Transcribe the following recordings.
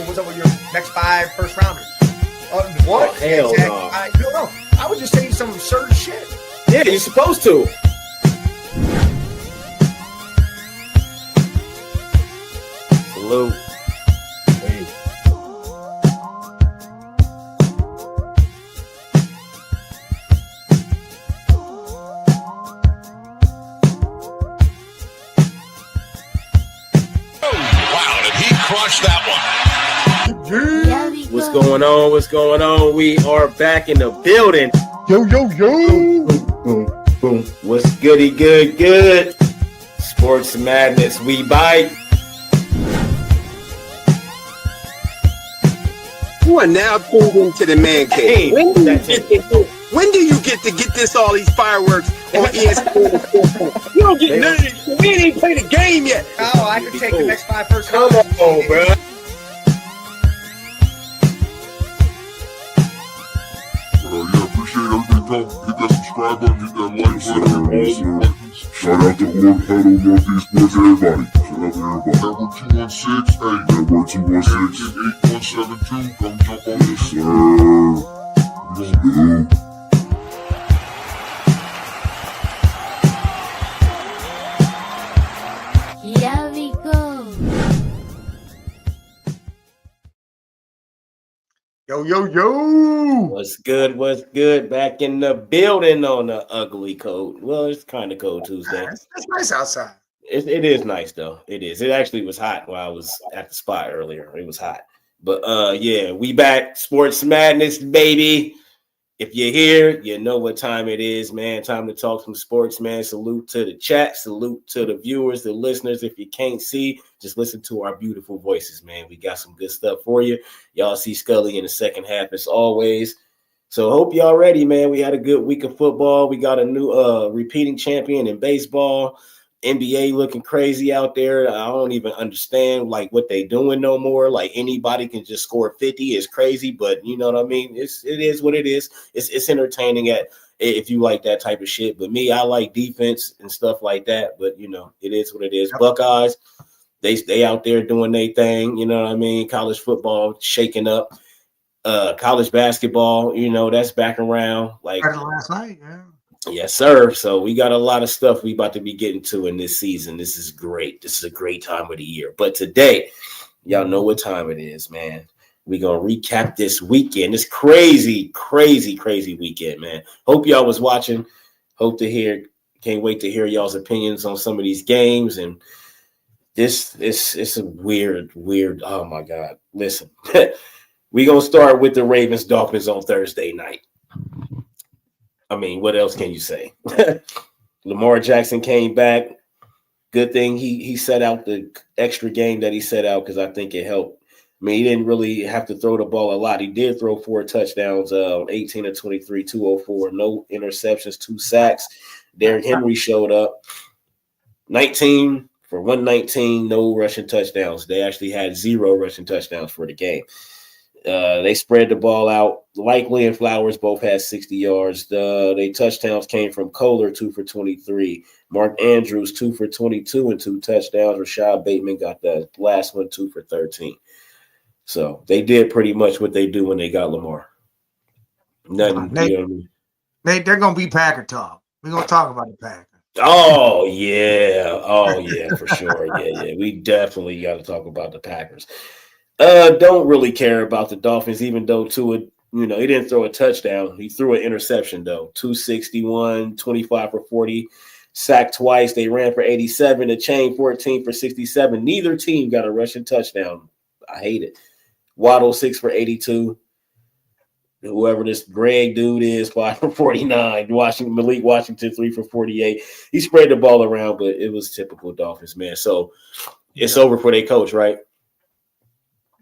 what's up with your next 5 first rounders? What? Oh, hell exactly. No. I was just saying some absurd shit. Yeah, you're supposed to. Salute. Hey. Wow, did he crush that one? What's going on? What's going on? We are back in the building. Yo. Boom. What's goody good? Sports Madness, we bite. You are now tuned into the man cave. Hey, When do you get to get this all these fireworks on ESPN? You don't get none of this. We ain't even played the game yet. Oh, I could take the next 5 first Come rounders. on, bro. Yeah, appreciate everything, Tom. Hit that subscribe button, hit that like button. Shout out to Huddle Northeast Sports, everybody. Shout out to everybody. Network 216, hey. Network 216. 8172, come jump on this. Yes, sir. We gonna do. Here we go. Yo. What's good? Back in the building on the ugly cold. Well, it's kind of cold Tuesday. It's nice outside. It is nice though. It is. It actually was hot while I was at the spot earlier. It was hot. But yeah, we back. Sports Madness, baby. If you're here, you know what time it is, man. Time to talk some sports, man. Salute to the chat. Salute to the viewers, the listeners. If you can't see, just listen to our beautiful voices, man. We got some good stuff for you. Y'all see Scully in the second half as always. So hope y'all ready, man. We had a good week of football. We got a new repeating champion in baseball. NBA looking crazy out there. I don't even understand like what they doing no more. Like anybody can just score 50 is crazy, but you know what I mean? It is what it is. It's entertaining if you like that type of shit. But me, I like defense and stuff like that. But you know, it is what it is. Yep. Buckeyes, they out there doing their thing, you know what I mean? College football shaking up. College basketball, you know, that's back around like Last night, yeah. Yes, sir. So we got a lot of stuff we about to be getting to in this season. This is great. This is a great time of the year. But today, y'all know what time it is, man. We're going to recap this weekend. This crazy weekend, man. Hope y'all was watching. Can't wait to hear y'all's opinions on some of these games. And it's a weird, oh my God. Listen, we're going to start with the Ravens-Dolphins on Thursday night. I mean, what else can you say? Lamar Jackson came back. Good thing he set out the extra game that he set out because I think it helped. I mean, he didn't really have to throw the ball a lot. He did throw 4 touchdowns, 18 of 23, 204, no interceptions, 2 sacks. Derrick Henry showed up. 19 for 119, no rushing touchdowns. They actually had 0 rushing touchdowns for the game. They spread the ball out. Likely and Flowers both had 60 yards. They touchdowns came from Kohler, 2 for 23. Mark Andrews, 2 for 22 and 2 touchdowns. Rashad Bateman got the last one, 2 for 13. So they did pretty much what they do when they got Lamar. Nothing. You know what I mean? They're going to be Packer talk. We're going to talk about the Packers. Oh, yeah, for sure. Yeah. We definitely got to talk about the Packers. Don't really care about the Dolphins, even though Tua, he didn't throw a touchdown. He threw an interception, though. 261, 25 for 40, sacked twice. They ran for 87, a chain 14 for 67. Neither team got a rushing touchdown. I hate it. Waddle 6 for 82. Whoever this Greg dude is, 5 for 49. Malik Washington, 3 for 48. He spread the ball around, but it was typical Dolphins, man. So it's over for their coach, right?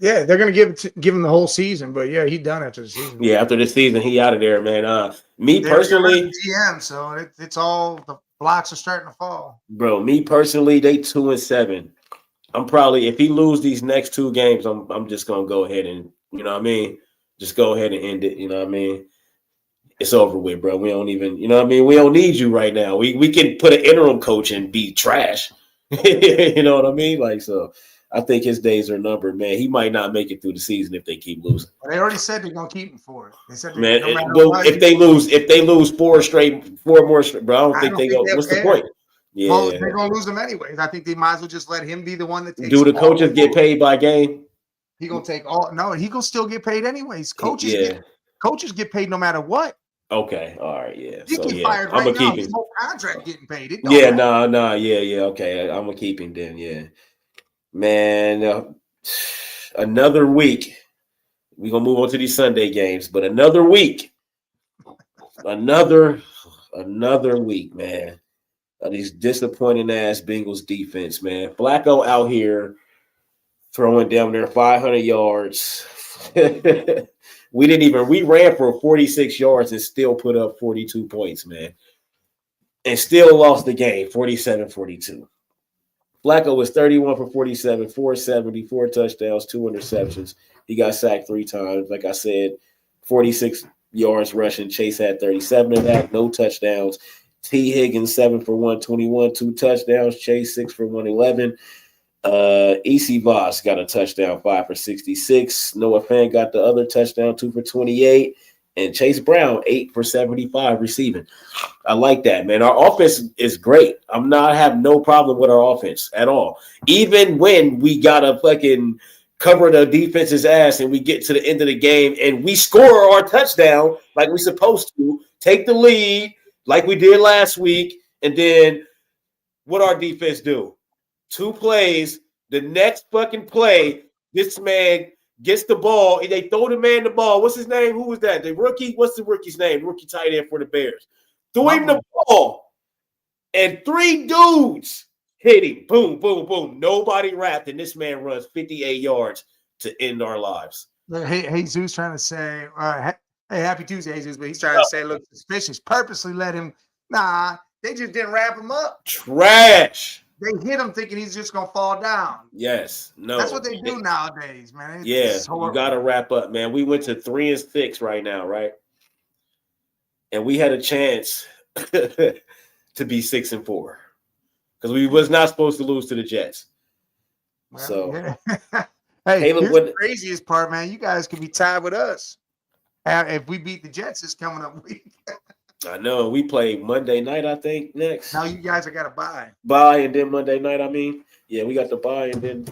Yeah, they're going to give him the whole season, but yeah, he done after the season. Yeah, after the season, he out of there, man. Me personally, GM, so it's all the blocks are starting to fall. Bro, me personally, they 2-7. I'm probably if he lose these next 2 games, I'm just gonna go ahead and just go ahead and end it. You know what I mean? It's over with, bro. We don't even, we don't need you right now. We can put an interim coach and be trash. You know what I mean? Like so. I think his days are numbered, man. He might not make it through the season if they keep losing. They already said they're gonna keep him for it. They said Man, no matter well, what, if they lose four more straight, bro, I don't think they go. they'll What's the care. point? Yeah. Well, they're gonna lose him anyways. I think they might as well just let him be the one that takes. Do the all coaches get paid by game? He gonna take all. No, he gonna still get paid anyways. Coaches get paid no matter what. Okay. All right. Yeah. He So get yeah, fired I'm right gonna now. keep His him. whole contract getting paid. It don't Yeah. matter. No. Yeah. Okay. I'm gonna keep him then. Yeah. Man, another week. We're gonna move on to these Sunday games, but another week. Another week, man. Of these disappointing ass Bengals defense, man. Flacco out here throwing down there 500 yards. We ran for 46 yards and still put up 42 points, man. And still lost the game, 47-42. Flacco was 31 for 47, 470, 4 touchdowns, 2 interceptions. He got sacked 3 times. Like I said, 46 yards rushing. Chase had 37 of that, no touchdowns. T. Higgins, 7 for 121, 2 touchdowns. Chase, 6 for 111. E.C. Voss got a touchdown, 5 for 66. Noah Fant got the other touchdown, 2 for 28. And Chase Brown, 8 for 75 receiving. I like that, man. Our offense is great. Have no problem with our offense at all. Even when we got to fucking cover the defense's ass and we get to the end of the game and we score our touchdown like we're supposed to, take the lead like we did last week, and then what our defense do? 2 plays, the next fucking play, this man gets the ball, and they throw the man the ball. What's his name? Who was that? The rookie? What's the rookie's name? The rookie tight end for the Bears. Threw him the ball, and 3 dudes hit him. Boom, boom, boom. Nobody wrapped, and this man runs 58 yards to end our lives. Hey, Jesus trying to say, hey, happy Tuesday, Jesus, but he's trying to say, look, suspicious. Purposely let him. Nah, they just didn't wrap him up. Trash. They hit him thinking he's just gonna fall down. Yes, no. That's what they do nowadays, man. You got to wrap up, man. We went to 3-6 right now, right? And we had a chance to be 6-4 because we was not supposed to lose to the Jets. Well, So, yeah. Hey, Caleb, here's the craziest part, man. You guys could be tied with us if we beat the Jets this coming up week. I know we play Monday night, I think, next. Now you guys are got to Bye, and then Monday night, Yeah, we got the bye, and then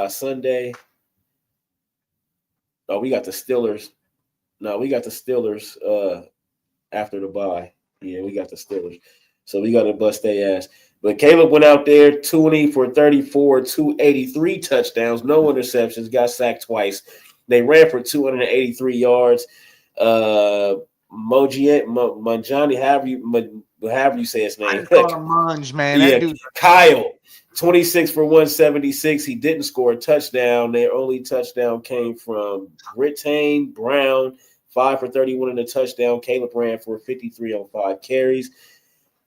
Sunday. Oh, we got the Steelers. No, we got the Steelers after the bye. Yeah, we got the Steelers. So we got to bust their ass. But Caleb went out there 20 for 34, 283 touchdowns, no interceptions, got sacked twice. They ran for 283 yards. Manjani, however you say his name. I just call him Munge, man. Yeah, that dude. Kyle, 26 for 176. He didn't score a touchdown. Their only touchdown came from Brittain Brown, 5 for 31 and a touchdown. Caleb ran for 53 on 5 carries.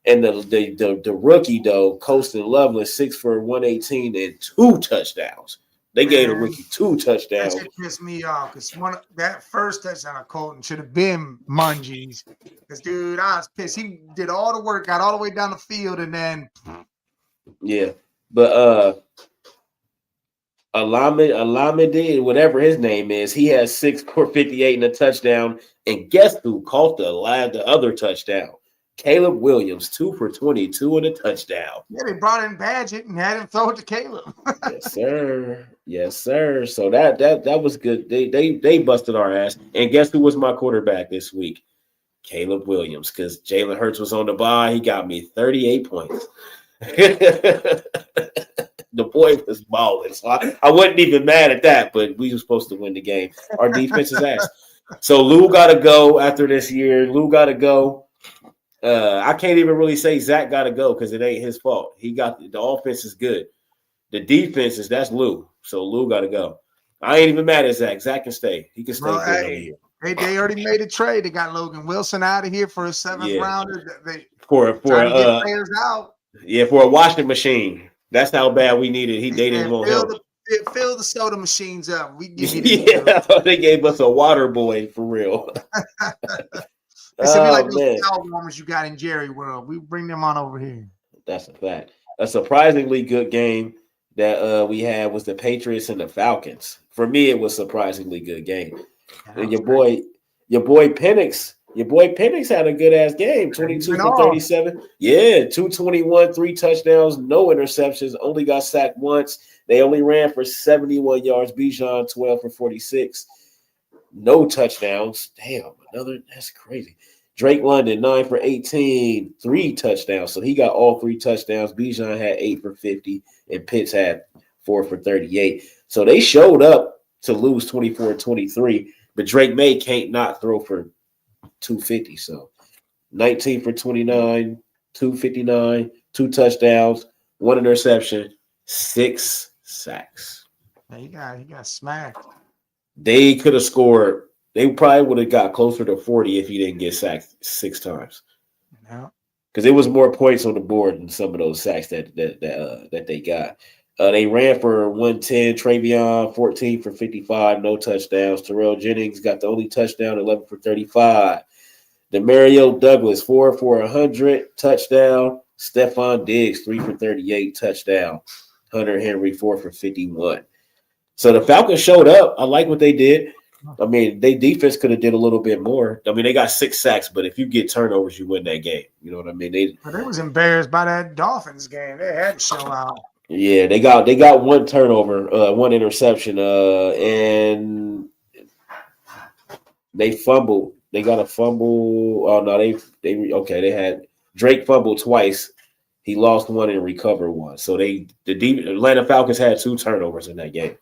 And the rookie, though, Colston Loveland, 6 for 118 and 2 touchdowns. They gave the rookie 2 touchdowns. That pissed me off because that first touchdown of Colton should have been Mungee's. Because, dude, I was pissed. He did all the work, got all the way down the field, and then. Yeah. But Alameda, whatever his name is, he has 6 for 58 and a touchdown. And guess who caught the other touchdown? Caleb Williams, 2 for 22 and a touchdown. Yeah, they brought in Badgett and had him throw it to Caleb. Yes, sir. Yes, sir. So that was good. They busted our ass. And guess who was my quarterback this week? Caleb Williams, because Jalen Hurts was on the bye. He got me 38 points. The boy was balling. So I wasn't even mad at that, but we were supposed to win the game. Our defense is ass. So Lou got to go after this year. Lou got to go. I can't even really say Zach got to go because it ain't his fault. He got the offense is good. The defense that's Lou. So Lou got to go. I ain't even mad at Zach. Zach can stay. He can stay for another year. They already made a trade. They got Logan Wilson out of here for a 7th rounder. They for get players out. Yeah, for a washing machine. That's how bad we needed. They didn't want help. Fill the soda machines up. We give you they gave us a water boy for real. They said, like those towel warmers you got in Jerry World. We bring them on over here. That's a fact. A surprisingly good game. that we had was the Patriots and the Falcons. For me, it was a surprisingly good game. And your boy Penix had a good ass game. 22 for 37. Yeah, 221, 3 touchdowns, no interceptions, only got sacked once. They only ran for 71 yards. Bijan 12 for 46. No touchdowns. Damn, that's crazy. Drake London 9 for 18, 3 touchdowns. So he got all 3 touchdowns. Bijan had 8 for 50, and Pitts had 4 for 38. So they showed up to lose 24-23, but Drake May can't not throw for 250. So 19 for 29, 259, 2 touchdowns, 1 interception, 6 sacks. He got smacked. They could have scored. They probably would have got closer to 40 if he didn't get sacked 6 times. Yeah. Because there was more points on the board than some of those sacks that they got. They ran for 110. Travion 14 for 55, no touchdowns. Terrell Jennings got the only touchdown, 11 for 35. Demario Douglas 4 for 100, touchdown. Stephon Diggs 3 for 38, touchdown. Hunter Henry 4 for 51. So the Falcons showed up. I like what they did. I mean, their defense could have did a little bit more. I mean, they got 6 sacks, but if you get turnovers, you win that game. You know what I mean? But they was embarrassed by that Dolphins game. They had to show out. Yeah, they got 1 turnover, 1 interception, and they fumbled. They got a fumble. Oh no, they had Drake fumbled twice. He lost 1 and recovered 1. So the Atlanta Falcons had 2 turnovers in that game.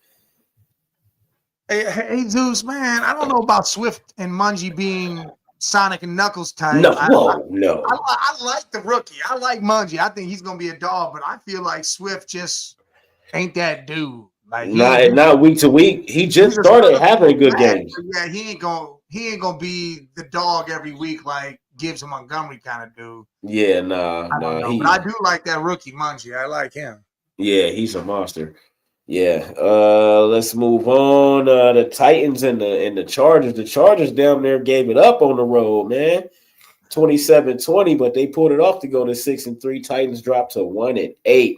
Hey, Zeus, man, I don't know about Swift and Mungie being Sonic and Knuckles type. No. I like the rookie. I like Mungie. I think he's gonna be a dog, but I feel like Swift just ain't that dude. Like not week to week. He just started having good games. Yeah, he ain't gonna be the dog every week like Gibbs and Montgomery kind of dude. Yeah, But I do like that rookie Mungie. I like him. Yeah, he's a monster. Yeah. Let's move on. The Titans and the Chargers. The Chargers down there gave it up on the road, man. 27-20, but they pulled it off to go to 6-3. Titans dropped to 1-8.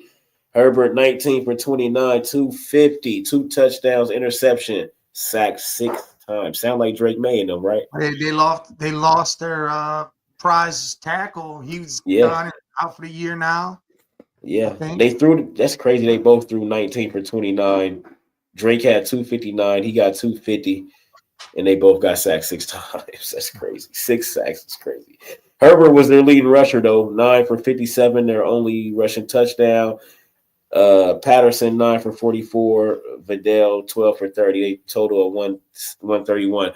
Herbert 19 for 29, 250, 2 touchdowns, interception, sacked 6 times. Sound like Drake May in them, right? They lost their prize tackle. He's done out for the year now. Yeah, they threw. That's crazy. They both threw 19 for 29. Drake had 259. He got 250, and they both got sacked 6 times. That's crazy. 6 sacks is crazy. Herbert was their leading rusher though, 9 for 57. Their only rushing touchdown. Patterson 9 for 44. Vidal 12 for 30. A total of 131.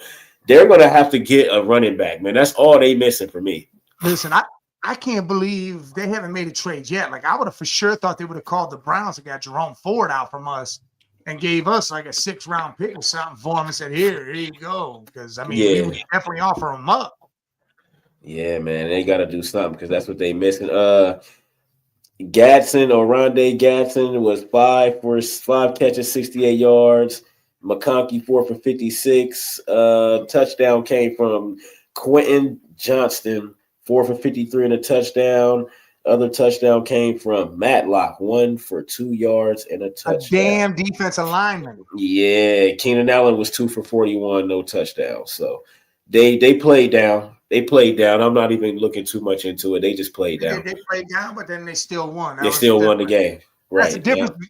They're gonna have to get a running back, man. That's all they missing for me. Listen, I can't believe they haven't made a trade yet. Like, I would have for sure thought they would have called the Browns and got Jerome Ford out from us and gave us like a 6th-round pick or something for him and said, here you go. Because, I mean, we would definitely offer him up. Yeah, man. They got to do something because that's what they missing. Oronde Gadsden was 5 for 5 catches, 68 yards. McConkey 4 for 56. Touchdown came from Quentin Johnston. 4 for 53 and a touchdown. Other touchdown came from Matlock, 1 for 2 yards and a touchdown. A damn defensive lineman. Yeah, Keenan Allen was 2 for 41, no touchdown. So they played down. They played down. I'm not even looking too much into it. They just played down. They played down, but then they still won. They still won the game. Right. That's the difference.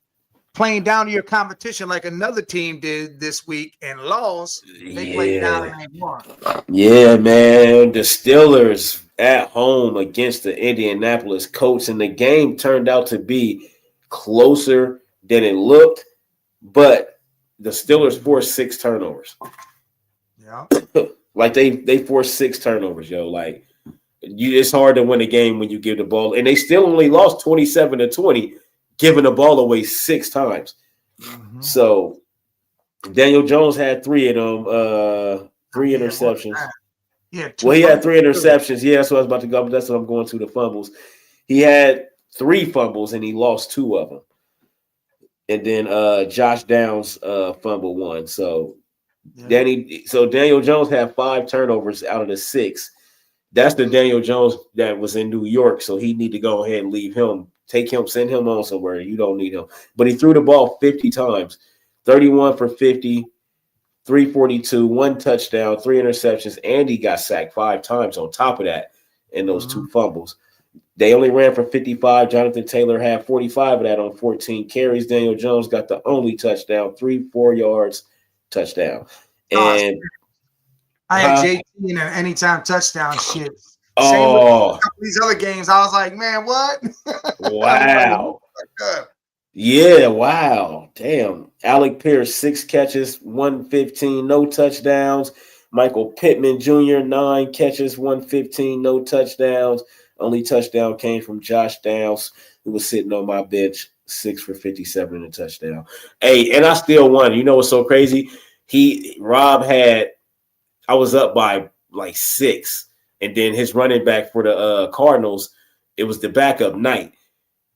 Playing down to your competition like another team did this week and lost. They played down and they won. Yeah, man. The Steelers at home against the Indianapolis Colts, and the game turned out to be closer than it looked, but the Steelers forced 6 turnovers. Yeah. Like they forced 6 turnovers, yo. Like it's hard to win a game when you give the ball, and they still only lost 27-20, giving the ball away 6 times. Mm-hmm. So Daniel Jones had 3 of them, 3 interceptions. Yeah, he had 3 interceptions. Yeah, that's what I was about to go. That's what I'm going to, the fumbles. He had 3 fumbles and he lost 2 of them. And then Josh Downs fumbled 1. So Daniel Jones had 5 turnovers out of the 6. That's the Daniel Jones that was in New York, so he need to go ahead and leave him. Take him, send him on somewhere. You don't need him. But he threw the ball 50 times, 31 for 50, 342, 1 touchdown, 3 interceptions, and he got sacked 5 times on top of that in those 2 fumbles. They only ran for 55. Jonathan Taylor had 45 of that on 14 carries. Daniel Jones got the only touchdown, 4 yards, touchdown. And I had JT in an anytime touchdown shit. Oh, Same with these other games. I was like, man, what? Wow. Yeah, wow. Damn. Alec Pierce, 6 catches, 115, no touchdowns. Michael Pittman Jr., 9 catches, 115, no touchdowns. Only touchdown came from Josh Downs, who was sitting on my bench, 6 for 57 and a touchdown. Hey, and I still won. You know what's so crazy? I was up by like 6. And then his running back for the Cardinals, it was the backup Knight.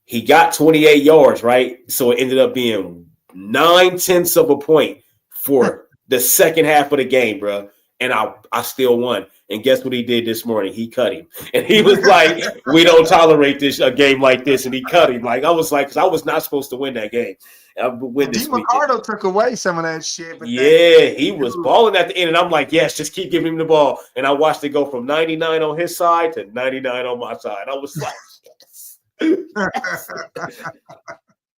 He got 28 yards, right? So it ended up being 9/10 of a point for the second half of the game, bro. And I still won. And guess what he did this morning? He cut him. And he was like, we don't tolerate a game like this. And he cut him. Like, I was like, because I was not supposed to win that game. DeMarco took away some of that shit. But yeah, he was balling at the end. And I'm like, yes, just keep giving him the ball. And I watched it go from 99 on his side to 99 on my side. I was like,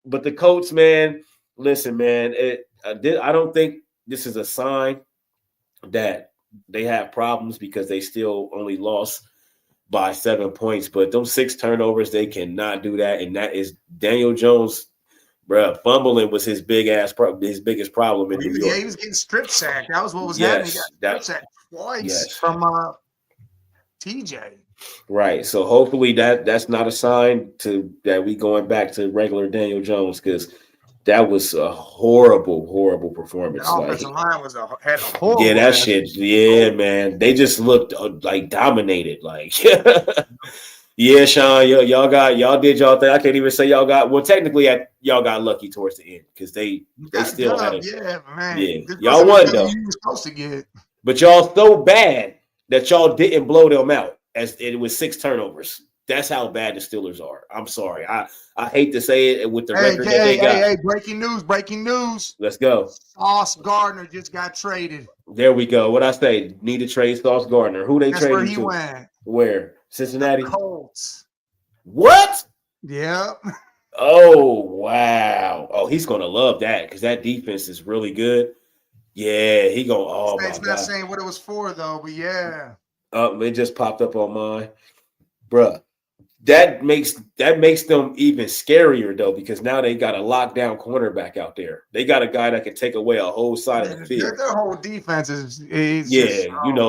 but the Colts, man, listen, man, I don't think this is a sign that they have problems because they still only lost by 7 points. But those 6 turnovers, they cannot do that. And that is Daniel Jones, bro. Fumbling was his biggest problem in New York. Yeah, he was getting strip sacked. That was what was happening. He got strip sacked twice from TJ. Right. So hopefully that's not a sign that we going back to regular Daniel Jones, because that was a horrible performance. The offensive line had a horrible. Yeah, that shit. Yeah, man. They just looked like dominated. Like, yeah, Sean, y'all did y'all thing. I can't even say y'all got. Well, technically, y'all got lucky towards the end because they still had it. Yeah, man. Yeah, y'all won though. You were supposed to get. But y'all so bad that y'all didn't blow them out, as it was 6 turnovers. That's how bad the Steelers are. I'm sorry. I hate to say it with the record that they got. Hey, breaking news. Let's go. Sauce Gardner just got traded. There we go. What I say? Need to trade Sauce Gardner. Who they That's traded where he to? went. Where? Cincinnati? Colts. What? Yep. Oh, wow. Oh, he's going to love that because that defense is really good. Yeah, he going, oh, my God. It's not saying what it was for, though, but yeah. It just popped up on mine. Bruh. That makes them even scarier, though, because now they got a lockdown cornerback out there. They got a guy that can take away a whole side of the field. Their whole defense is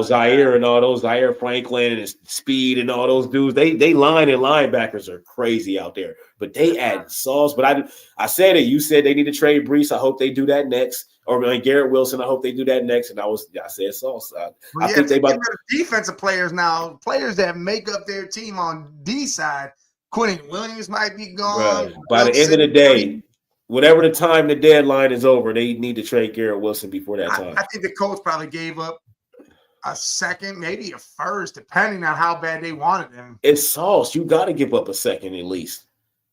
Zaire and all those, Zaire Franklin and Speed and all those dudes. They line and linebackers are crazy out there. But they add Sauce. But I said it. You said they need to trade Brees. I hope they do that next. Or Garrett Wilson. I hope they do that next. And I said Sauce. I think they about defensive players now, players that make up their team on D side. Quentin Williams might be gone. Right. By the end of the day, whatever the time the deadline is over, they need to trade Garrett Wilson before that time. I think the Colts probably gave up a second, maybe a first, depending on how bad they wanted him. It's Sauce. You got to give up a second at least.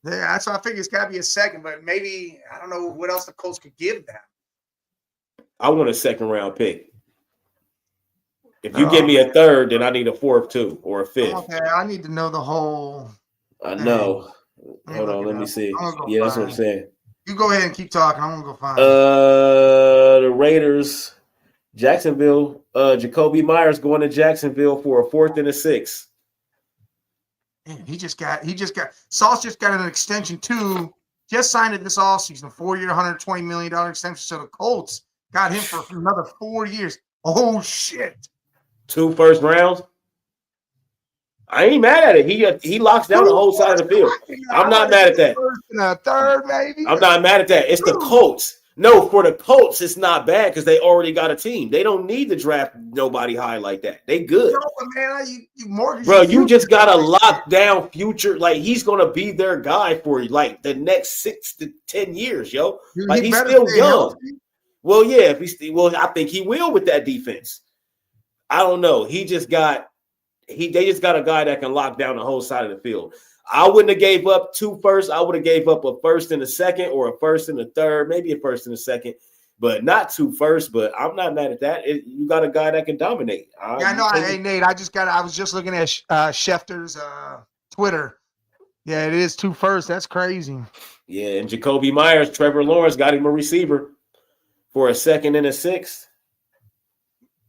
Yeah, that's why I think it's got to be a second, but maybe I don't know what else the Colts could give them. I want a second round pick. If you give me a third, then I need a 4th too, or a 5th. Okay, I need to know the whole. I know. Hold on, let me see. Yeah, that's what I'm saying. You go ahead and keep talking. I'm gonna go find. The Raiders, Jacksonville. Jacoby Myers going to Jacksonville for a 4th and a 6th. Man, he just got. Sauce just got an extension too. Just signed it this offseason, 4-year, $120 million extension. So the Colts got him for another 4 years. Oh shit! 2 first rounds. I ain't mad at it. He locks down the whole side of the field. I'm not mad at that. First and a third, maybe. I'm not mad at that. It's the Colts. No, for the Colts, it's not bad because they already got a team. They don't need to draft nobody high like that. They good. No, man, you mortgage. Bro, you just got to lock down future. Like, he's going to be their guy for, like, the next 6 to 10 years, yo. Like, he's still young. Well, yeah, I think he will with that defense. I don't know. He they just got a guy that can lock down the whole side of the field. I wouldn't have gave up 2 firsts. I would have gave up a first and a second, or a first and a third, maybe a first and a second, but not 2 firsts. But I'm not mad at that. You got a guy that can dominate. Yeah, I know. Hey, Nate, I was just looking at Schefter's Twitter. Yeah, it is 2 firsts. That's crazy. Yeah, and Jacoby Myers, Trevor Lawrence got him a receiver for a second and a sixth.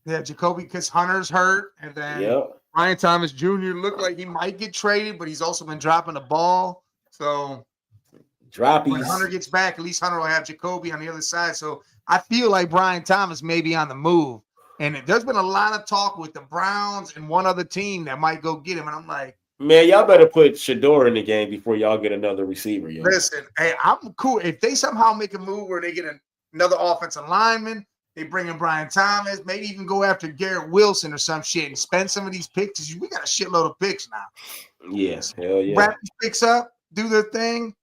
Yeah, Jacoby, because Hunter's hurt, and then Ryan Thomas Jr. looked like he might get traded, but he's also been dropping the ball. So when Hunter gets back, at least Hunter will have Jacoby on the other side. So I feel like Brian Thomas may be on the move. And there's been a lot of talk with the Browns and one other team that might go get him. And I'm like, man, y'all better put Shador in the game before y'all get another receiver. Yo. Listen, hey, I'm cool. If they somehow make a move where they get another offensive lineman, they bring in Brian Thomas, maybe even go after Garrett Wilson or some shit and spend some of these picks. We got a shitload of picks now. Yes, hell yeah. Wrap these picks up, do their thing.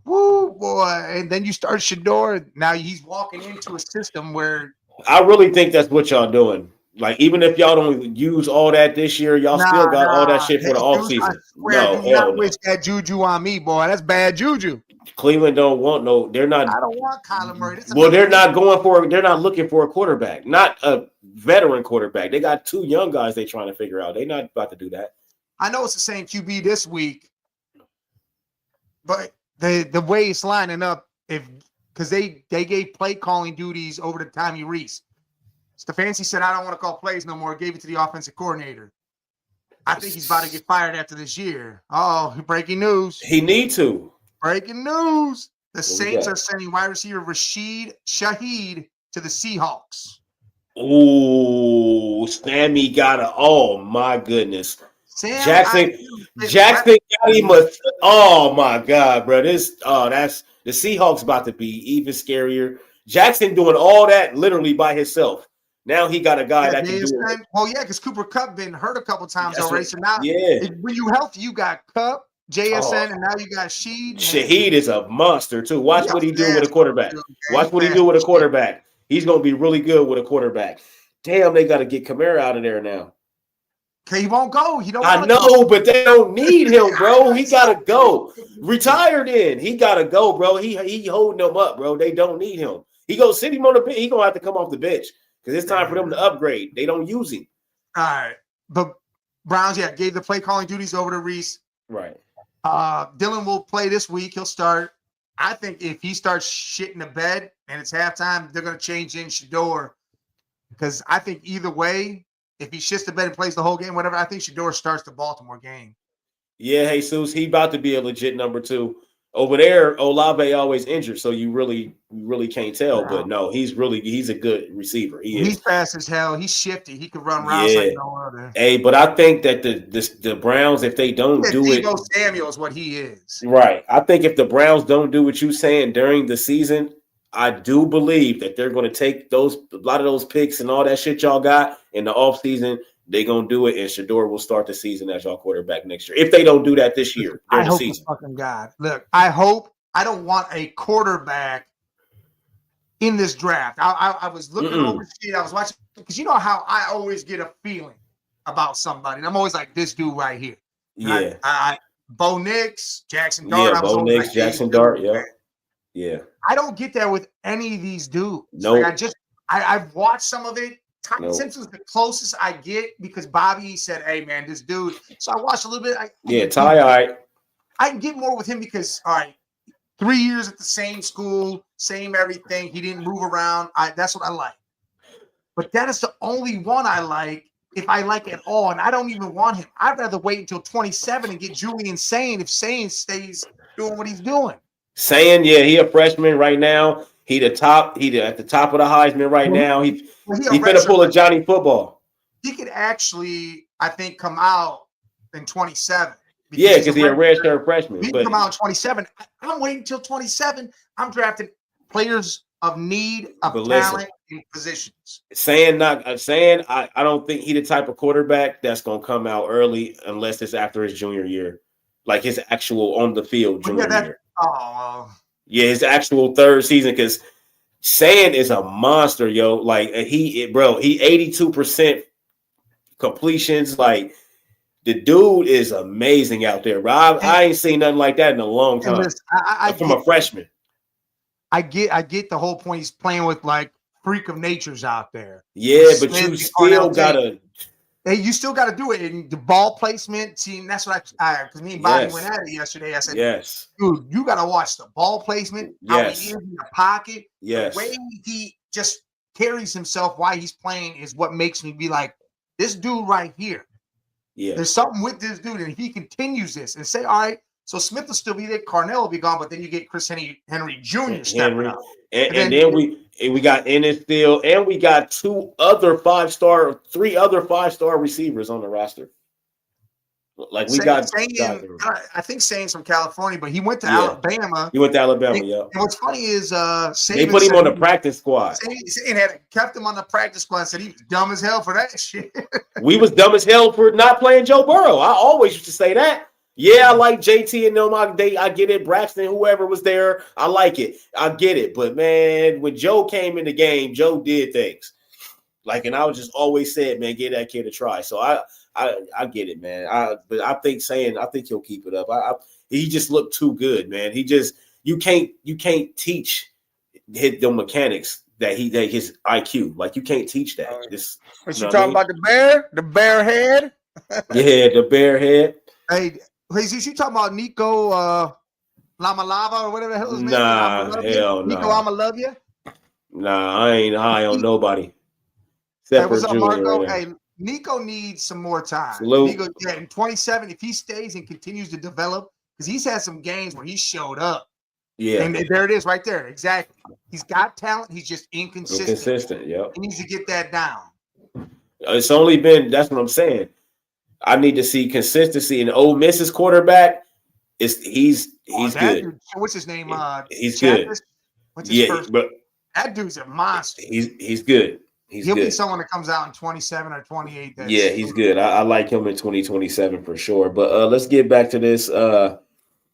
Woo, boy. And then you start Shador. Now he's walking into a system where I really think that's what y'all doing. Like, even if y'all don't use all that this year, y'all still got all that shit for the offseason. No, do not wish that juju on me, boy. That's bad juju. Cleveland don't want no. They're not. I don't want Kyler Murray. Well, they're not looking for a quarterback, not a veteran quarterback. They got 2 young guys they trying to figure out. They're not about to do that. I know it's the same QB this week, but the way it's lining up, because they gave play calling duties over to Tommy Reese. Stefanski said, I don't want to call plays no more. Gave it to the offensive coordinator. I think he's about to get fired after this year. Oh, breaking news. He need to. Breaking news. The Saints are sending wide receiver Rashid Shaheed to the Seahawks. Ooh, Sammy got a. Oh, my goodness. Jackson got him a. Oh, my God, bro. That's the Seahawks about to be even scarier. Jackson doing all that literally by himself. Now he got a guy that can do it. Well, yeah, because Cooper Kupp been hurt a couple times already. So now, yeah, when you healthy, you got Kupp, JSN, and now you got Shaheed. Shaheed is a monster too. Watch what he do with a quarterback. Watch what he do with a quarterback. He's gonna be really good with a quarterback. Damn, they got to get Kamara out of there now. Okay, he won't go. I know, but they don't need him, bro. He gotta go. Retire then. He gotta go, bro. He holding them up, bro. They don't need him. He go sit him on the bench. He gonna have to come off the bench because it's time for them to upgrade. They don't use him. All right, but Browns, gave the play calling duties over to Reese. Right. Dylan will play this week. He'll start. I think if he starts shitting the bed and it's halftime, they're gonna change in Shador because I think either way, if he shits the bed and plays the whole game, whatever, I think Shador starts the Baltimore game. Yeah, Jesus, he about to be a legit number 2. Over there, Olave always injured, so you really can't tell. Wow. But no, he's a good receiver. He's fast as hell. He's shifty. He can run routes like no other. Hey, but I think that the Browns, if they don't do it, Debo Samuel is what he is. Right. I think if the Browns don't do what you're saying during the season, I do believe that they're going to take a lot of those picks and all that shit y'all got in the offseason. They're going to do it, and Shador will start the season as y'all quarterback next year. If they don't do that this year during the season. Fucking God. Look, I don't want a quarterback in this draft. I was looking over shit. I was watching, because you know how I always get a feeling about somebody. And I'm always like, this dude right here. Yeah. Bo Nix, Jackson Dart. Yeah, Bo Nix, Jackson Dart. Yeah. Yeah. I don't get that with any of these dudes. No. Like I've watched some of it. Ty Simpson's the closest I get because Bobby said, hey, man, this dude. So I watched a little bit. Ty, all right. I can get more with him because, all right, 3 years at the same school, same everything. He didn't move around. That's what I like. But that is the only one I like, if I like at all. And I don't even want him. I'd rather wait until 27 and get Julian Sayin if Sayin stays doing what he's doing. Sayin, he a freshman right now. He at the top of the Heisman right now. He finna pull a Johnny football. He could actually, I think, come out in 27. Yeah, because he's a redshirt freshman. He can come out in 27. I'm waiting until 27. I'm drafting players of need, of talent, in positions. I don't think he's the type of quarterback that's gonna come out early unless it's after his junior year, like his actual on the field junior year. Yeah, his actual third season, because Sayin is a monster, yo. Like he 82% completions. Like the dude is amazing out there, bro. I ain't seen nothing like that in a long time. Listen, I From a freshman. I get the whole point. He's playing with like freak of natures out there. Yeah, but Smith you and still Cornell gotta. Hey, you still got to do it. And the ball placement, see, and that's what because me and Bobby Yes. went at it yesterday. I said, Yes. dude, you got to watch the ball placement, how Yes. he is in the pocket. Yes. The way he just carries himself while he's playing is what makes me be like, this dude right here. Yeah. There's something with this dude, and if he continues this and say, all right, so Smith will still be there, Cornell will be gone, but then you get Chris Henry Jr. stepping up. And then we got Ennis still, and we got three other 5-star receivers on the roster. Like we got, I think Saints from California, but he went to Yeah. Alabama. He went to Alabama, yeah. And what's funny is They put him on the practice squad. And had kept him on the practice squad and said he was dumb as hell for that shit. We was dumb as hell for not playing Joe Burrow. I always used to say that. Yeah, I like JT and them. I get it. Braxton, whoever was there, I like it. I get it. But man, when Joe came in the game, Joe did things. Like, and I was just always said, man, give that kid a try. So I get it, man. But I think he'll keep it up. He just looked too good, man. You can't teach the mechanics that his IQ. Like you can't teach that. What you talking about, the bear? The bear head? Yeah, the bear head. Hey, Jesus, you talking about Nico Lama Lava or whatever the hell his name is? Nah, hell no. Nico, I'ma love you. Nah, I ain't high on nobody. Hey, Except what's for up, Junior. Marco? Right there. Hey, Nico needs some more time. Salute. Nico, in 27, if he stays and continues to develop, because he's had some games where he showed up. Yeah. And there it is right there. Exactly. He's got talent. He's just inconsistent. Yep. He needs to get that down. It's only been, that's what I'm saying. I need to see consistency. And Ole Miss's quarterback, he's good. Dude, what's his name? He's Chavis? good. What's his first? But That dude's a monster. he's good. He'll good. be someone that comes out in 27 or 28. Yeah, he's good. I like him in 2027 for sure. But let's get back to this. We're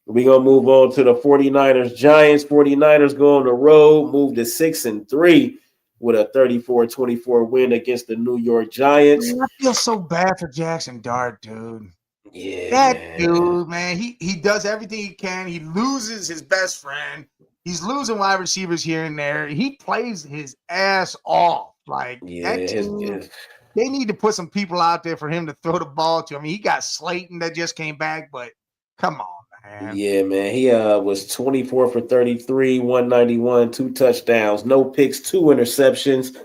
going to move on to the 49ers Giants. 49ers go on the road, move to 6-3 with a 34-24 win against the New York Giants. Man, I feel so bad for Jackson Dart, dude. Yeah, that dude, man, he does everything he can. He loses his best friend. He's losing wide receivers here and there. He plays his ass off. Like that team, they need to put some people out there for him to throw the ball to. I mean, he got Slayton that just came back, but come on, man. Yeah, man. He was 24 for 33, 191, 2 touchdowns, no picks, 2 interceptions.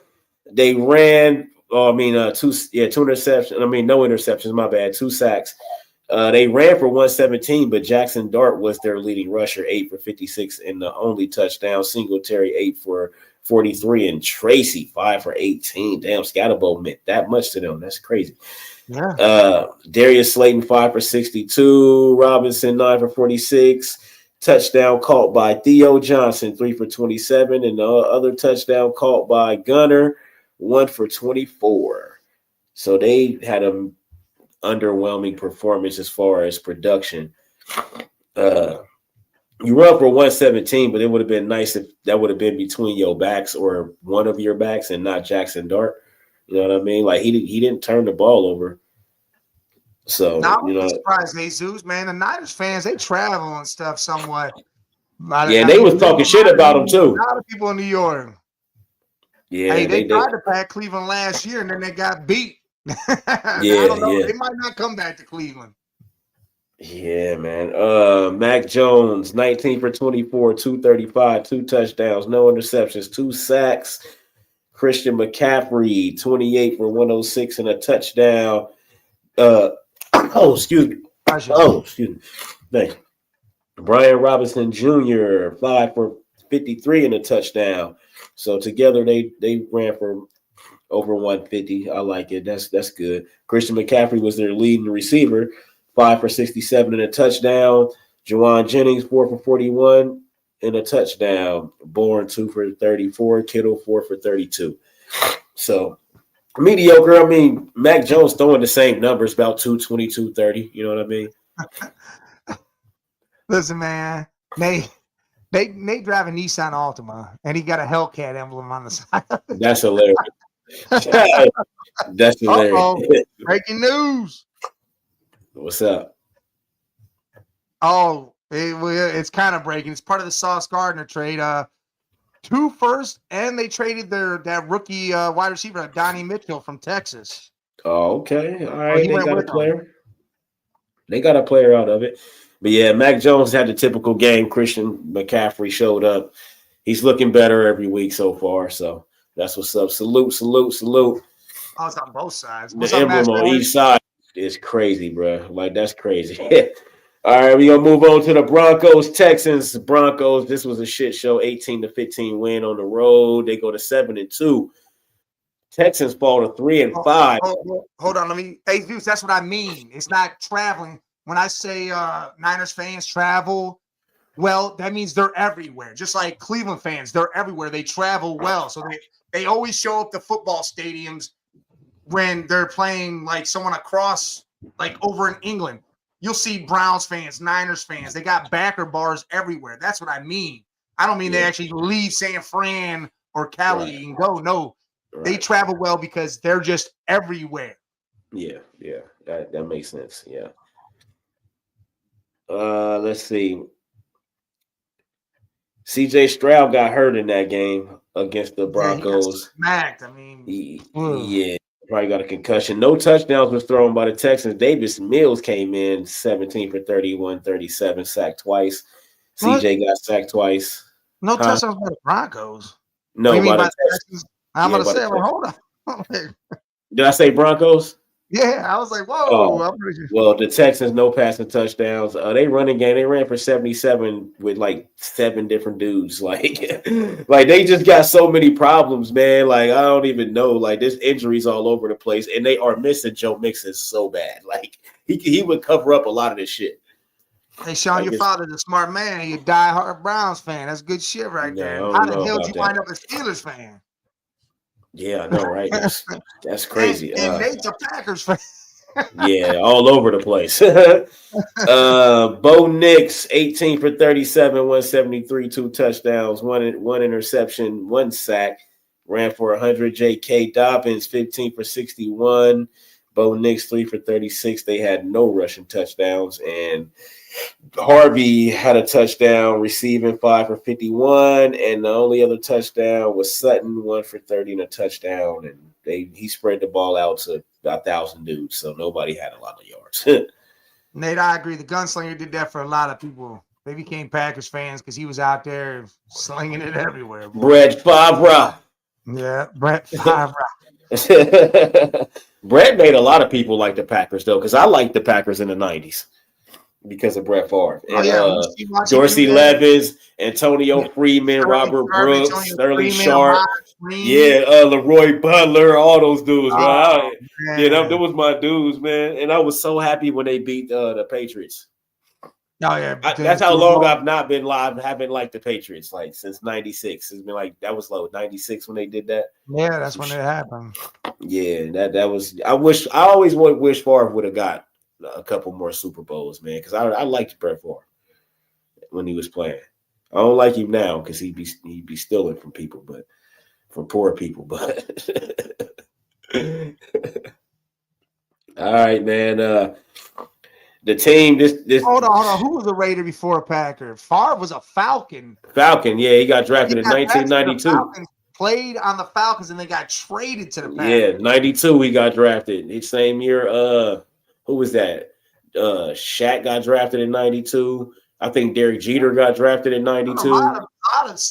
They ran, two interceptions. I mean, no interceptions, my bad, 2 sacks. They ran for 117, but Jackson Dart was their leading rusher, 8 for 56, and the only touchdown. Singletary, 8 for 43, and Tracy, 5 for 18. Damn, Scatterbo meant that much to them. That's crazy. Yeah. Darius Slayton, 5 for 62. Robinson, 9 for 46. Touchdown caught by Theo Johnson, 3 for 27. And the other touchdown caught by Gunner, 1 for 24. So they had a underwhelming performance as far as production. You run for 117, but it would have been nice if that would have been between your backs or one of your backs and not Jackson Dart. You know what I mean? Like he didn't turn the ball over. So now, I'm surprised, Jesus, man. The Niners fans, they travel and stuff somewhat. Yeah, they was talking shit about him too. A lot of people in New York. Yeah, hey, they tried to pack Cleveland last year and then they got beat. I don't know. They might not come back to Cleveland. Yeah, man. Mac Jones, 19 for 24, 235, 2 touchdowns, no interceptions, 2 sacks. Christian McCaffrey, 28 for 106 and a touchdown. Excuse me. Thanks. Brian Robinson Jr., 5 for 53 and a touchdown. So together they ran for over 150. I like it. That's good. Christian McCaffrey was their leading receiver, 5 for 67 and a touchdown. Juwan Jennings, 4 for 41 and a touchdown. Bourne, 2 for 34. Kittle, 4 for 32. So mediocre. I mean, Mac Jones throwing the same numbers, about 220, 230. You know what I mean? Listen, man, they drive a Nissan Altima, and he got a Hellcat emblem on the side. That's hilarious. That's hilarious. Breaking news. What's up? Oh, it's kind of breaking. It's part of the Sauce Gardner trade. 2 firsts, and they traded that rookie wide receiver, Donnie Mitchell from Texas. Oh, okay. All right. he They went got a with them. player. They got a player out of it. But yeah, Mac Jones had the typical game. Christian McCaffrey showed up. He's looking better every week so far. So that's what's up. Salute, salute, salute. Oh, it's on both sides. The What's up, emblem Master on Boy? each side is crazy, bro. Like, that's crazy. All right, we're going to move on to the Broncos, Texans. Broncos, this was a shit show. 18-15 win on the road. They go to 7-2. Texans fall to 3-5. Hold on, let me. Hey, Deuce, that's what I mean. It's not traveling. When I say Niners fans travel, well, that means they're everywhere. Just like Cleveland fans, they're everywhere. They travel well, so they always show up to football stadiums when they're playing like someone across, like over in England. You'll see Browns fans, Niners fans. They got backer bars everywhere. That's what I mean. I don't mean they actually leave San Fran or Cali and go. No, they travel well because they're just everywhere. Yeah, that makes sense. Yeah. Let's see. CJ Stroud got hurt in that game against the Broncos. Smacked. I mean, yeah, probably got a concussion. No touchdowns was thrown by the Texans. Davis Mills came in 17 for 31, 37, sacked twice. CJ got sacked twice. No touchdowns by the Broncos. No, by the Texans. I'm going to say, well, hold on. Did I say Broncos? Yeah, I was like, whoa. Oh, well, the Texans, no passing touchdowns. They running game. They ran for 77 with like 7 different dudes. Like they just got so many problems, man. Like, I don't even know. Like, there's injuries all over the place, and they are missing Joe Mixon so bad. Like, he would cover up a lot of this shit. Hey, Sean, your father's a smart man. You're a diehard Browns fan. That's good shit right there. How the hell did you wind up a Steelers fan? Yeah, I know, right? That's crazy. And Nate's a Packers fan. Yeah, all over the place. Bo Nix, 18 for 37, 173, 2 touchdowns, one interception, 1 sack, ran for 100. J.K. Dobbins, 15 for 61. Bo Nix, 3 for 36. They had no rushing touchdowns. And Harvey had a touchdown, receiving 5 for 51. And the only other touchdown was Sutton, 1 for 30 and a touchdown. And he spread the ball out to 1,000 dudes. So nobody had a lot of yards. Nate, I agree. The gunslinger did that for a lot of people. They became Packers fans because he was out there slinging it everywhere. Boy. Brett Favre. Yeah, Brett Favre. Brett made a lot of people like the Packers, though, because I liked the Packers in the 90s because of Brett Favre. And, Dorsey Levis, Antonio Freeman, Robert Brooks, Sterling Sharp, Leroy Butler, all those dudes, man. That was my dudes, man. And I was so happy when they beat the Patriots. Oh, yeah. That's how long I've not been live, haven't liked the Patriots, like since 96. It's been like, that was low, 96 when they did that. Yeah, that's when it happened. Yeah, that was, I always wish Favre would have got a couple more Super Bowls, man, because I liked Brett Favre when he was playing. I don't like him now because he'd be stealing from people, but from poor people. But all right, man. The team, this hold on. Who was a Raider before a Packer? Favre was a Falcon. Yeah, he got drafted in 1992. Played on the Falcons and they got traded to the Packers. Yeah, 92 he got drafted. The same year, who was that? Shaq got drafted in 92. I think Derek Jeter got drafted in 92.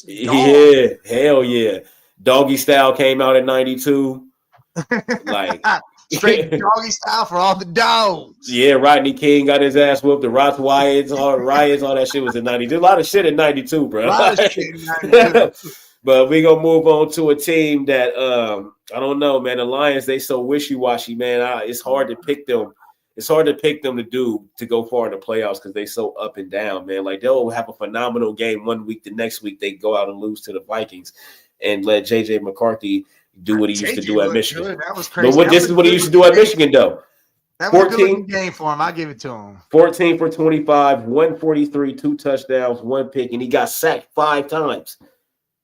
Yeah, hell yeah. Doggy Style came out in 92. Like straight doggy style for all the dogs. Yeah, Rodney King got his ass whooped. The Roth riots, all that shit was in 92. A lot of shit in 92, bro. But we're gonna move on to a team that I don't know, man. The Lions, they so wishy-washy, man. It's hard to pick them. It's hard to pick them to go far in the playoffs because they so up and down, man. Like they'll have a phenomenal game one week, the next week they go out and lose to the Vikings and let JJ McCarthy do what he used to do at Michigan. Good. That was crazy. But this is what he used to do at Michigan, though. That was a good game for him. I give it to him. 14 for 25, 143, 2 touchdowns, 1 pick, and he got sacked 5 times.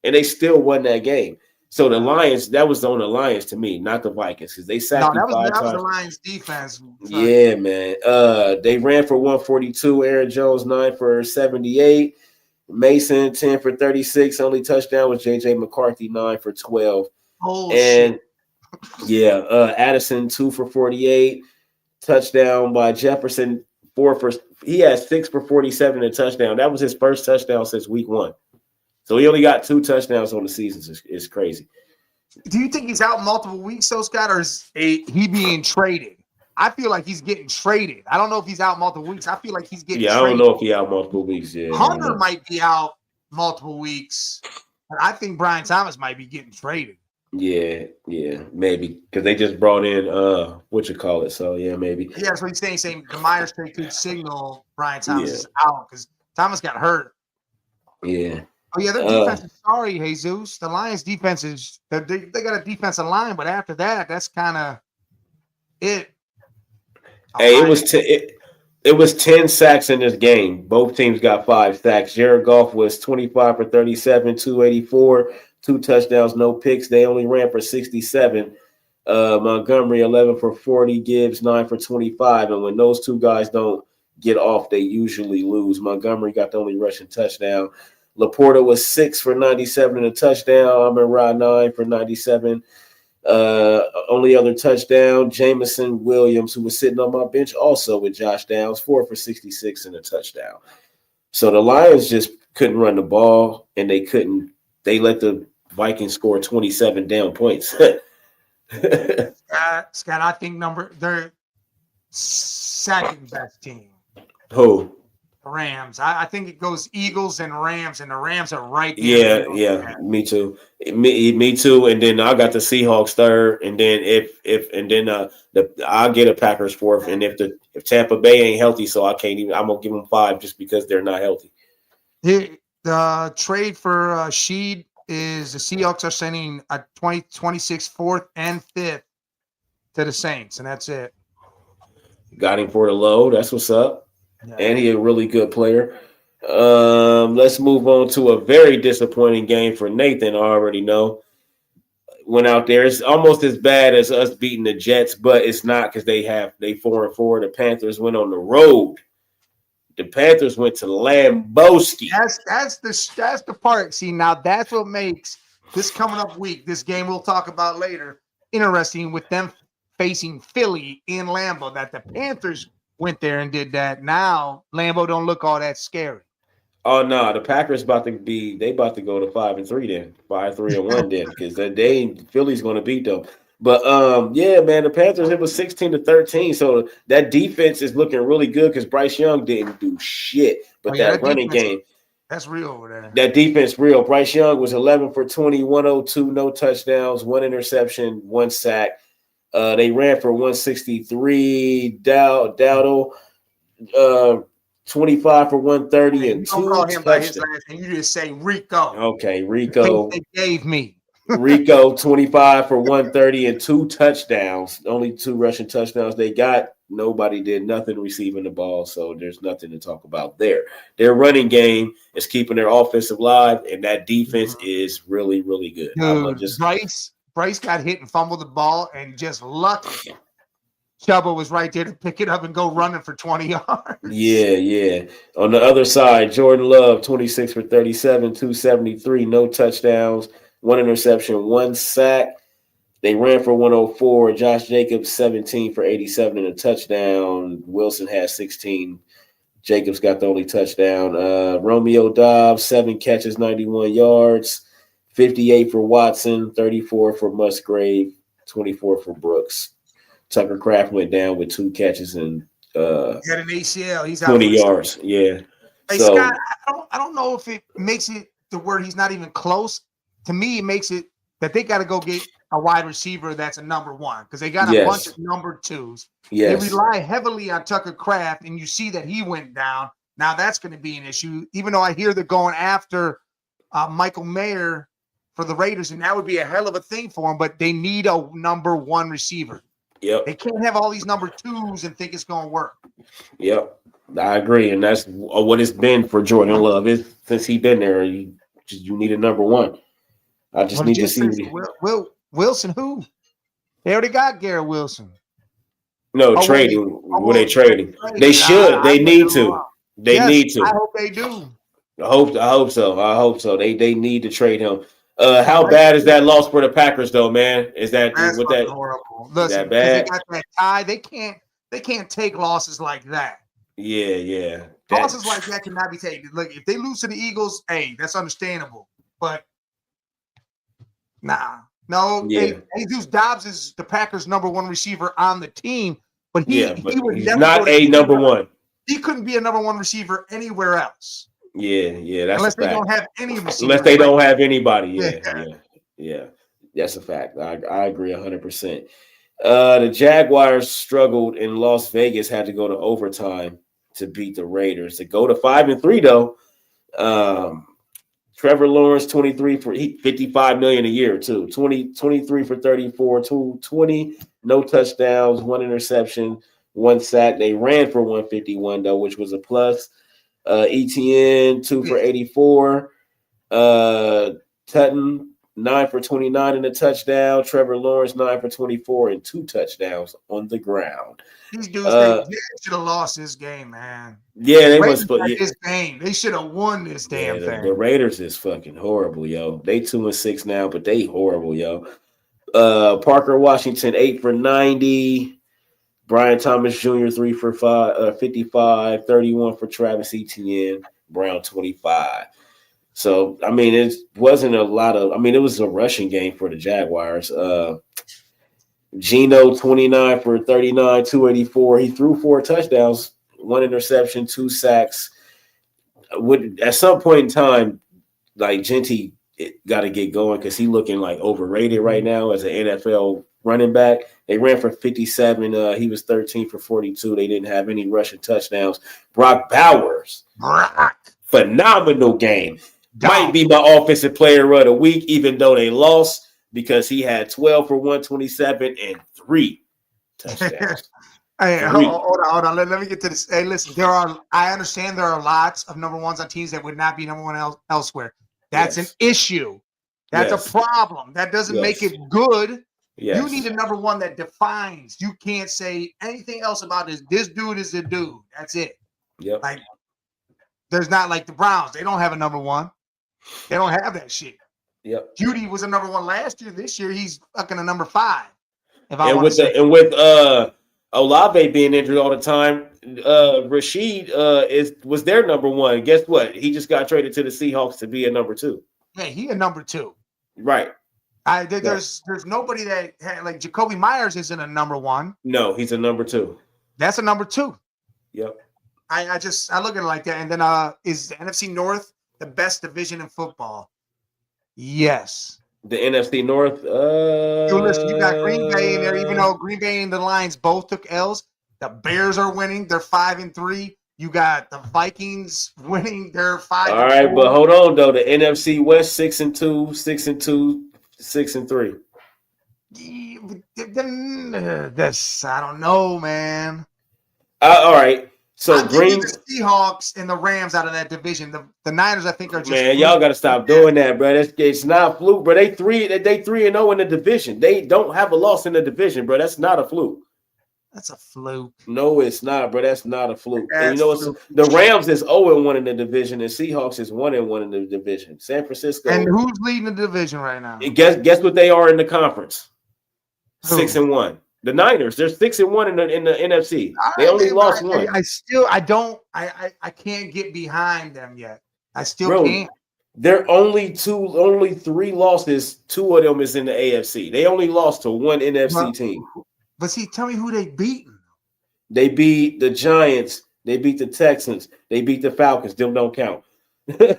And they still won that game. So the Lions, that was on the Lions to me, not the Vikings, because they sacked No, him five that was times. the Lions defense. Yeah, man. They ran for 142. Aaron Jones 9 for 78. Mason 10 for 36. Only touchdown was JJ McCarthy 9 for 12. Oh, and shit. yeah, Addison 2 for 48. Touchdown by Jefferson he had 6 for 47 and a touchdown. That was his first touchdown since week 1. So he only got 2 touchdowns on the season. It's crazy. Do you think he's out multiple weeks, so Scott, or is he being traded? I feel like he's getting traded. I don't know if he's out multiple weeks. I feel like he's getting traded. I don't know if he's out multiple weeks. Yeah, Hunter might be out multiple weeks. But I think Brian Thomas might be getting traded. Yeah, maybe. Because they just brought in so yeah, maybe. Yeah, that's what he's saying the Myers trade could signal Brian Thomas is out because Thomas got hurt. Yeah. Oh, yeah, their defense is sorry, Jesus. The Lions' defense is they got a defensive line, but after that, that's kind of it. Hey, it was 10 sacks in this game. Both teams got 5 sacks. Jared Goff was 25 for 37, 284, 2 touchdowns, no picks. They only ran for 67. Montgomery 11 for 40, Gibbs 9 for 25. And when those two guys don't get off, they usually lose. Montgomery got the only rushing touchdown. Laporta was 6 for 97 and a touchdown. Amon-Ra 9 for 97. Only other touchdown, Jameson Williams, who was sitting on my bench also with Josh Downs, 4 for 66 and a touchdown. So the Lions just couldn't run the ball, and they let the Vikings score 27 down points. Scott, I think they're second best team. Who? Rams. I think it goes Eagles and the Rams are right there. Yeah, me too. Me too. And then I got the Seahawks third, and then I'll get a Packers fourth. And if Tampa Bay ain't healthy, so I'm gonna give them 5 just because they're not healthy. The trade for Sheed is the Seahawks are sending a 2026 4th and 5th to the Saints, and that's it. Got him for the low. That's what's up. Yeah. And he's a really good player. Let's move on to a very disappointing game for Nathan. I already know. Went out there. It's almost as bad as us beating the Jets, but it's not because they 4-4. The Panthers went on the road. The Panthers went to Lambeau. That's the part. See, now that's what makes this coming up week, this game we'll talk about later, interesting with them facing Philly in Lambeau. That the Panthers went there and did that. Now Lambeau don't look all that scary. Oh no, the Packers about to go to 5-3 then, 5-3-1 then, because Philly's going to beat them. But yeah, man, the Panthers, it was 16-13, so that defense is looking really good because Bryce Young didn't do shit. But that running game, that's real over there. That defense real. Bryce Young was 11 for 20, 102, no touchdowns, 1 interception, 1 sack. They ran for 163. Dowdle, 25 for 130 and 2 call him by his touchdowns. last name. You just say Rico. Okay, Rico. They gave me. Rico, 25 for 130 and 2 touchdowns. Only 2 rushing touchdowns they got. Nobody did nothing receiving the ball, so there's nothing to talk about there. Their running game is keeping their offense alive, and that defense is really, really good. Dude, Bryce got hit and fumbled the ball, and just lucky Chuba was right there to pick it up and go running for 20 yards. Yeah. On the other side, Jordan Love, 26 for 37, 273, no touchdowns, 1 interception, 1 sack. They ran for 104. Josh Jacobs, 17 for 87 and a touchdown. Wilson had 16. Jacobs got the only touchdown. Romeo Dobbs, 7 catches, 91 yards. 58 for Watson, 34 for Musgrave, 24 for Brooks. Tucker Kraft went down with 2 catches and he had an ACL. He's out 20 yards. Yeah. Hey, so, Scott, I don't know if it makes it to where he's not even close. To me, it makes it that they got to go get a wide receiver that's a number 1 because they got a bunch of number 2s. Yes. They rely heavily on Tucker Kraft, and you see that he went down. Now that's going to be an issue, even though I hear they're going after Michael Mayer for the Raiders, and that would be a hell of a thing for them, but they need a number 1 receiver. Yep. They can't have all these number 2s and think it's going to work. Yep. I agree, and that's what it's been for Jordan Love. Since he's been there, you need a number 1. I just What need did to you see. say? Wilson, who? They already got Garrett Wilson. No, Oh, trading. What they trading? Trading. They should. They need to. They Yes, need to. I hope they do. I hope so. I hope so. They need to trade him. How Right. bad is that loss for the Packers though, man? Is that That's with fucking that? horrible. Is Listen, that because they bad? got that tie, they can't take losses like that. Yeah. Losses like that cannot be taken. Look, if they lose to the Eagles, hey, that's understandable. But no. Yeah. Jesus Dobbs is the Packers' number one receiver on the team, but he would he's never not go to a number one. He couldn't be a number one receiver anywhere else. Yeah, that's unless a they fact. don't have any receivers. Unless they don't have anybody. Yeah. Yeah. That's a fact. I agree 100%. The Jaguars struggled in Las Vegas, had to go to overtime to beat the Raiders. To go to 5-3 though. Trevor Lawrence 23 for $55 million a year too. 23 for 34, 20, no touchdowns, 1 interception, 1 sack. They ran for 151 though, which was a plus. ETN 2 for 84. Tutton 9 for 29 and a touchdown. Trevor Lawrence 9 for 24 and 2 touchdowns on the ground. These dudes they should have lost this game, man. Yeah, they Raiders must. got this game. They should have won this damn thing. The Raiders is fucking horrible, yo. They 2-6 now, but they horrible, yo. Parker Washington 8 for 90. Brian Thomas Jr. 3 for 55. 31 for Travis Etienne. Brown 25. So I mean, it wasn't a lot of. I mean, it was a rushing game for the Jaguars. Geno 29 for 39, 284. He threw 4 touchdowns, 1 interception, 2 sacks. At some point in time, like Genty got to get going because he's looking like overrated right now as an NFL running back. They ran for 57. He was 13 for 42. They didn't have any rushing touchdowns. Brock Bowers, phenomenal game. Might be my offensive player of the week, even though they lost, because he had 12 for 127 and 3 touchdowns. Hey, hold on. Let me get to this. Hey, listen, I understand there are lots of number ones on teams that would not be number one elsewhere. That's an issue. That's a problem. That doesn't make it good. Yes. You need a number one that defines. You can't say anything else about this. This dude is the dude. That's it. Yep. Like, there's not like the Browns. They don't have a number one. They don't have that shit. Yep. Judy was a number one last year. This year, he's fucking a number 5. With Olave being injured all the time, Rashid was their number one. Guess what? He just got traded to the Seahawks to be a number 2. Yeah, he a number 2. Right. There's nobody that like Jacoby Myers isn't a number 1. No, he's a number 2. That's a number 2. Yep. I look at it like that. And then is the NFC North the best division in football? Yes. The NFC North. Listen, you got Green Bay in there, even though Green Bay and the Lions both took L's. The Bears are winning. They're 5-3. You got the Vikings winning. They're 5-4. All right, but hold on though. The NFC West 6-2, 6-2, 6-3. That's I don't know, man. All right. So I'm Green the Seahawks and the Rams out of that division. The Niners, I think, are just y'all got to stop doing that, bro. It's not a fluke, bro. They 3-0 in the division. They don't have a loss in the division, bro. That's not a fluke. That's a fluke. No, it's not, bro. That's not a fluke. And you know, the Rams is 0-1 in the division, and Seahawks is 1-1 in the division. San Francisco. And who's leading the division right now? Guess what they are in the conference? Who? 6-1. The Niners, they're 6-1 in the NFC. They only lost 1. I can't get behind them yet. I still can't. They're only 3 losses. 2 of them is in the AFC. They only lost to 1 NFC team. But see, tell me who they beaten. They beat the Giants. They beat the Texans. They beat the Falcons. Them don't count. That's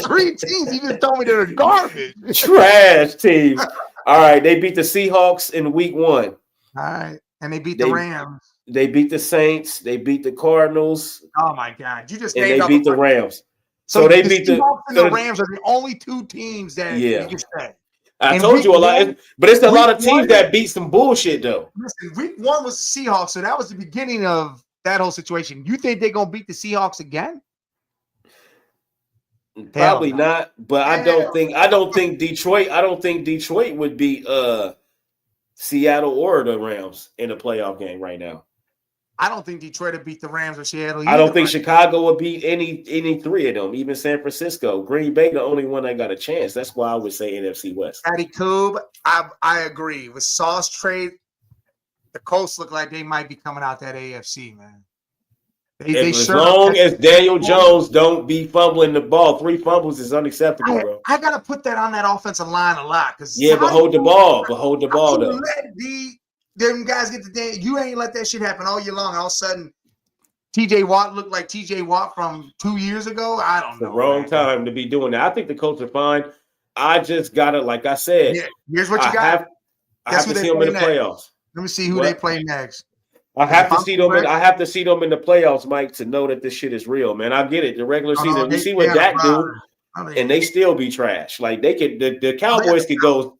3 teams. You just told me they're garbage. Trash teams. All right, they beat the Seahawks in week 1. All right, and they beat the Rams. They beat the Saints. They beat the Cardinals. Oh my God! You just and they beat the Rams. So they beat the Seahawks and the Rams are the only 2 teams that you can say. I told you a lot, but it's a lot of teams that beat some bullshit though. Listen, week 1 was the Seahawks, so that was the beginning of that whole situation. You think they're gonna beat the Seahawks again? Probably no. not, but I don't think Detroit would beat Seattle or the Rams in a playoff game right now. I don't think Detroit would beat the Rams or Seattle. I don't either, think right? Chicago would beat any three of them, even San Francisco. Green Bay, the only one that got a chance. That's why I would say NFC West. Patty Coob, I agree. With Sauce trade, the Colts look like they might be coming out that AFC, man. As long as Daniel Jones don't be fumbling the ball, 3 fumbles is unacceptable, bro. I gotta put that on that offensive line a lot because But hold the ball. But hold the ball though. Let them guys get the day. You ain't let that shit happen all year long. And all of a sudden, TJ Watt looked like TJ Watt from 2 years ago. I don't know. The wrong time to be doing that. I think the Colts are fine. I just gotta, like I said, here's what you got. I have to see them in the playoffs. Let me see who they play next. I have to see them. I have to see them in the playoffs, Mike, to know that this shit is real, man. I get it. The regular season, we see what Dak do, and they still be trash. Like they could, the Cowboys could go.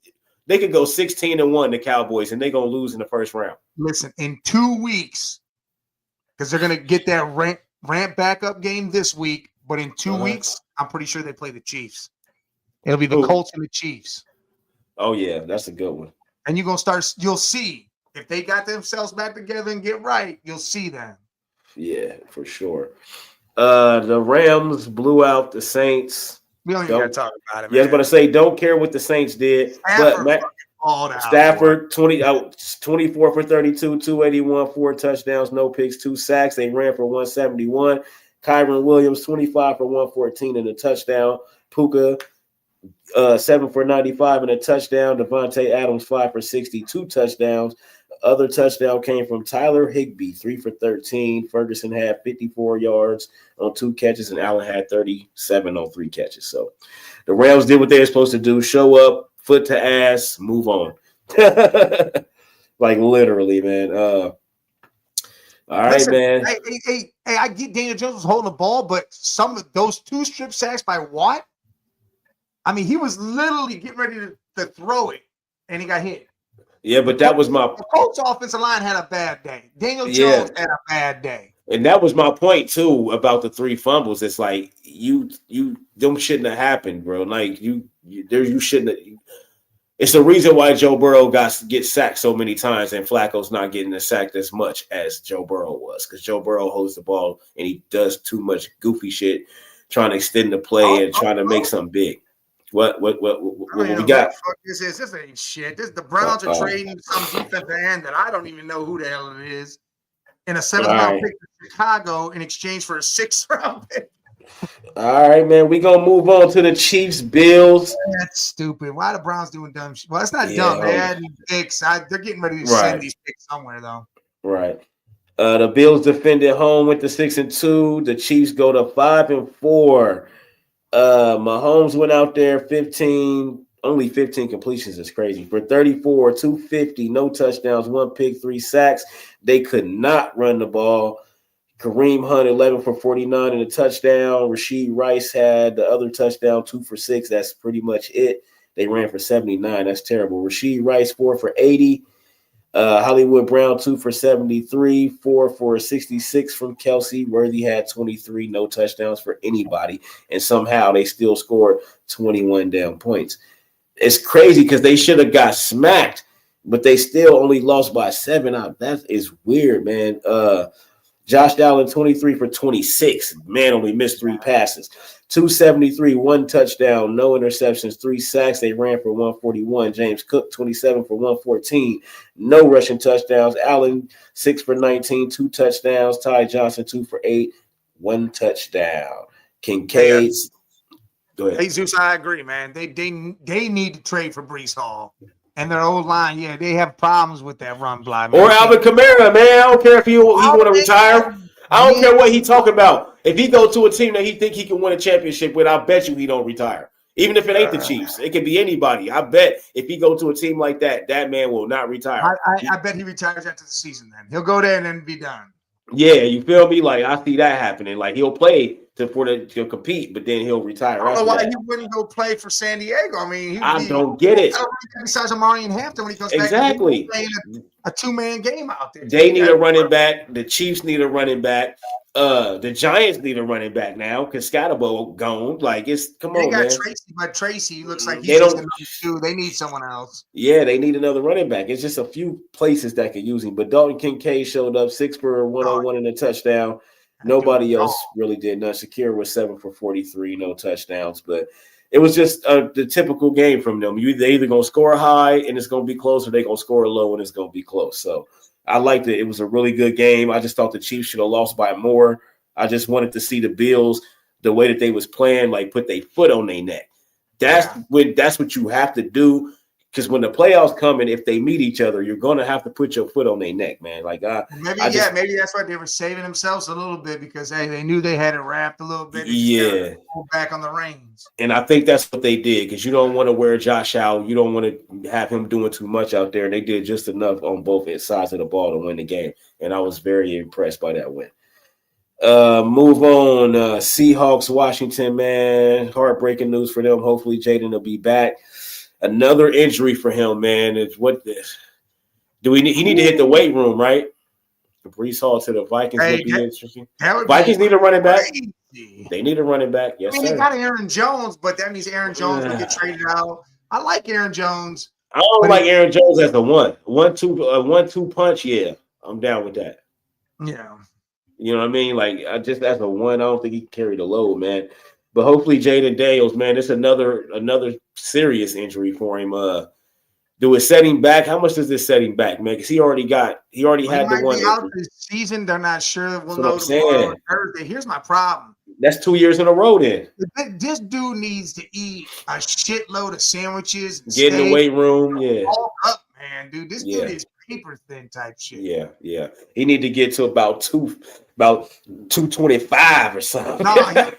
They could go 16-1. The Cowboys, and they're gonna lose in the first round. Listen, in 2 weeks, because they're gonna get that ramp back up game this week. But in 2 weeks, I'm pretty sure they play the Chiefs. It'll be the Colts and the Chiefs. Oh yeah, that's a good one. And you're gonna start. You'll see. If they got themselves back together and get right, you'll see them. Yeah, for sure. The Rams blew out the Saints. We don't even got to talk about it, man. Yeah, I was going to say, don't care what the Saints did. Stafford 24 for 32, 281, 4 touchdowns, no picks, 2 sacks. They ran for 171. Kyron Williams, 25 for 114 and a touchdown. Puka, 7 for 95 and a touchdown. Devontae Adams, 5 for 60, 2 touchdowns. Other touchdown came from Tyler Higbee, 3 for 13. Ferguson had 54 yards on 2 catches, and Allen had 37 on 3 catches. So the Rams did what they were supposed to do: show up, foot to ass, move on. Like literally, man. All right, man. Hey, I get Daniel Jones was holding the ball, but some of those 2 strip sacks by Watt, I mean, he was literally getting ready to throw it, and he got hit. Yeah, but that was my the Colts offensive line had a bad day. Daniel Jones had a bad day. And that was my point too about the 3 fumbles. It's like you them shouldn't have happened, bro. Like you shouldn't have. It's the reason why Joe Burrow gets sacked so many times and Flacco's not getting sacked as much as Joe Burrow was, because Joe Burrow holds the ball and he does too much goofy shit, trying to extend the play and trying to make something big. What we got? This ain't shit. The Browns are trading some defensive end that I don't even know who the hell it is, in a 7th round pick to Chicago in exchange for a 6th round pick. All right, man. We're gonna move on to the Chiefs Bills. That's stupid. Why are the Browns doing dumb shit? Well, it's not dumb. They had picks. They're getting ready to send these picks somewhere though. Right. The Bills defended home with the 6-2. The Chiefs go to 5-4. Mahomes went out there only 15 completions is crazy. For 34, 250, no touchdowns, 1 pick, 3 sacks. They could not run the ball. Kareem Hunt, 11 for 49 and a touchdown. Rashee Rice had the other touchdown, 2 for 6. That's pretty much it. They ran for 79. That's terrible. Rashee Rice, 4 for 80. Hollywood Brown, 2 for 73, 4 for 66 from Kelsey. Worthy had 23, no touchdowns for anybody. And somehow they still scored 21 damn points. It's crazy because they should have got smacked, but they still only lost by 7 out. That is weird, man. Josh Allen, 23 for 26. Man, only missed 3 passes. 273, 1 touchdown, no interceptions, 3 sacks. They ran for 141. James Cook, 27 for 114. No rushing touchdowns. Allen, 6 for 19, 2 touchdowns. Ty Johnson, 2 for 8, 1 touchdown. Kincaid. Go ahead. Hey, Zeus, I agree, man. They need to trade for Breece Hall. And their old line, they have problems with that run block. Or Alvin Kamara, man. I don't care if he want to retire. I don't care what he talking about. If he go to a team that he think he can win a championship with, I bet you he don't retire. Even if it ain't the Chiefs, it could be anybody. I bet if he go to a team like that, that man will not retire. I bet he retires after the season. Then he'll go there and then be done. Yeah, you feel me? Like I see that happening. Like he'll play to compete, but then he'll retire. I don't know why he wouldn't go play for San Diego. I mean, I don't get it. Besides Amari and Hampton, when he comes exactly back, playing a 2-man game out there. They need a running back. The Chiefs need a running back. The Giants need a running back now because Scotabo gone. Like come They on, got man. Tracy, but Tracy looks like They he's just don't- another two. They need someone else. Yeah, they need another running back. It's just a few places that could use him. But Dalton Kincaid showed up 6 for 101 and a touchdown. Nobody else really did nothing. Shakir was 7 for 43, no touchdowns. But it was just the typical game from them. They either gonna score high and it's gonna be close, or they gonna score low and it's gonna be close. So I liked it. It was a really good game. I just thought the Chiefs should have lost by more. I just wanted to see the Bills, the way that they was playing, like put their foot on their neck. That's what you have to do. Because when the playoffs come and if they meet each other, you're gonna have to put your foot on their neck, man. Like maybe that's why they were saving themselves a little bit because they knew they had it wrapped a little bit. Yeah, pull back on the reins. And I think that's what they did because you don't want to wear Josh out. You don't want to have him doing too much out there. And they did just enough on both sides of the ball to win the game. And I was very impressed by that win. Move on. Seahawks, Washington, man. Heartbreaking news for them. Hopefully, Jaden will be back. Another injury for him, man. It's what this. He need to hit the weight room, right? The Brees Hall to the Vikings would be interesting. Vikings need a running back. They need a running back. Yes, they got Aaron Jones, but that means Aaron Jones will get traded out. I like Aaron Jones. I don't like Aaron Jones as the one-two punch. Yeah, I'm down with that. Yeah. You know what I mean? Like, I just as a one, I don't think he can carry the load, man. But hopefully, Jaden Daniels, man, it's another serious injury for him. Do it set him back? How much does this set him back, man? Because he already had the one. Out this season, they're not sure. We'll know tomorrow Thursday. Here's my problem. That's 2 years in a row. Then this dude needs to eat a shitload of sandwiches. Get in the weight room, yeah. All up, man, dude. This dude is paper thin type shit. Yeah. He need to get to about 225 or something. No,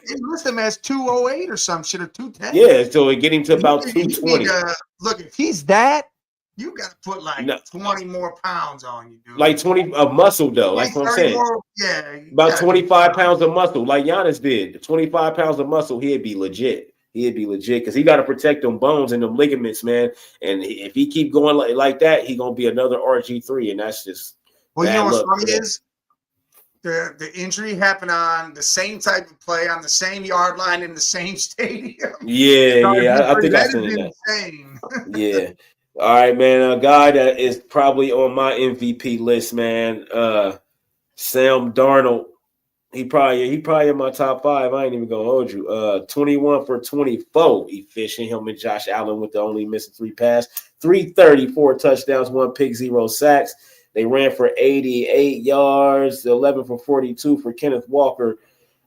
he list him as 208 or some shit or 210. Yeah, so we get him to about 220. Look, if he's that, you got to put like 20 more pounds on you, dude. Like 20 of muscle, though. Like what I'm saying. About 25 pounds of muscle, like Giannis did. 25 pounds of muscle, he'd be legit. Because he got to protect them bones and them ligaments, man. And if he keep going like that, he gonna be another RG3, and that's just. Well, you know what's funny is the injury happened on the same type of play on the same yard line in the same stadium. Yeah. I think I've seen that. Yeah. All right, man. A guy that is probably on my MVP list, man. Sam Darnold. He probably in my top 5. I ain't even gonna hold you. 21 for 24, efficient. Him and Josh Allen with the only missing 3 passes. 334 touchdowns, 1 pick, 0 sacks. They ran for 88 yards, 11 for 42 for Kenneth Walker.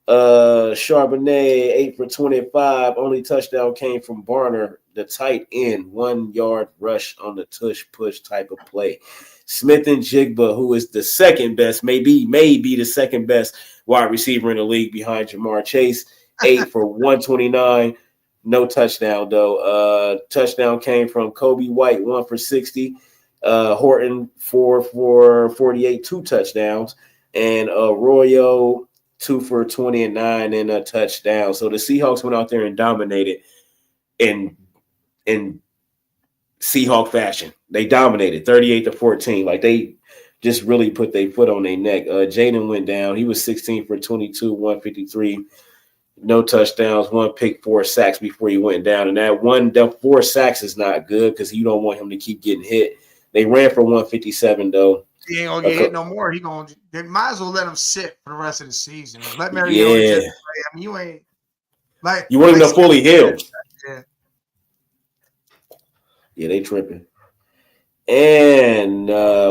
Charbonnet, 8 for 25. Only touchdown came from Barner, the tight end. 1 yard rush on the tush push type of play. Smith and Jigba, who is the second best, maybe the second best wide receiver in the league behind Jamar Chase, 8 for 129. No touchdown, though. Touchdown came from Kobe White, 1 for 60. Horton, 4 for 48, 2 touchdowns. And Arroyo, 2 for 20 and 9 and a touchdown. So the Seahawks went out there and dominated in Seahawk fashion. They dominated 38-14. Like they just really put their foot on their neck. Jaden went down. He was 16 for 22, 153. No touchdowns, 1 pick, 4 sacks before he went down. And that 4 sacks is not good because you don't want him to keep getting hit. They ran for 157, though. He ain't gonna get hit no more. They might as well let him sit for the rest of the season. Let Mariota play. I mean, you ain't like you want him to fully heal. Yeah, they tripping. And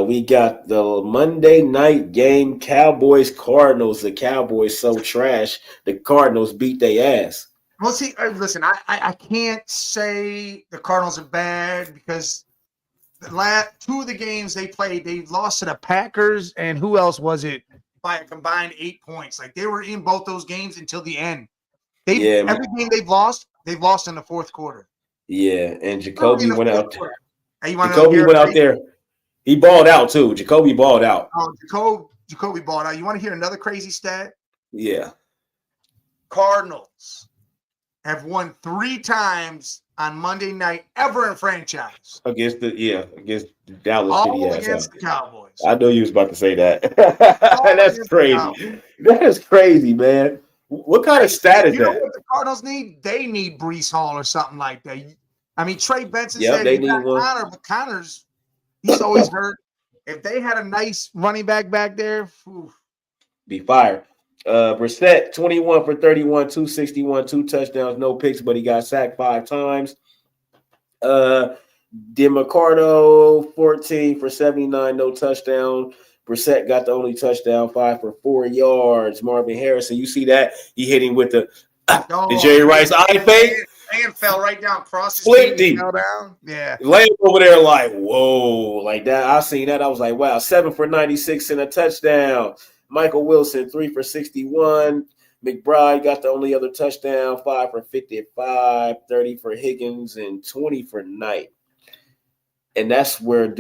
we got the Monday night game, Cowboys-Cardinals. The Cowboys so trash. The Cardinals beat their ass. Well, see, listen, I can't say the Cardinals are bad because the last 2 of the games they played, they lost to the Packers, and who else was it? By a combined 8 points. Like they were in both those games until the end. Every game they've lost in the fourth quarter. Yeah, and Jacoby went out there. Hey, Jacoby went out there. He balled out too. Jacoby balled out. Oh, Jacoby balled out. You want to hear another crazy stat? Yeah. Cardinals have won 3 times on Monday night ever in franchise. Against Dallas All City. against the Cowboys. I know you was about to say that. All That's against the crazy. Cowboys. That is crazy, man. What kind of stat is You know that? what the Cardinals need? They need Brees Hall or something like that. I mean, Trey Benson Yep, said they he need got one. Connor, but Connor's he's always hurt. If they had a nice running back there, Be fired. Brissett, 21 for 31, 261, 2 touchdowns, no picks, but he got sacked 5 times. DeMarcado, 14 for 79, no touchdown. Brissett got the only touchdown, 5 for 4 yards. Marvin Harrison, you see that? He hit him with the Jerry Rice eye fake. and fell right down, crossed his Split feet, deep. fell down. Yeah. Laying over there like, whoa, like that. I seen that. I was like, wow, 7 for 96 and a touchdown. Michael Wilson, 3 for 61. McBride got the only other touchdown, 5 for 55, 30 for Higgins, and 20 for Knight. And that's where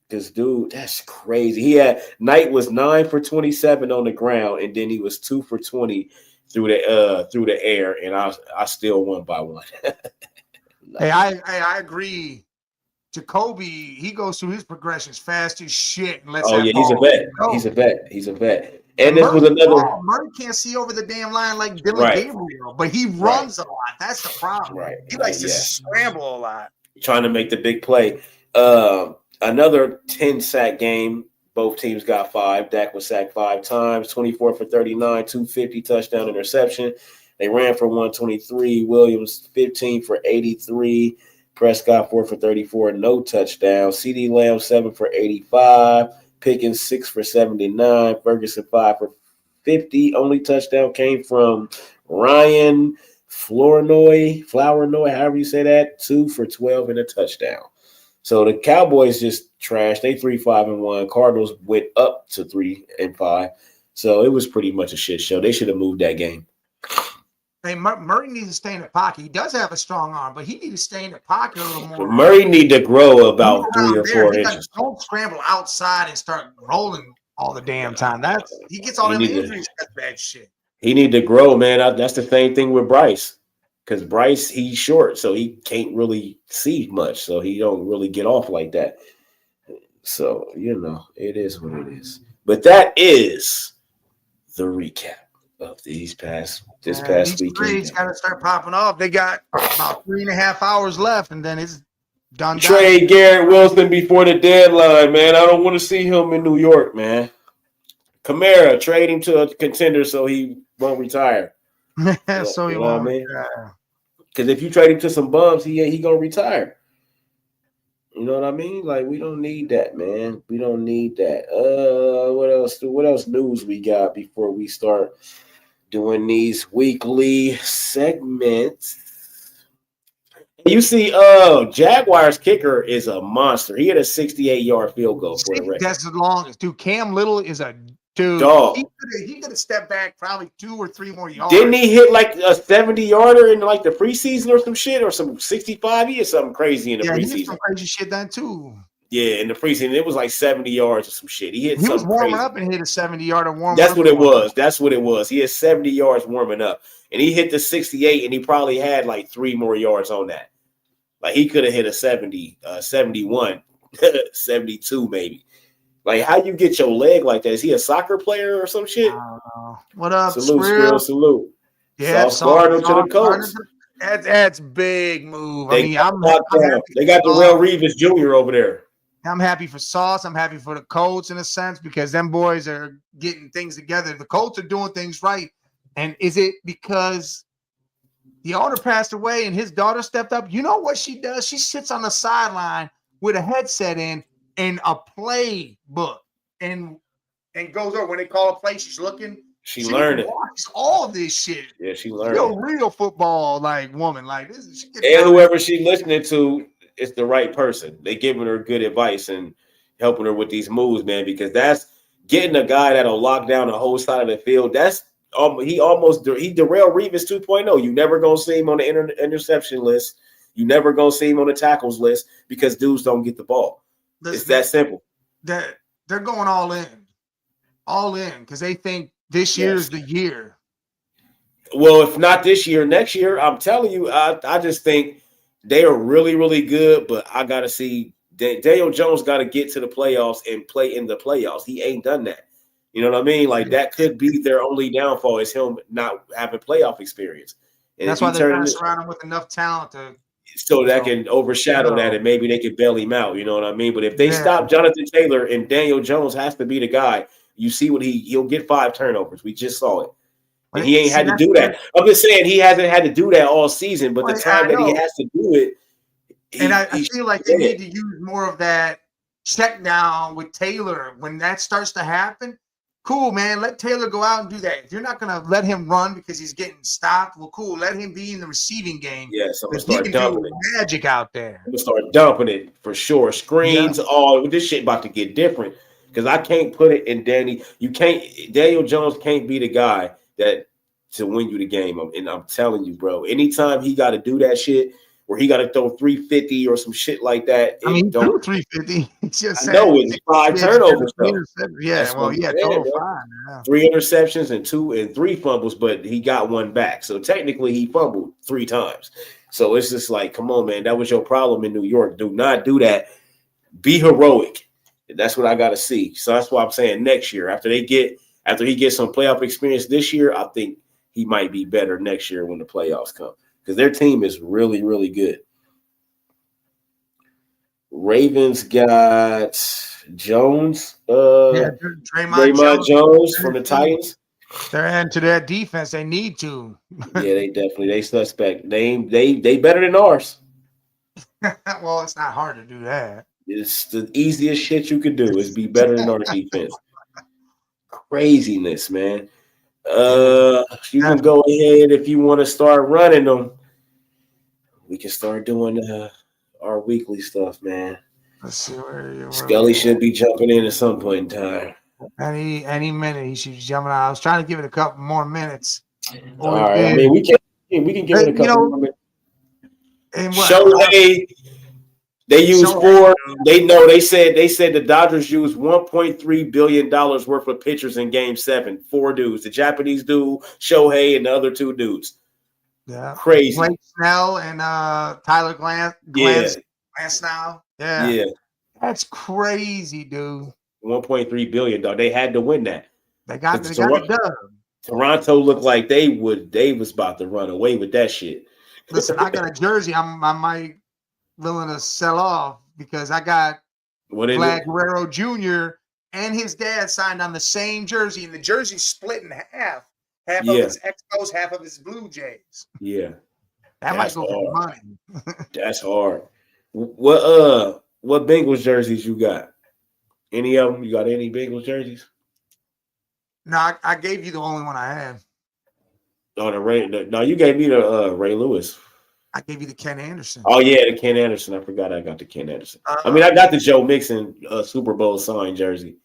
that's crazy. Knight was 9 for 27 on the ground, and then he was 2 for 20 through the air, and I still won by 1. Hey, I agree. Jacoby, he goes through his progressions fast as shit and lets Oh that yeah, he's a ball vet. go. He's a vet. And this was another. Murray can't see over the damn line like Dylan Right. Gabriel, but he runs a lot. That's the problem. Right. He likes to Yeah. scramble a lot. Trying to make the big play. Another 10-sack game. Both teams got 5. Dak was sacked 5 times, 24 for 39, 250 touchdown interception. They ran for 123. Williams 15 for 83. Prescott 4 for 34, no touchdown. CeeDee Lamb 7 for 85. Pickens 6 for 79. Ferguson 5 for 50. Only touchdown came from Ryan Flournoy, however you say that, 2 for 12 and a touchdown. So the Cowboys just trashed. They 3-5-1. Cardinals went up to 3-5. So it was pretty much a shit show. They should have moved that game. Hey, Murray needs to stay in the pocket. He does have a strong arm, but he needs to stay in the pocket a little more. Murray need to grow about 3 or 4 inches. Don't scramble outside and start rolling all the damn time. He gets all them injuries. That's bad shit. He need to grow, man. That's the same thing with Bryce. Because Bryce, he's short, so he can't really see much. So he don't really get off like that. So, it is what it is. But that is the recap of this past weekend. Trades got to start popping off. They got about 3.5 hours left, and then it's done. Trade Garrett Wilson before the deadline, man. I don't want to see him in New York, man. Kamara, trade him to a contender so he won't retire. So you know what I mean? Because if you trade him to some bums, he gonna retire. You know what I mean? Like, we don't need that, man. We don't need that. What else news we got before we start doing these weekly segments? You see, Jaguars kicker is a monster. He had a 68-yard field goal for the record. That's the longest. Dude, Cam Little is a dude. Dog. He could have stepped back probably 2 or 3 more yards. Didn't he hit like a 70-yarder in like the preseason or some shit, or some 65? He had something crazy in the preseason. He did some crazy shit then too. Yeah, in the preseason, it was like 70 yards or some shit. He was warming up and hit a 70-yarder warm. That's what it was. That's what it was. He had 70 yards warming up, and he hit the 68, and he probably had like 3 more yards on that. Like, he could have hit a 70, 71, 72 maybe. Like, how you get your leg like that? Is he a soccer player or some shit? What up, salute, Skrill, salute. Yeah, Gardner to the Colts. That's big move. They got Darrelle Revis Jr. over there. I'm happy for Sauce. I'm happy for the Colts in a sense because them boys are getting things together. The Colts are doing things right. And is it because the owner passed away and his daughter stepped up? You know what she does? She sits on the sideline with a headset in and a playbook and goes over when they call a play. She's looking. She learning all this shit. Yeah, she learning. Real football like woman like this. And whoever she listening to is the right person. They giving her good advice and helping her with these moves, man. Because that's getting a guy that'll lock down the whole side of the field. That's he Darrelle Revis 2.0. You never gonna see him on the interception list. You never gonna see him on the tackles list because dudes don't get the ball. It's that simple. They're going all in because they think this year's the year. Well, if not this year, next year, I'm telling you, I just think they are really, really good, but I gotta see Daniel Jones got to get to the playoffs and play in the playoffs. He ain't done that. You know what I mean? Like that could be their only downfall is him not having playoff experience. And that's why they're trying to surround him with enough talent so that can overshadow that, and maybe they could bail him out. You know what I mean? But if they stop Jonathan Taylor and Daniel Jones has to be the guy, you see what he'll get 5 turnovers. We just saw it. And he ain't had to do that. I'm just saying he hasn't had to do that all season, but the time that he has to do it. I feel like they need to use more of that check down with Taylor. When that starts to happen, cool, man. Let Taylor go out and do that. If you're not going to let him run because he's getting stopped, well, cool. Let him be in the receiving game. Yeah, so I'm going to start dumping it. Magic out there. I'm going to start dumping it for sure. Screens, all this shit about to get different because I can't put it in Danny. Daniel Jones can't be the guy that to win you the game. And I'm telling you, bro, anytime he got to do that shit, where he got to throw 350 or some shit like that. I mean, he threw 350. I know it's 5 turnovers, though. Yeah, well, yeah, total 5. 3 interceptions and 3 fumbles, but he got 1 back. So technically, he fumbled 3 times. So it's just like, come on, man, that was your problem in New York. Do not do that. Be heroic. That's what I got to see. So that's why I'm saying next year, after he gets some playoff experience this year, I think he might be better next year when the playoffs come. Because their team is really, really good. Ravens got Jones. Draymond Jones from the Titans. They're into that defense. They need to. Yeah, they suspect. They better than ours. Well, it's not hard to do that. It's the easiest shit you could do is be better than our defense. Craziness, man. You can go ahead if you want to start running them. We can start doing our weekly stuff, man. Let's see where Scully should be jumping in at some point in time. Any minute he should be jumping out. I was trying to give it a couple more minutes. All right, I mean we can give it a couple more minutes. Shohei, they used 4. They said the Dodgers used $1.3 billion worth of pitchers in Game 7. 4 dudes, the Japanese dude, Shohei, and the other 2 dudes. Yeah, crazy. Blake Snell and Tyler Glasnow. Yeah, that's crazy, dude. 1.3 billion, dog. They had to win that. They got it done. Toronto looked like they was about to run away with that shit. Listen, I got a jersey. I might willing to sell off because I got Vlad Guerrero Jr. and his dad signed on the same jersey, and the jersey's split in half. Half of his Expos, half of his Blue Jays. Yeah. That might go for money. That's hard. What Bengals jerseys you got? Any of them? You got any Bengals jerseys? No, I gave you the only one I had. Oh, no, you gave me the Ray Lewis. I gave you the Ken Anderson. Oh, yeah, the Ken Anderson. I forgot I got the Ken Anderson. I mean, I got the Joe Mixon Super Bowl signed jersey.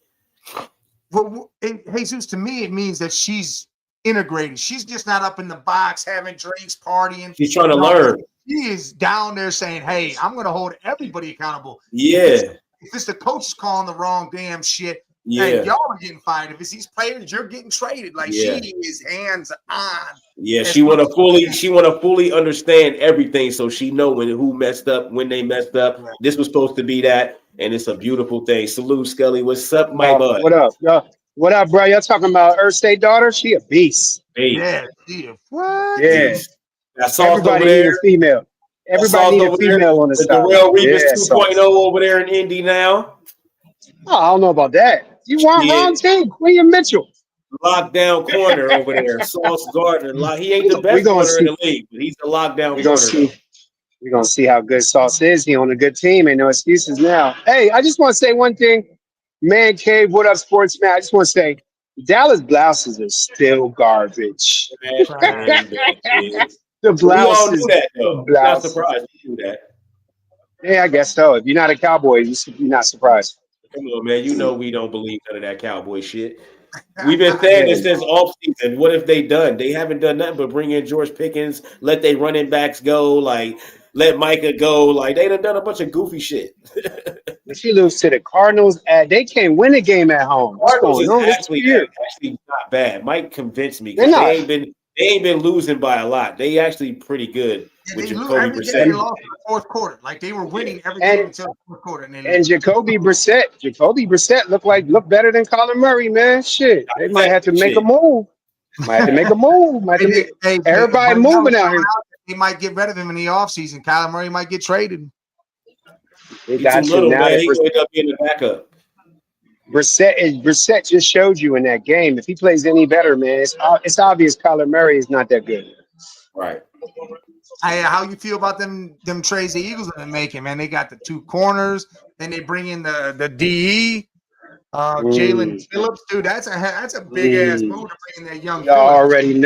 Well, Jesus, to me, it means that she's integrated. She's just not up in the box having drinks, partying. She's trying to learn. She is down there saying, hey, I'm going to hold everybody accountable. Yeah. If it's the coach calling the wrong damn shit, Yeah. y'all are getting fired. If it's these players, you're getting traded. Like she is hands on. Yeah, she want to fully understand everything, so she know who messed up, when they messed up. Right. This was supposed to be that, and it's a beautiful thing. Salute, Scully. What's up, my bud? What up? What up, bro? Y'all talking about Earth State daughter? She a beast. Yeah, what? Yeah. That's everybody need a female. Everybody need a female on the side. Darrell Reeves 2.0 over there in Indy now. Oh, I don't know about that. You want wrong team? William Mitchell. Lockdown corner over there. Sauce Gardner. He ain't the best corner in the league, but he's the lockdown corner. We're going to see how good Sauce is. He on a good team. Ain't no excuses now. Hey, I just want to say one thing. Man Cave, what up, Sportsman? I just want to say, Dallas blouses are still garbage. The blouses. We all knew that, though. I'm not surprised you knew that. Yeah, I guess so. If you're not a Cowboy, you're not surprised. Come on, man. You know we don't believe none of that Cowboy shit. We've been saying this since offseason. What have they done? They haven't done nothing but bring in George Pickens, let their running backs go, let Micah go. They done a bunch of goofy shit. If you lose to the Cardinals, they can't win a game at home. Cardinals is actually not bad. Mike convinced me. They ain't been They ain't been losing by a lot. They actually pretty good with They Jacoby every game they Brissett. lost in the fourth quarter. Like they were winning every And- game until the fourth quarter. And And Jacoby Brissett looked better than Kyler Murray, man. Shit, they might have to make a move. Might have to make a move. Everybody moving out here. He might get rid of him in the offseason. Kyler Murray might get traded. They He's got too you little, now. man. that He gonna end up being the backup. Brissett just showed you in that game. If he plays any better, man, it's obvious Kyler Murray is not that good. Right. How you feel about them trades the Eagles have been making, man? They got the 2 corners, then they bring in the DE, Jalen Phillips, dude. That's a big ass move to bring in that young. Y'all Phillips.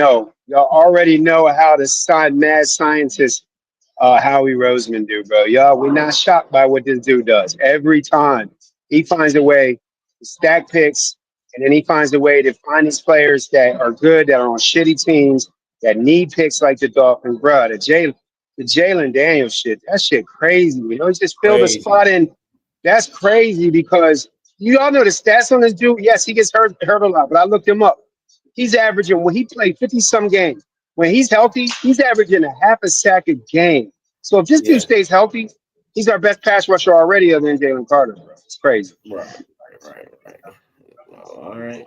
already know how to sign mad scientist Howie Roseman do, bro. Y'all, we're not shocked by what this dude does. Every time he finds a way to stack picks, and then he finds a way to find these players that are good, that are on shitty teams, that need picks like the Dolphins, bro. The Jalen Daniels shit, that shit crazy. You know, he just filled a spot in. That's crazy because you all know the stats on this dude. Yes, he gets hurt a lot, but I looked him up. He's averaging, when he played 50-some games, when he's healthy, he's averaging a half a sack a game. So if this dude stays healthy, he's our best pass rusher already other than Jalen Carter, bro. It's crazy. Right. All right.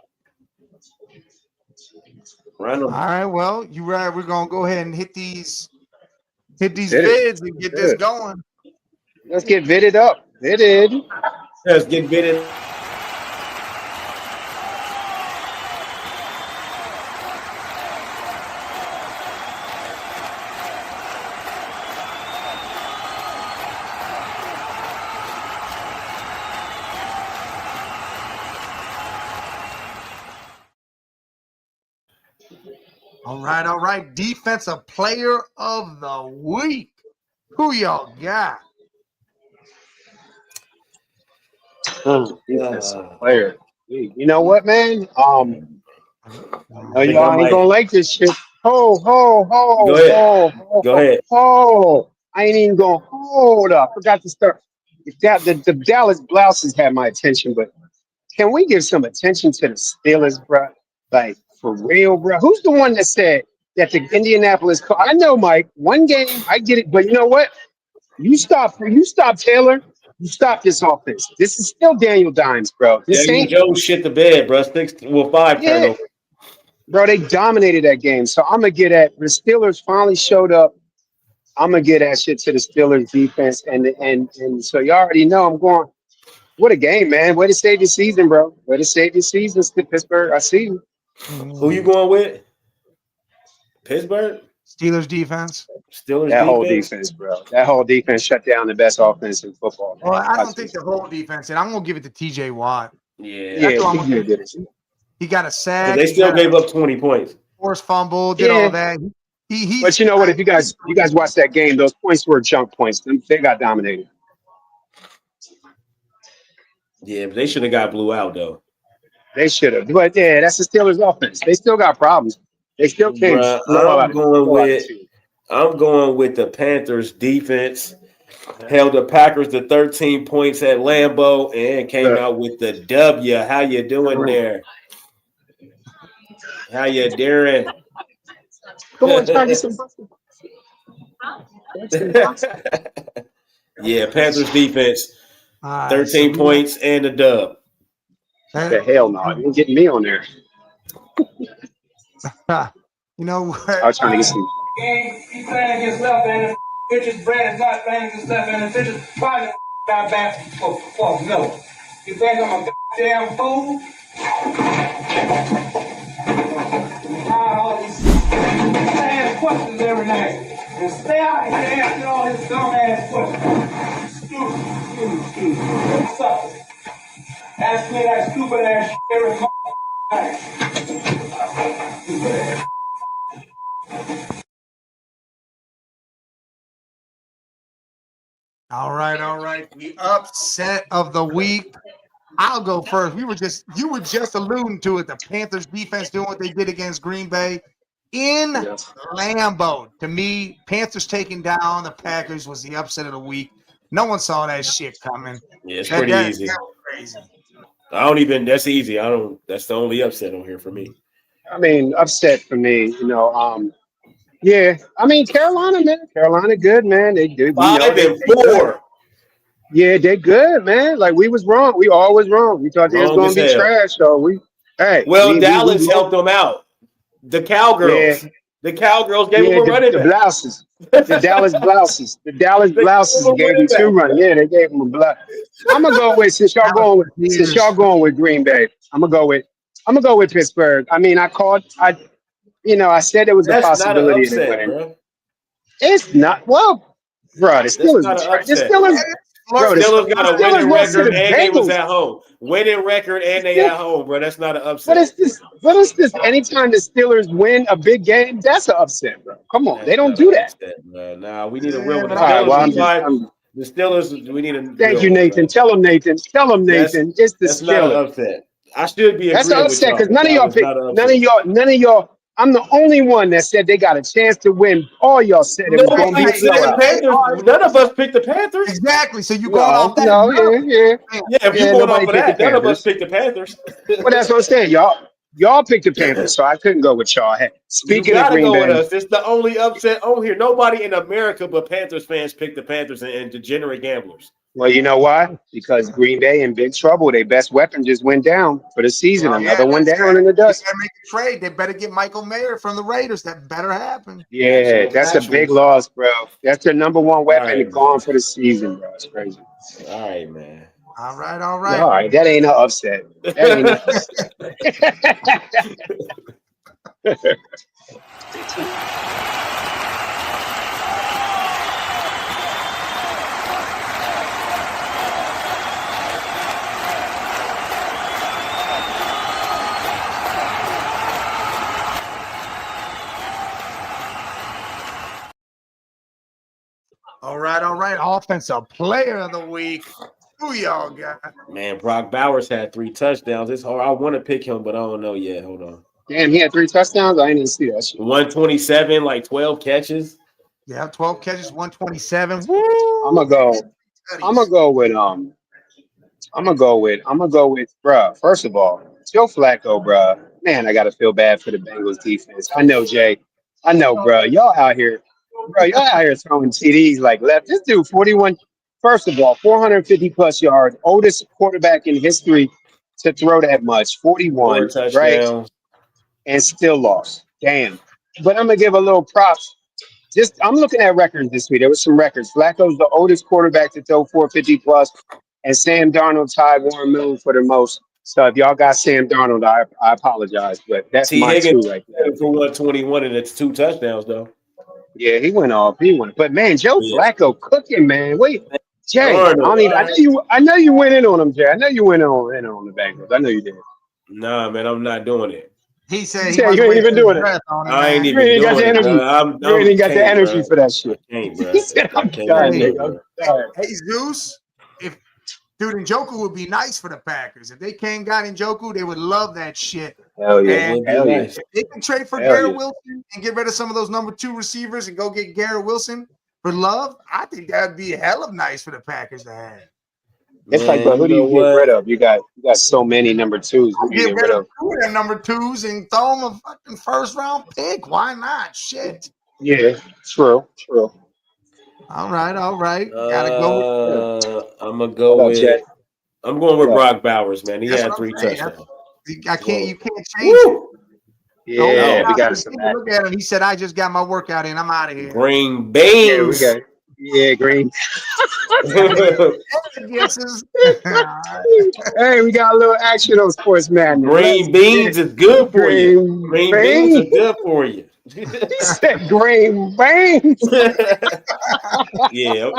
All right, well, you right. We're gonna go ahead and hit these vids and get this going. Let's get vitted up. Vitted. Let's get vitted. All right. Defensive player of the week. Who y'all got? Defensive player. You know what, man? No, think y'all I ain't might- gonna like this shit. Go ahead. I ain't even gonna hold up. Forgot to start. The Dallas Blouses had my attention, but can we give some attention to the Steelers, bro? Like, for real, bro. Who's the one that said that the Indianapolis? I know, Mike. One game, I get it, but you know what? You stop Taylor. You stop this offense. This is still Daniel Dimes, bro. This Daniel ain't Jones shit the bed, bro. 5 turnovers. Bro, they dominated that game. So I'm gonna get at the Steelers finally showed up. I'm gonna get that shit to the Steelers defense, and so you already know I'm going. What a game, man! Way to save the season, bro. Way to save the season, Pittsburgh. I see you. Who you going with? Pittsburgh? Steelers defense. Steelers That defense? whole defense, bro. That whole defense shut down the best offense in football. Man. Well, I don't think the whole defense, and I'm gonna give it to TJ Watt. Yeah. That's what I'm he gonna did it. He got a sack. They still gave up 20 points. Forced fumble, did all that. He But you know what? If you guys watch that game, those points were junk points. They got dominated. Yeah, but they should have got blew out though. They should have. But yeah, that's the Steelers offense. They still got problems. They still can't. Bruh, I'm going with the Panthers defense. Held the Packers to 13 points at Lambeau and came out with the W. How you doing there? How you doing? Come on, try to get some. Yeah, Panthers defense. All right, 13 points and a dub. The hell no. You ain't getting me on there. You know what? I was trying to get some. Game, he playing against left-handed bitches. Brad is not playing against left-handed bitches. Why the got back for no? You think I'm a goddamn fool? All these ass questions every night. And stay out here asking all his dumb ass questions. Stupid. What's up? Ask me that stupid ass shit every night. All right. The upset of the week. I'll go first. You were just alluding to it. The Panthers defense doing what they did against Green Bay in Lambeau. To me, Panthers taking down the Packers was the upset of the week. No one saw that shit coming. Yeah, it's pretty easy. Crazy. That's easy. That's the only upset on here for me. I mean, upset for me, Yeah, I mean Carolina, man. Carolina, good, man. They do. We know 5 and they good. 4. Yeah, they good, man. Like we was wrong. We always wrong. We thought they was Wrong gonna as be hell. trash. So Well, we Dallas helped them out. The Cowgirls. Yeah, The Cowgirls gave yeah. them a running The back. blouses, the Dallas blouses, the Dallas They gave blouses them a gave running them 2 back. runs. Yeah, they gave them a blouse. I'm gonna go with since y'all going with Green Bay. I'm gonna go with Pittsburgh. I mean, I said there was a That's not an possibility of it upset, winning. bro. It's not. Well, bro, the That's Steelers. not an The upset. Steelers. Bro, the Steelers got a Steelers winning lost to record the and they was Bengals. at home. Winning record and they at home, bro. That's not an What upset. is this? What is this? Anytime the Steelers win a big game, that's an upset, bro. Come on, That's they don't not do an that. upset, bro. Nah, we need a real one. The All right, well, Steelers, the Steelers, we need a thank real you, one, Nathan. bro. Tell him, Nathan. Tell him, That's Nathan. It's the that's not an Steelers. upset. I should be That's an agreeing with upset y'all, because but none of that y'all was picked. not an None upset. of y'all. I'm the only one that said they got a chance to win. All y'all said it was going to Nobody be a said the blowout. Panthers. None of us picked the Panthers. Exactly. So you going off that? No, yeah. Yeah, if you Yeah, going nobody off of picked the that, none of us Panthers. picked the Panthers. Well, that's what I'm saying. Y'all picked the Panthers, so I couldn't go with y'all. Hey, You speaking of gotta Green go with Bay, us. It's the only upset on here. Nobody in America but Panthers fans picked the Panthers and degenerate gamblers. well, you know why? Because Green Bay in big trouble. Their best weapon just went down for the season. Another one down in the They dust. better make a trade. They better get Michael Mayer from the Raiders. That better happen. Yeah, that's a big loss, bro. That's their number one weapon right, gone man. for the season, bro. It's crazy. All right, man. All right. All right, that ain't no upset. That ain't no upset. All right. Offensive player of the week. Who y'all got? Man, Brock Bowers had 3 touchdowns. It's hard. I want to pick him, but I don't know yet. Hold on. Damn, he had 3 touchdowns. I didn't even see that shit. 127, like 12 catches. Yeah, 12 catches, 127. I'm gonna go with, bruh. First of all, Joe Flacco, bruh. Man, I gotta feel bad for the Bengals defense. I know, Jay. I know, bruh. Y'all out here throwing TDs like left. This dude, 41. First of all, 450 plus yards, oldest quarterback in history to throw that much, 41, 4 right? touchdowns. And still lost. Damn. But I'm gonna give a little props. I'm looking at records this week. There was some records. Flacco's the oldest quarterback to throw 450 plus, and Sam Darnold tied Warren Moon for the most. So if y'all got Sam Darnold, I apologize, but that's T. my Higgins 2 right there. for 121, and it's 2 touchdowns though. Yeah, he went off. But man, Joe Flacco cooking, man. Wait, Jay, Darnold, I know you went in on him, Jay. I know you went in on the Bengals. I know you did. Nah, man, I'm not doing it. He said You ain't even doing it. I ain't even You ain't got doing the it. energy. bro. You ain't even got the can't, energy bro. for that shit. I can't, bro. He said, I I'm can't done, do it, nigga. bro. I'm done. Hey, Zeus, if Dude, Njoku would be nice for the Packers. If they came got Njoku, they would love that shit. Hell yeah. And Hell yeah. if they can trade for Hell Garrett yeah. Wilson and get rid of some of those number 2 receivers and go get Garrett Wilson for Love, I think that'd be hell of nice for the Packers to have. It's like, but who do you get rid of? You got so many number 2s. Who do you Get rid of 2 of them number 2s and throw them a fucking first round pick. Why not? Shit. Yeah, true. All right. Gotta go. I'm gonna go with. Jay? I'm going with What? Brock Bowers, man. He That's had what 3 I'm saying. touchdowns. You can't change it. Woo! Yeah, we got some. Look at him. He said, "I just got my workout in. I'm out of here." Green Yeah, we beans. got. Yeah, green. Guesses. Hey, we got a little action on Sports Madness. Green beans is good for you. Green beans beans. is good for you. He said green beans. Yeah. Yo,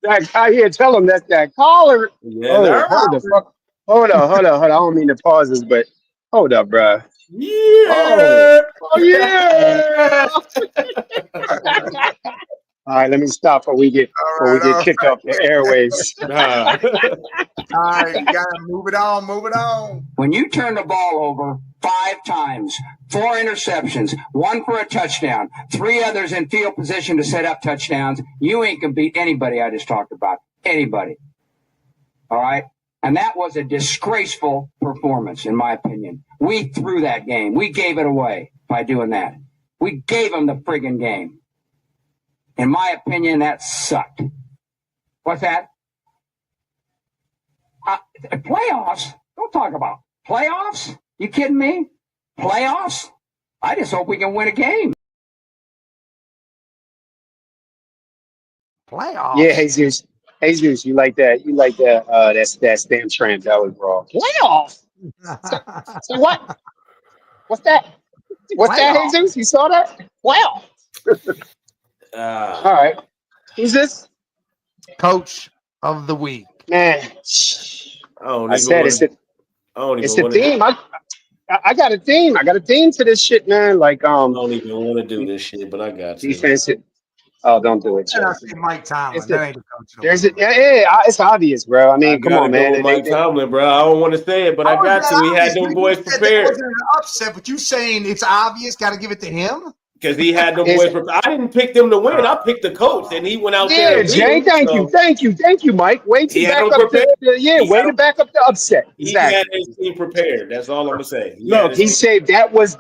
that guy here, tell him that's that collar. Yeah. Hold the fuck. Hold on. I don't mean to pause this, but hold up, bruh. Yeah. Oh yeah. All right, let me stop before we get kicked off the airwaves. All right, you gotta move it on. When you turn the ball over 5 times, 4 interceptions, 1 for a touchdown, 3 others in field position to set up touchdowns, you ain't gonna beat anybody I just talked about. Anybody. All right? And that was a disgraceful performance, in my opinion. We threw that game. We gave it away by doing that. We gave them the friggin' game. In my opinion, that sucked. What's that? Playoffs? Don't talk about playoffs. You kidding me? Playoffs? I just hope we can win a game. Playoffs. Yeah, Jesus. Jesus, you like that? You like that? That Stan Trent. That was wrong. Playoffs. So what? What's that? What's that, Playoffs. Jesus? You saw that? Wow. All right. Who's this? Coach of the week. Man, don't I even said wanna- it's the I don't it's even the want to. theme. I got a theme. I got a theme to this shit, man. Like I don't even want to do this shit, but I got to. defensive. Oh, don't do it. And I Jeff. say Mike Tomlin. It's That the- ain't the coach of the There's week. it's obvious, bro. I mean, I come gotta on, go man. with Mike Tomlin, bro. I don't want to say it, but I How is got that to. He had obvious? them You boys said that prepared wasn't an upset, but you saying it's obvious, got to give it to him? because he had them It's- boys prepared. I didn't pick them to win. I picked the coach, and he went out there. Yeah, and beat Jay. them, Thank you, Mike. Way to He had back them up prepared. He way had to them- back up the upset. He had Exactly. his team prepared. That's all I'm gonna say. Look, he saved. That was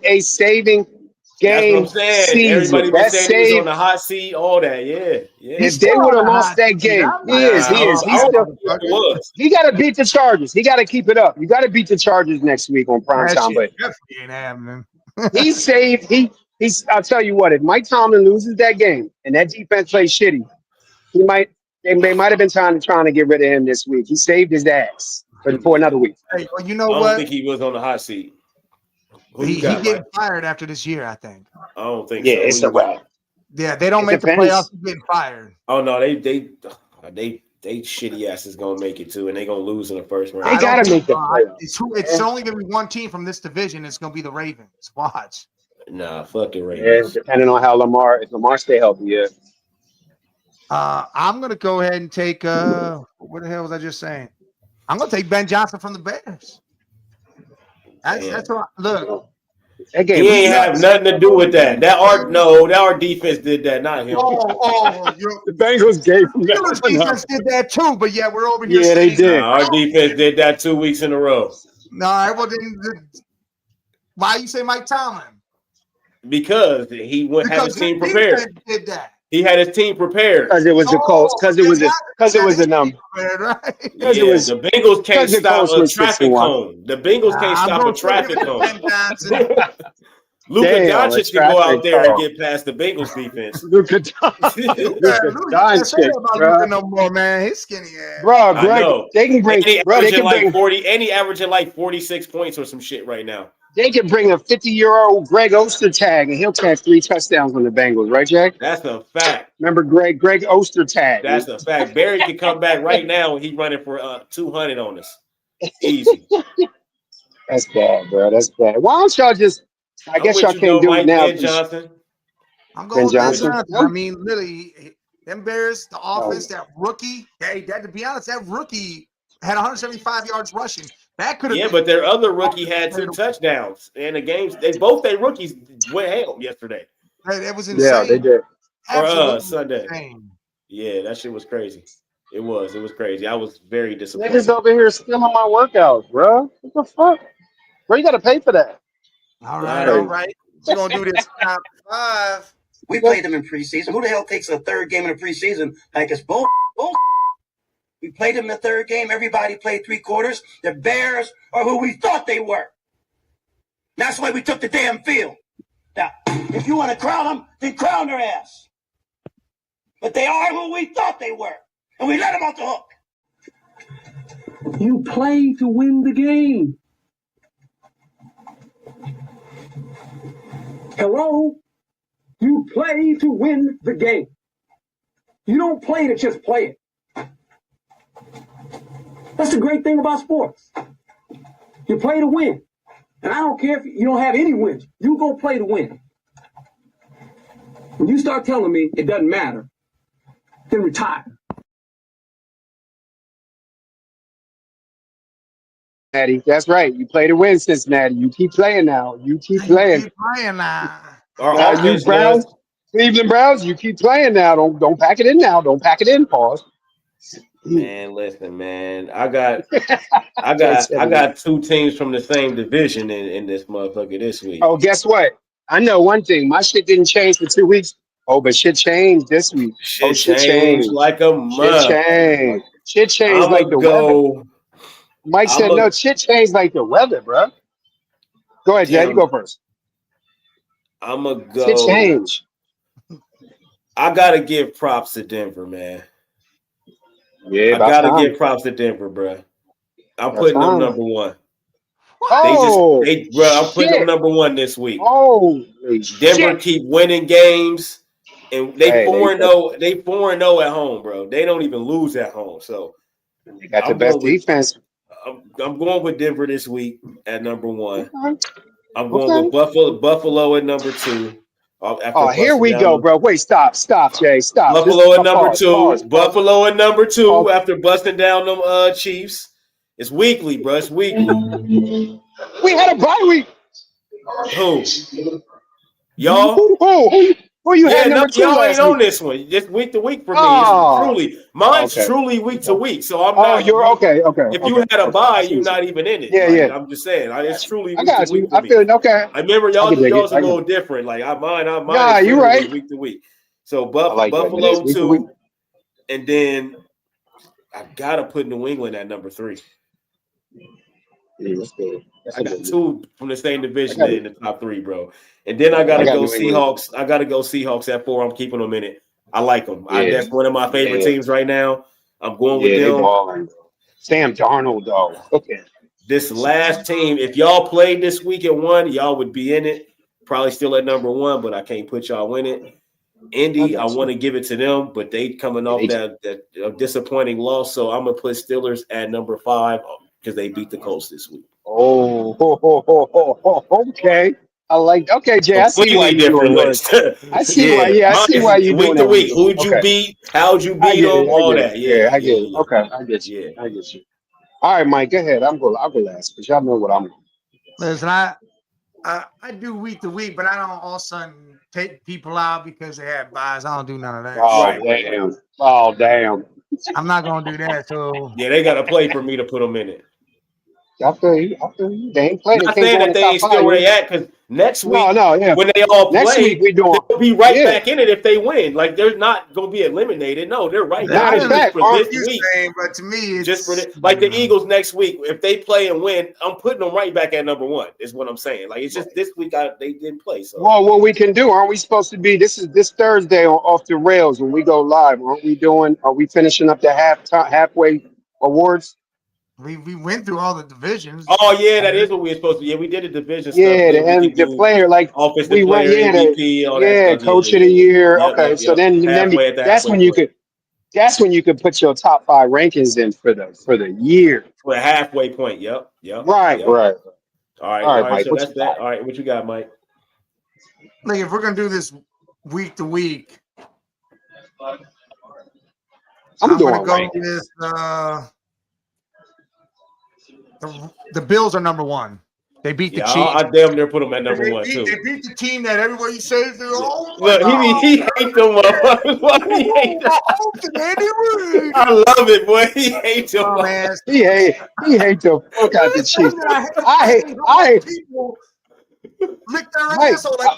a saving That's what game I'm saying. season. Everybody was That saying he was on saved. the hot seat. All that, yeah. If they would have lost that game, he is. I He's don't still. know what it was. He got to beat the Chargers. He got to keep it up. You got to beat the Chargers next week on prime That time. shit But definitely ain't happening. he saved. He's. I'll tell you what. If Mike Tomlin loses that game and that defense plays shitty, he might. They might have been trying to get rid of him this week. He saved his ass for another week. Hey, well, you I know don't what? think he was on the hot seat. Who He you got, getting Mike? fired after this year, I think. I don't think Yeah, so. it's Who a you got? wrap. Yeah, they don't It make the depends. playoffs. He's getting fired. Oh no, they shitty asses gonna make it too, and they gonna lose in the first round. They gotta make the I- playoffs. It's only going to be one team from this division. It's going to be the Ravens. Watch. Nah, fuck the Yeah, Ravens. depending on how if Lamar stay healthy, yeah. I'm going to go ahead and take what the hell was I just saying? I'm going to take Ben Johnson from the Bears. That's what look. That game He ain't have nothing to do with that. That our defense did that, not him. The Bengals gave him Steelers defense did that too, but yeah, we're over here. Yeah, they saying- did. Nah, our defense did that 2 weeks in a row No, I wasn't. Why you say Mike Tomlin? because he had his Because team his prepared. defense did that. He had his team prepared. Because it was the Colts. Because it was a number. Right? Because Yeah, it was the Bengals can't because the stop Colts a were traffic 6-1. cone. The Bengals can't I'm stop gonna a traffic take cone. Ben Johnson. Luka Damn, a Doncic can go out traffic there and cone. get past the Bengals defense. Luka Doncic. Yeah, Luka Luka, can't say Doncic, that about bro. Luka no more, man. He's skinny ass. Bro, I Greg, know. they can bring, And he bro, they averaging can like bring, 40, and he averaging like 46 points or some shit right now. they can bring a 50-year-old Greg Ostertag, and he'll catch 3 touchdowns on the Bengals, right, Jack? That's a fact. Remember Greg Ostertag? That's a fact. Barry can come back right now and he's running for 200 on us. Easy. That's bad, bro. That's bad. Why don't y'all just? I I'm guess with y'all you, can't though, do Mike it now. Ben Johnson. I'm going with Ben Johnson? Johnson. I mean, literally, them Bears, the offense, that rookie. Hey, that to be honest, that rookie had 175 yards rushing. That could have Yeah, been. but their other rookie had 2 touchdowns in the games. Their rookies went ham yesterday That was insane. Yeah, they did. or Absolutely Sunday. insane. Yeah, that shit was crazy. It was crazy. I was very disappointed. Niggas over here stealing my workouts, bro. What the fuck? Bro, you got to pay for that. All right. We're gonna do this top 5. We played them in preseason. Who the hell takes a third game in the preseason like it's bull? We played them in the third game. Everybody played 3 quarters. The Bears are who we thought they were. That's why we took the damn field. Now, if you want to crown them, then crown their ass. But they are who we thought they were. And we let them off the hook. You play to win the game. Hello? You play to win the game. You don't play to just play it. That's the great thing about sports. You play to win. And I don't care if you don't have any wins. You go play to win. When you start telling me it doesn't matter, then retire. Cincinnati. That's right. You play to win, Cincinnati. You keep playing now. You keep playing. Keep playing now. Our You offense Browns, does. Cleveland Browns. You keep playing now. Don't pack it in now. Don't pack it in. Pause. Man, listen, man. I got two teams from the same division in this motherfucker this week. Oh, guess what? I know one thing. My shit didn't change for 2 weeks. Oh, but shit changed this week. Shit Shit changed changed. like a month. Shit changed. Shit changed like the weather. Mike said, no, shit changed like the weather, bro. Go ahead, Jay. You go first. I'm going to go. Shit changed. I got to give props to Denver, man. Yeah, I got to give props to Denver, bro. I'm putting them number one. Oh, I'm putting them number one this week. Oh, Denver keep winning games, and they 4-0. They 4-0 at home, bro. They don't even lose at home. So they got the best defense. I'm going with Denver this week at number one. I'm going with Buffalo at number two. Oh, here we go, bro. Wait, stop, Jay, stop. Buffalo at number two. Buffalo at number two after busting down them Chiefs. It's weekly, bro. It's weekly. We had a bye week. Who? Y'all? Who you had number two? Y'all ain't on this one. Just week to week for me. Mine's truly week to week. So I'm not. You're okay. If you had a bye, you're not even in it. Yeah. I'm just saying. It's truly week to week. I feel okay. I remember y'all's a little different. Like mine. Nah, you're right. Week to week. So Buffalo 2, and then I gotta put New England at number 3. I got 2 from the same division in the top 3, bro. And then I gotta go Seahawks. I gotta go Seahawks at 4. I'm keeping them in it. I like them. That's one of my favorite teams right now. I'm going with them. Sam Darnold, though. Okay. This last team, if y'all played this week and won, y'all would be in it. Probably still at number 1, but I can't put y'all in it. Indy, I want to give it to them, but they coming off that disappointing loss. So I'm gonna put Steelers at number 5 because they beat the Colts this week. Okay. I like. Okay, Jay. I see why you're doing list. I see why. Yeah, I see why you're doing week to week. Who'd you beat? How'd you beat them? All that. Yeah, I get it. Okay, I get you. Yeah, I get you. All right, Mike. Go ahead. I'll go last because y'all know what I'm. Listen, I do week to week, but I don't all of a sudden take people out because they have buys. I don't do none of that. Oh damn. I'm not gonna do that. So yeah, they got to play for me to put them in it. I feel you. They ain't playing. I'm not saying that they ain't still where they at because next week, when they all play, they'll be right back in it if they win. Like they're not gonna be eliminated. No, they're right back in it for this week. But to me, it's just for like the Eagles next week, if they play and win, I'm putting them right back at number 1. Is what I'm saying. Like it's just this week they didn't play. So well, what we can do? Aren't we supposed to be? This Thursday on Off the Rails when we go live. Aren't we doing? Are we finishing up the halfway awards? We went through all the divisions. Oh yeah, that is what we were supposed to. Yeah, we did a division. Yeah, the player like offensive player, MVP, all that stuff. Coach of the year. Okay, so then that's when you could. That's when you could put your top 5 rankings in for the year. For a halfway point. Yep. Right. All right, Mike. So that's that. All right, what you got, Mike? Like if we're gonna do this week to week, I'm gonna go with. The Bills are number 1. They beat the Chiefs. I damn near put them at number 1 too. They beat the team that everybody says they're all. Look, he hates them motherfuckers. He hates them. I love it, boy. He hates them. Oh, man. He hates the fuck out the Chiefs. I hate people. Lick their asshole like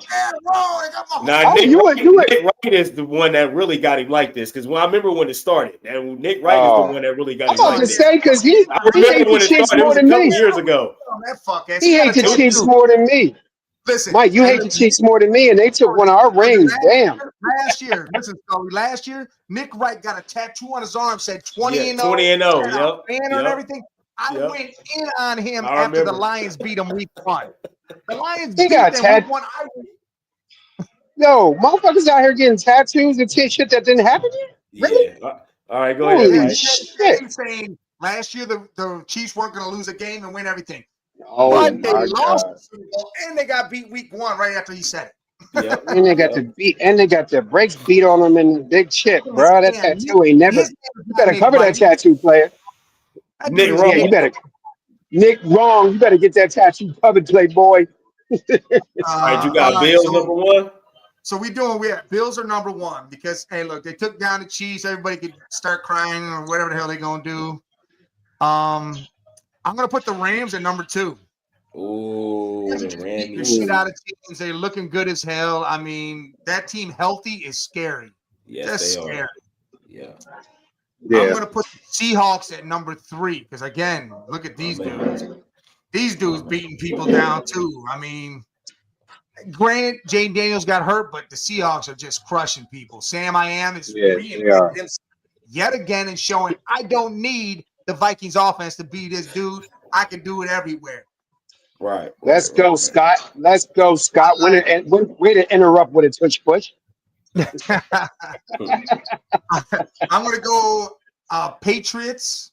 Nick Wright is the one that really got him like this. Because I remember when it started, and Nick Wright is the one that really got him like this. I was about to say because he hates the Chiefs more than me. Years ago, he hates the Chiefs more than me. Listen, Mike, you hate the Chiefs more than me, and they took one of our rings. Damn. Last year, Nick Wright got a tattoo on his arm said 20-0. 20-0. Banner and everything. I went in on him after the Lions beat him week 1. The Lions beat them week 1. Yo, motherfuckers out here getting tattoos and shit that didn't happen yet? Really? Yeah. All right, go ahead. Holy shit. Saying last year the Chiefs weren't going to lose a game and win everything. Oh, but they lost the Super Bowl and they got beat week 1 right after he said it. Yep. And they got the brakes beat on them in the big chip, bro. That tattoo ain't never. You better cover that tattoo, player. Nick Wrong. Yeah, you better. Nick Wrong. You better get that tattoo covered, playboy. All right, you got Bills number 1. So we have Bills are number 1 because hey, look, they took down the Chiefs. Everybody could start crying or whatever the hell they're gonna do. I'm gonna put the Rams at number 2. Ooh, the The Rams. shit out of teams. They're looking good as hell. I mean, that team healthy is scary. Yes, That's they scary. are. Yeah. I'm gonna put the Seahawks at number 3 because again, look at these man. dudes. These dudes beating people down too. I mean, granted, Jaden Daniels got hurt, but the Seahawks are just crushing people. Sam I Am is reinventing himself yet again and showing I don't need the Vikings offense to beat this dude. I can do it everywhere. Right. Let's go, Scott. Let's go, Scott. Way to interrupt with a twitch push. I'm gonna go Patriots.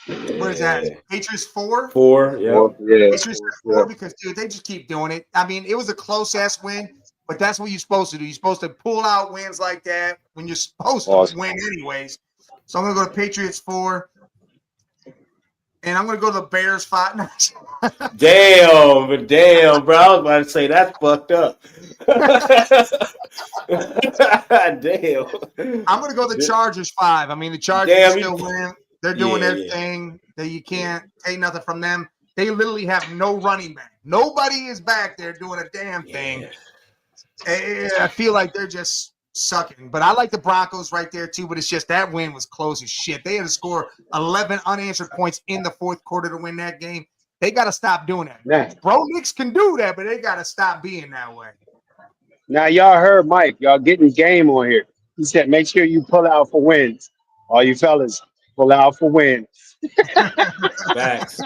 What is that? Patriots 4? 4, yeah. Patriots 4 because dude, they just keep doing it. I mean, it was a close ass win, but that's what you're supposed to do. You're supposed to pull out wins like that when you're supposed to win anyways. So I'm gonna go to Patriots 4. And I'm gonna go to the Bears 5. Damn, bro. I was about to say that's fucked up. Damn. I'm gonna go the Chargers 5. I mean, the Chargers still win. They're doing their thing. That you can't take nothing from them. They literally have no running back. Nobody is back there doing a damn thing. I feel like they're just sucking. But I like the Broncos right there too. But it's just that win was close as shit. They had to score 11 unanswered points in the fourth quarter to win that game. They got to stop doing that. Yeah. Bro, Knicks can do that, but they got to stop being that way. Now y'all heard Mike. Y'all getting game on here. He said, make sure you pull out for wins. All you fellas, pull out for wins. Facts.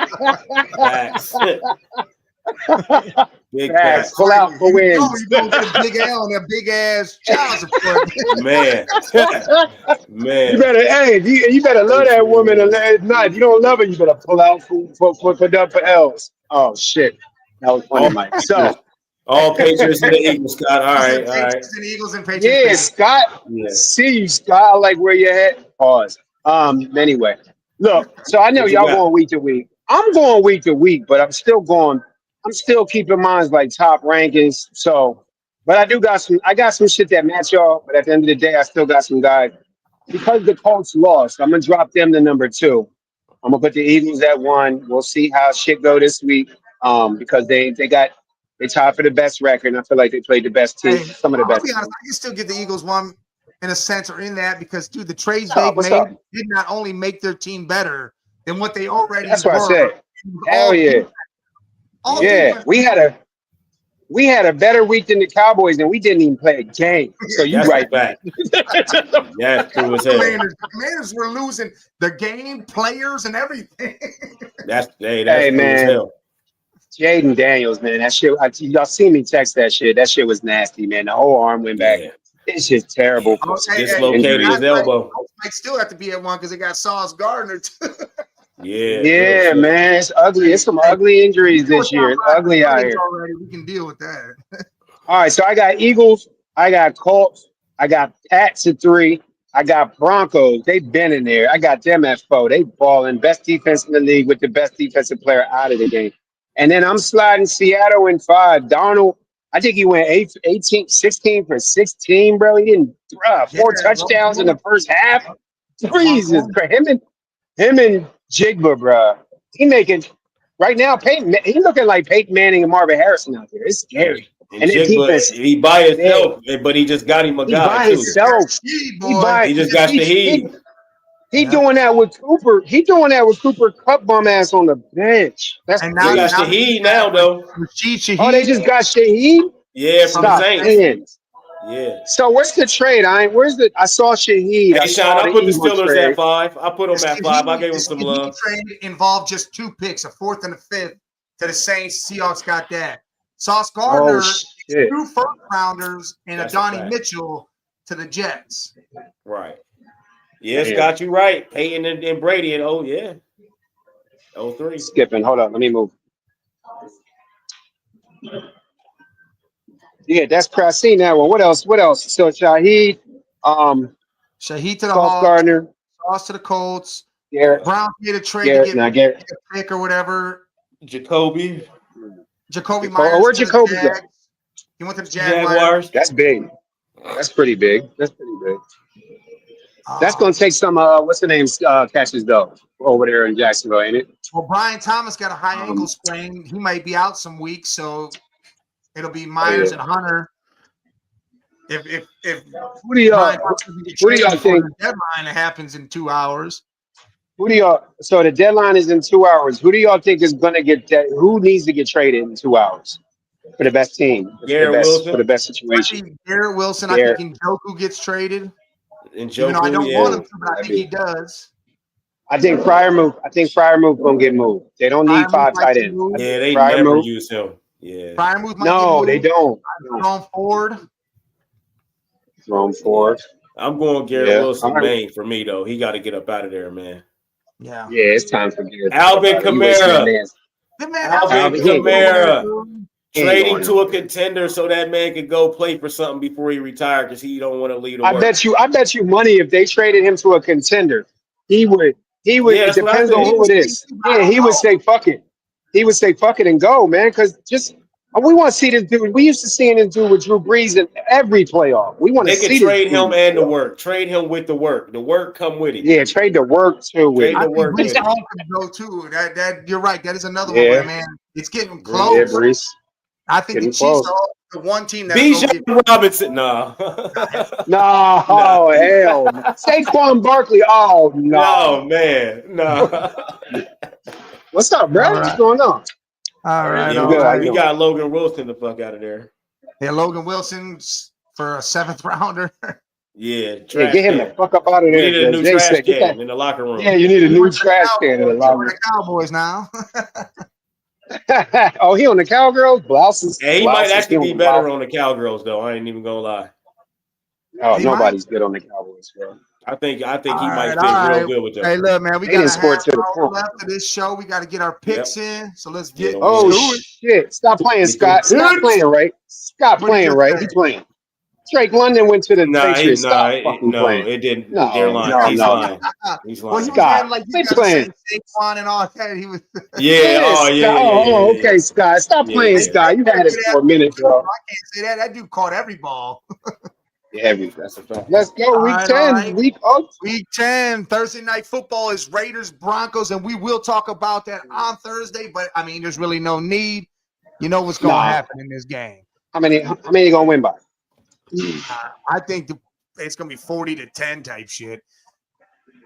Big facts. Pull out for wins. You don't get a big L on that big ass child support. Man. You better love that woman. And if you don't love her, you better pull out for L's. Oh shit, that was funny, Mike. So all Patriots and the Eagles, Scott. All right. Patriots and Eagles and Patriots. Yeah, Scott. Yeah. See you, Scott. I like where you're at. Pause. Anyway, look. So I know y'all going week to week. I'm going week to week, but I'm still keeping mine like top rankings. So, but I got some shit that match y'all. But at the end of the day, I still got some guys. Because the Colts lost, I'm gonna drop them to number 2. I'm gonna put the Eagles at 1. We'll see how shit go this week. Because they tied for the best record, and I feel like they played the best team. Some of the best. I'll be honest, I can still give the Eagles 1 in a sense or in that because dude, the trades they made did not only make their team better than what they already. That's what I said. Hell yeah. Yeah, we had a better week than the Cowboys, and we didn't even play a game. So you right back. Yeah, true as hell. Commanders were losing the game, players, and everything. That's hey true man. As hell. Jaden Daniels, man, that shit. Y'all see me text that shit. That shit was nasty, man. The whole arm went back. Yeah. It's just terrible. Dislocated his elbow. Might still have to be at 1 because they got Sauce Gardner too. Yeah, man, it's ugly. It's some ugly injuries this year. It's ugly out here. Already. We can deal with that. All right, so I got Eagles, I got Colts, I got Pats at 3, I got Broncos. They've been in there. I got them at 4. They balling. Best defense in the league with the best defensive player out of the game. And then I'm sliding Seattle in 5. Donald, I think he went 16 for 16, bro. He didn't 4 touchdowns in the first half. Jesus Christ. Him and Jigba, bro. He making right now. He looking like Peyton Manning and Marvin Harrison out there. It's scary. And Jigba, he by himself, but he just got him a guy. By himself. He just got Shaheed. He doing that with Cooper. He doing that with Cooper Kupp bum ass on the bench. That's and now got Shaheed now though. Shaheed. Oh, they just got Shaheed. Yeah, from the Saints. Yeah. So what's the trade? I saw Shaheed. Hey, Sean, I put the Steelers at 5. I put them at 5. I gave them some love. Trade involved just 2 picks, a 4th and a 5th to the Saints. Seahawks got that. Sauce Gardner, 2 first rounders, and Adonai Mitchell to the Jets. Right. Yes, got you right. Peyton and Brady and 03. Skipping. Hold on. Let me move. Yeah, that's I seen that one. What else? So Shaheed to the Hawks, Gardner, Sauce to the Colts. Garrett. Browns made a trade to get a pick or whatever. Jacoby Myers. Where'd Jacoby go? He went to the Jaguars. Jaguars. That's big. That's pretty big. That's pretty big. That's going to take some, what's the name, catches, though, over there in Jacksonville, ain't it? Well, Brian Thomas got a high ankle sprain. He might be out some weeks, so it'll be Myers and Hunter. If Who do y'all think? The deadline that happens in 2 hours. So the deadline is in 2 hours. Who do y'all think is going to get that? Who needs to get traded in 2 hours for the best team? For the best situation. I think Garrett Wilson. I think Njoku gets traded. Njoku, I don't want him to, but I think he does. I think Freiermuth gonna get moved. They don't need five tight ends. Yeah, they never use him. Yeah. Freiermuth might no, they don't. Jerome Ford. I'm going Garrett Wilson, Maine for me though. He got to get up out of there, man. Yeah, it's time for Garrett. Alvin Kamara. Alvin Kamara. Trading to a contender so that man could go play for something before he retired because he don't want to leave the work. I bet you money if they traded him to a contender, he would. It depends on who it is. Yeah, he would say fuck it. He would say fuck it and go, man. Because we want to see this dude. We used to seeing this dude with Drew Brees in every playoff. We want to see this. They can trade him and the work. Trade him with the work. The work come with it. Yeah, trade the work too. I think Brees Hall can go too. That you're right. That is another one, where, man. It's getting close. Yeah, Brees. I think the Chiefs are the one team that Bijan Robinson. No. No, oh, hell. Saquon Barkley. Oh, no. No, man. No. What's up, bro? What's going on? All right. We got Logan Wilson the fuck out of there. Yeah, Logan Wilson for a 7th rounder. Yeah, get him the fuck up out of there. You need a new trash can in the locker room. Yeah, you need a new trash can in the locker room. The Cowboys now. Oh, he on the Cowgirls? Blouses. Yeah, he might actually be better on the Cowgirls, though. I ain't even gonna lie. Oh, nobody's good on the Cowboys, bro. I think he might fit real good with them. Hey, look, man, we got a half hour left of this show. We got to get our picks in, so let's get. Oh shit! Stop playing, Scott. Stop playing, right? Stop playing, right? He's playing. Drake London went to the Patriots. It didn't. No, They're lying. He's lying. He's lying. Well, he was like he's playing Saquon and all that. He was. Yeah. Oh, okay, Scott. Stop playing, Scott. You had it for a minute, bro. I can't say that. That dude caught every ball. Yeah, that's a fact. Let's go. Week 10. Right. Week 10. Thursday night football is Raiders Broncos, and we will talk about that on Thursday. But I mean, there's really no need. You know what's going to happen in this game. How many you gonna win by? I think it's going to be 40-10 type shit.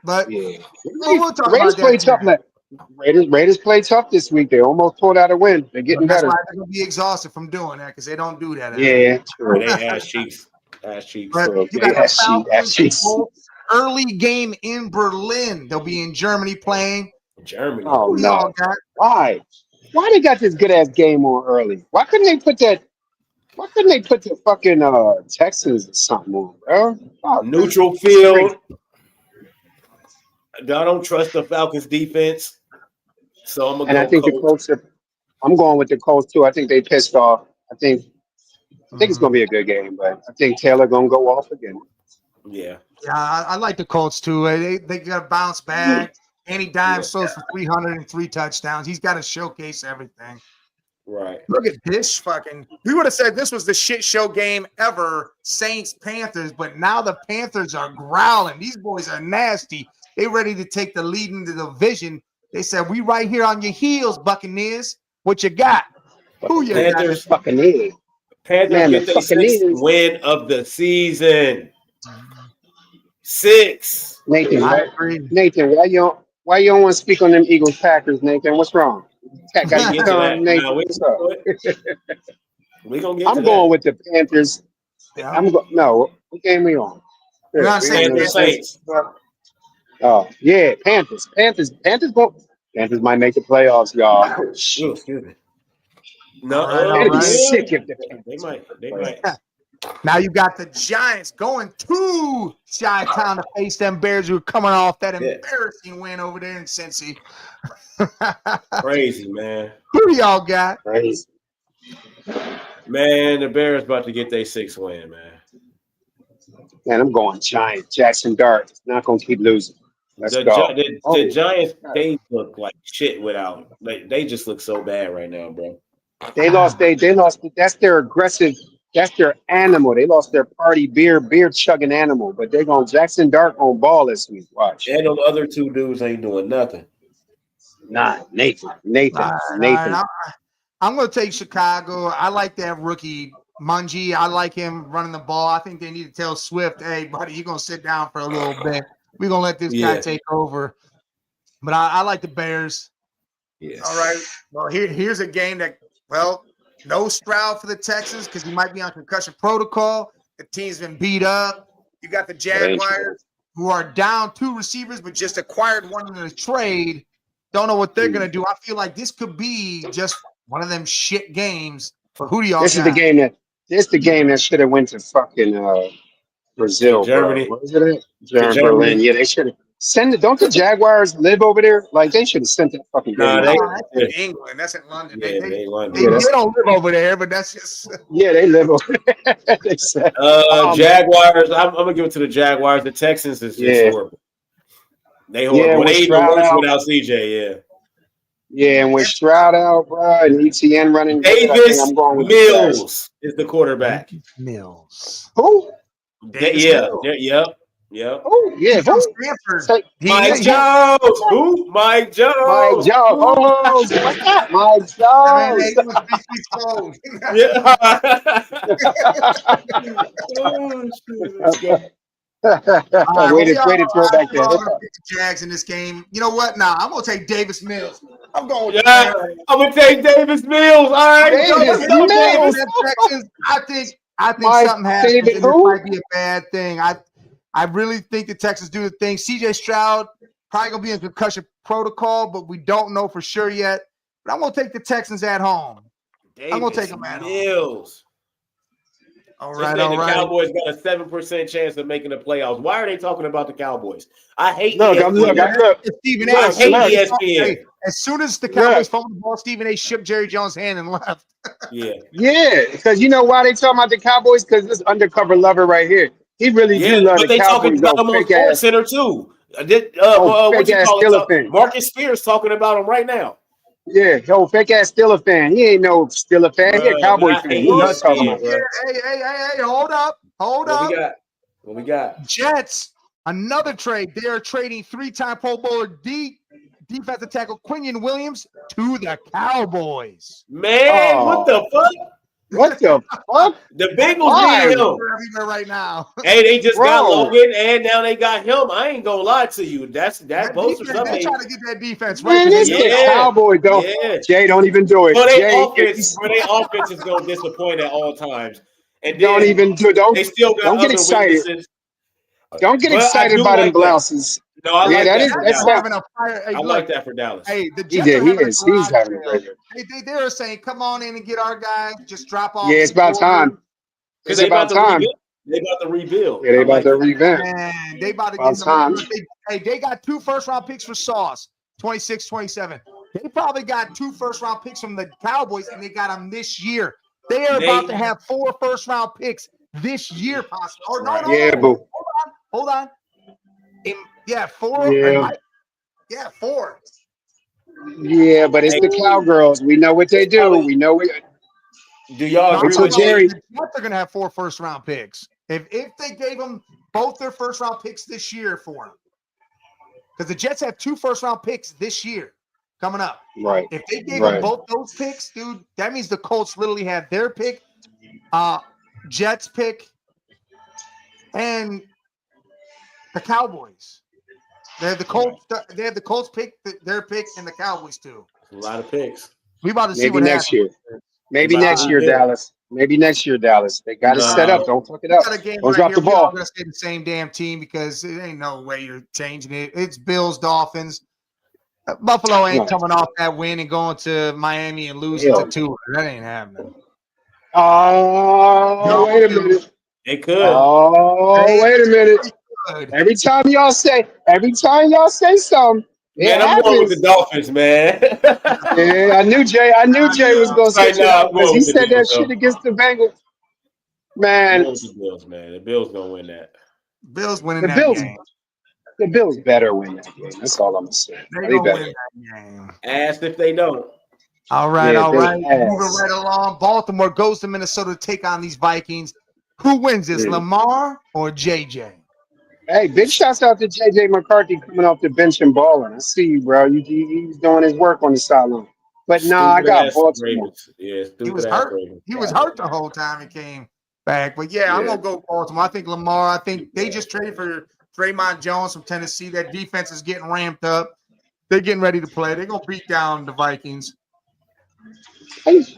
But we'll talk Raiders about that. Raiders play tough this week. They almost pulled out a win. They're getting better. That's why they're going to be exhausted from doing that because they don't do that. Yeah, true. They ass cheeks. But you got the early game in Berlin. They'll be in Germany playing. Germany. Oh, no. Why? Why they got this good-ass game on early? Why couldn't they put the fucking Texans or something on, bro? Oh, neutral field. I don't trust the Falcons defense. So I'm going to the Colts I'm going with the Colts too. I think they pissed off. I think it's going to be a good game, but I think Taylor going to go off again. Yeah. Yeah, I like the Colts too. They got to bounce back. Andy Dimes throws for 303 touchdowns. He's got to showcase everything. Right. Look at this fucking. We would have said this was the shit show game ever, Saints Panthers, but now the Panthers are growling. These boys are nasty. They ready to take the lead in the division. They said, "We right here on your heels, Buccaneers. What you got? Who you Panthers, got?" Buccaneers. Panthers get the 6th win of the season. 6. Nathan, why you don't want to speak on them Eagles Packers, Nathan? What's wrong? We gonna get I'm going with the Panthers. Yeah. No, what game we on? Panthers Saints. Oh yeah, Panthers might make the playoffs, y'all. Excuse me. No, sick if they might. Now you got the Giants going to Chi-Town to face them Bears who are coming off that embarrassing win over there in Cincy. Crazy, man. Who do y'all got? Crazy. Man, the Bears about to get their 6th win, man. Man, I'm going Giants. Jackson Dart not going to keep losing. Let's go. The Giants, they look like shit without. They just look so bad right now, bro. They lost. That's their aggressive That's their animal. They lost their party beer chugging animal, but they're going Jackson Dart on ball this week. Watch. And those other two dudes ain't doing nothing. Nah, Nathan. I'm going to take Chicago. I like that rookie Mungie. I like him running the ball. I think they need to tell Swift, hey, buddy, you're going to sit down for a little bit. We're going to let this guy take over. But I like the Bears. Yes. All right. Well, here's a game that, well, no Stroud for the Texans because he might be on concussion protocol. The team's been beat up. You got the Jaguars who are down 2 receivers but just acquired one in a trade. Don't know what they're going to do. I feel like this could be just one of them shit games. But who do y'all This got? is the game that should have went to fucking Brazil, Germany. Bro. What is it? Berlin. Yeah, they should have send it. Don't the Jaguars live over there? Like they should have sent that fucking game. Nah, That's in England. That's in London. Yeah, They London. don't live over there, but that's just Yeah, they live over there. They said, Jaguars. I'm gonna give it to the Jaguars. The Texans is just horrible. They horrible. Yeah, they even worse out. without CJ. Yeah, and with Stroud out, bro, and ETN running, Davis I'm going with Mills is the quarterback. Mills. Who? Yep. Oh, yeah. From Who? Stanford. Mike Jones. Who? Mike Jones. Mike Jones. Oh, what's that? Mike Jones. Way to throw back there. Jags in this game. You know what? Nah, I'm gonna take Davis Mills. I'm going with I'm gonna take Davis Mills. All right, Davis Mills. I think My something happens. favorite And this might be a bad thing. I really think the Texans do the thing. CJ Stroud probably gonna be in concussion protocol, but we don't know for sure yet. But I'm gonna take the Texans at home. I'm gonna take them at Mills. All Just right, saying all the right. Cowboys got a 7% chance of making the playoffs. Why are they talking about the Cowboys? I hate Look, ESPN. It's Stephen I A. hate ESPN. Hey, as soon as the Cowboys fumbled the ball, Stephen A. shipped Jerry Jones' hand and left. Yeah, because you know why they talking about the Cowboys? Because this undercover lover right here, he really do love but the they talking Cowboys. about them on Sports Center too. What you fake-ass call Steeler it? fan. Marcus Spears talking about them right now. Yeah, yo, fake ass Steeler fan. He ain't no Steeler fan. He a Cowboy fan. He not talking about. Hey, hold up. What we got? Jets, another trade. They are trading 3-time Pro Bowler defensive tackle Quinion Williams to the Cowboys. Man, what the fuck? What the fuck? The Bengals need him. Everywhere right now. Hey, they just got Logan, and now they got him. I ain't gonna lie to you. That both for something. They're trying to get that defense Man, right. this Cowboy don't. Yeah. Jay, don't even do it. But Jay, their offense is gonna disappoint at all times. And don't even do. Don't. They still got Don't get other excited. weaknesses. Don't get But I excited do by them like that. blouses. No, I like that. That's having a fire. Hey, I like that for Dallas. Hey, the He Jets did. are He having is. a He's garage having a sale. great. They're saying, come on in and get our guys. Just drop off. Yeah, it's about time. Because It's about time. They about to rebuild. Yeah, they about to revamp. Man, they about to About get time. They got 2 first-round picks for Sauce, 26, 27. They probably got 2 first-round picks from the Cowboys, and they got them this year. They are about to have 4 first-round picks this year, possibly. Or no, Yeah, boo. Hold on. 4. Yeah. 4. Yeah, but it's the Cowgirls. We know what they do. We know what. Do y'all agree with Jerry? The Jets are going to have 4 first-round picks. If they gave them both their first-round picks this year for them. Because the Jets have 2 first-round picks this year coming up. Right. If they gave them both those picks, dude, that means the Colts literally have their pick, Jets pick, and the Cowboys. They have the Colts. They have the Colts pick, their pick, and the Cowboys too. A lot of picks. We about to see Maybe what next happens. year. Maybe next year, Dallas. Maybe next year, Dallas. They got it set up. Don't fuck it up. Got a game Don't right drop here. the We all ball. gonna stay the same damn team because it ain't no way you're changing it. It's Bills, Dolphins. Buffalo ain't coming off that win and going to Miami and losing to Tua. That ain't happening. Oh, wait a minute. It could. Oh, wait a minute. Every time y'all say something, Man, I'm going with the Dolphins, man. Yeah, I knew Jay was gonna say that because he said that shit against the Bengals. Man, The Bills, man. The Bills gonna win that. Bills winning the that Bills. game. The Bills better win that game. That's all I'm gonna say. They They gonna better. win that game. Ask if they don't. All right, Yeah, all big right. Moving ass. right along. Baltimore goes to Minnesota to take on these Vikings. Who wins this, Yeah. Lamar or JJ? Hey, big shouts out to JJ McCarthy coming off the bench and balling. I see you, bro. He's doing his work on the sideline. But nah, I Stupid got ass Baltimore. Ravens. Yeah, He stupid was ass hurt. Ravens. He was hurt the whole time he came back. But yeah, I'm Yeah. gonna go Baltimore. I think Lamar. I think they just traded for Draymond Jones from Tennessee. That defense is getting ramped up. They're getting ready to play. They're gonna beat down the Vikings.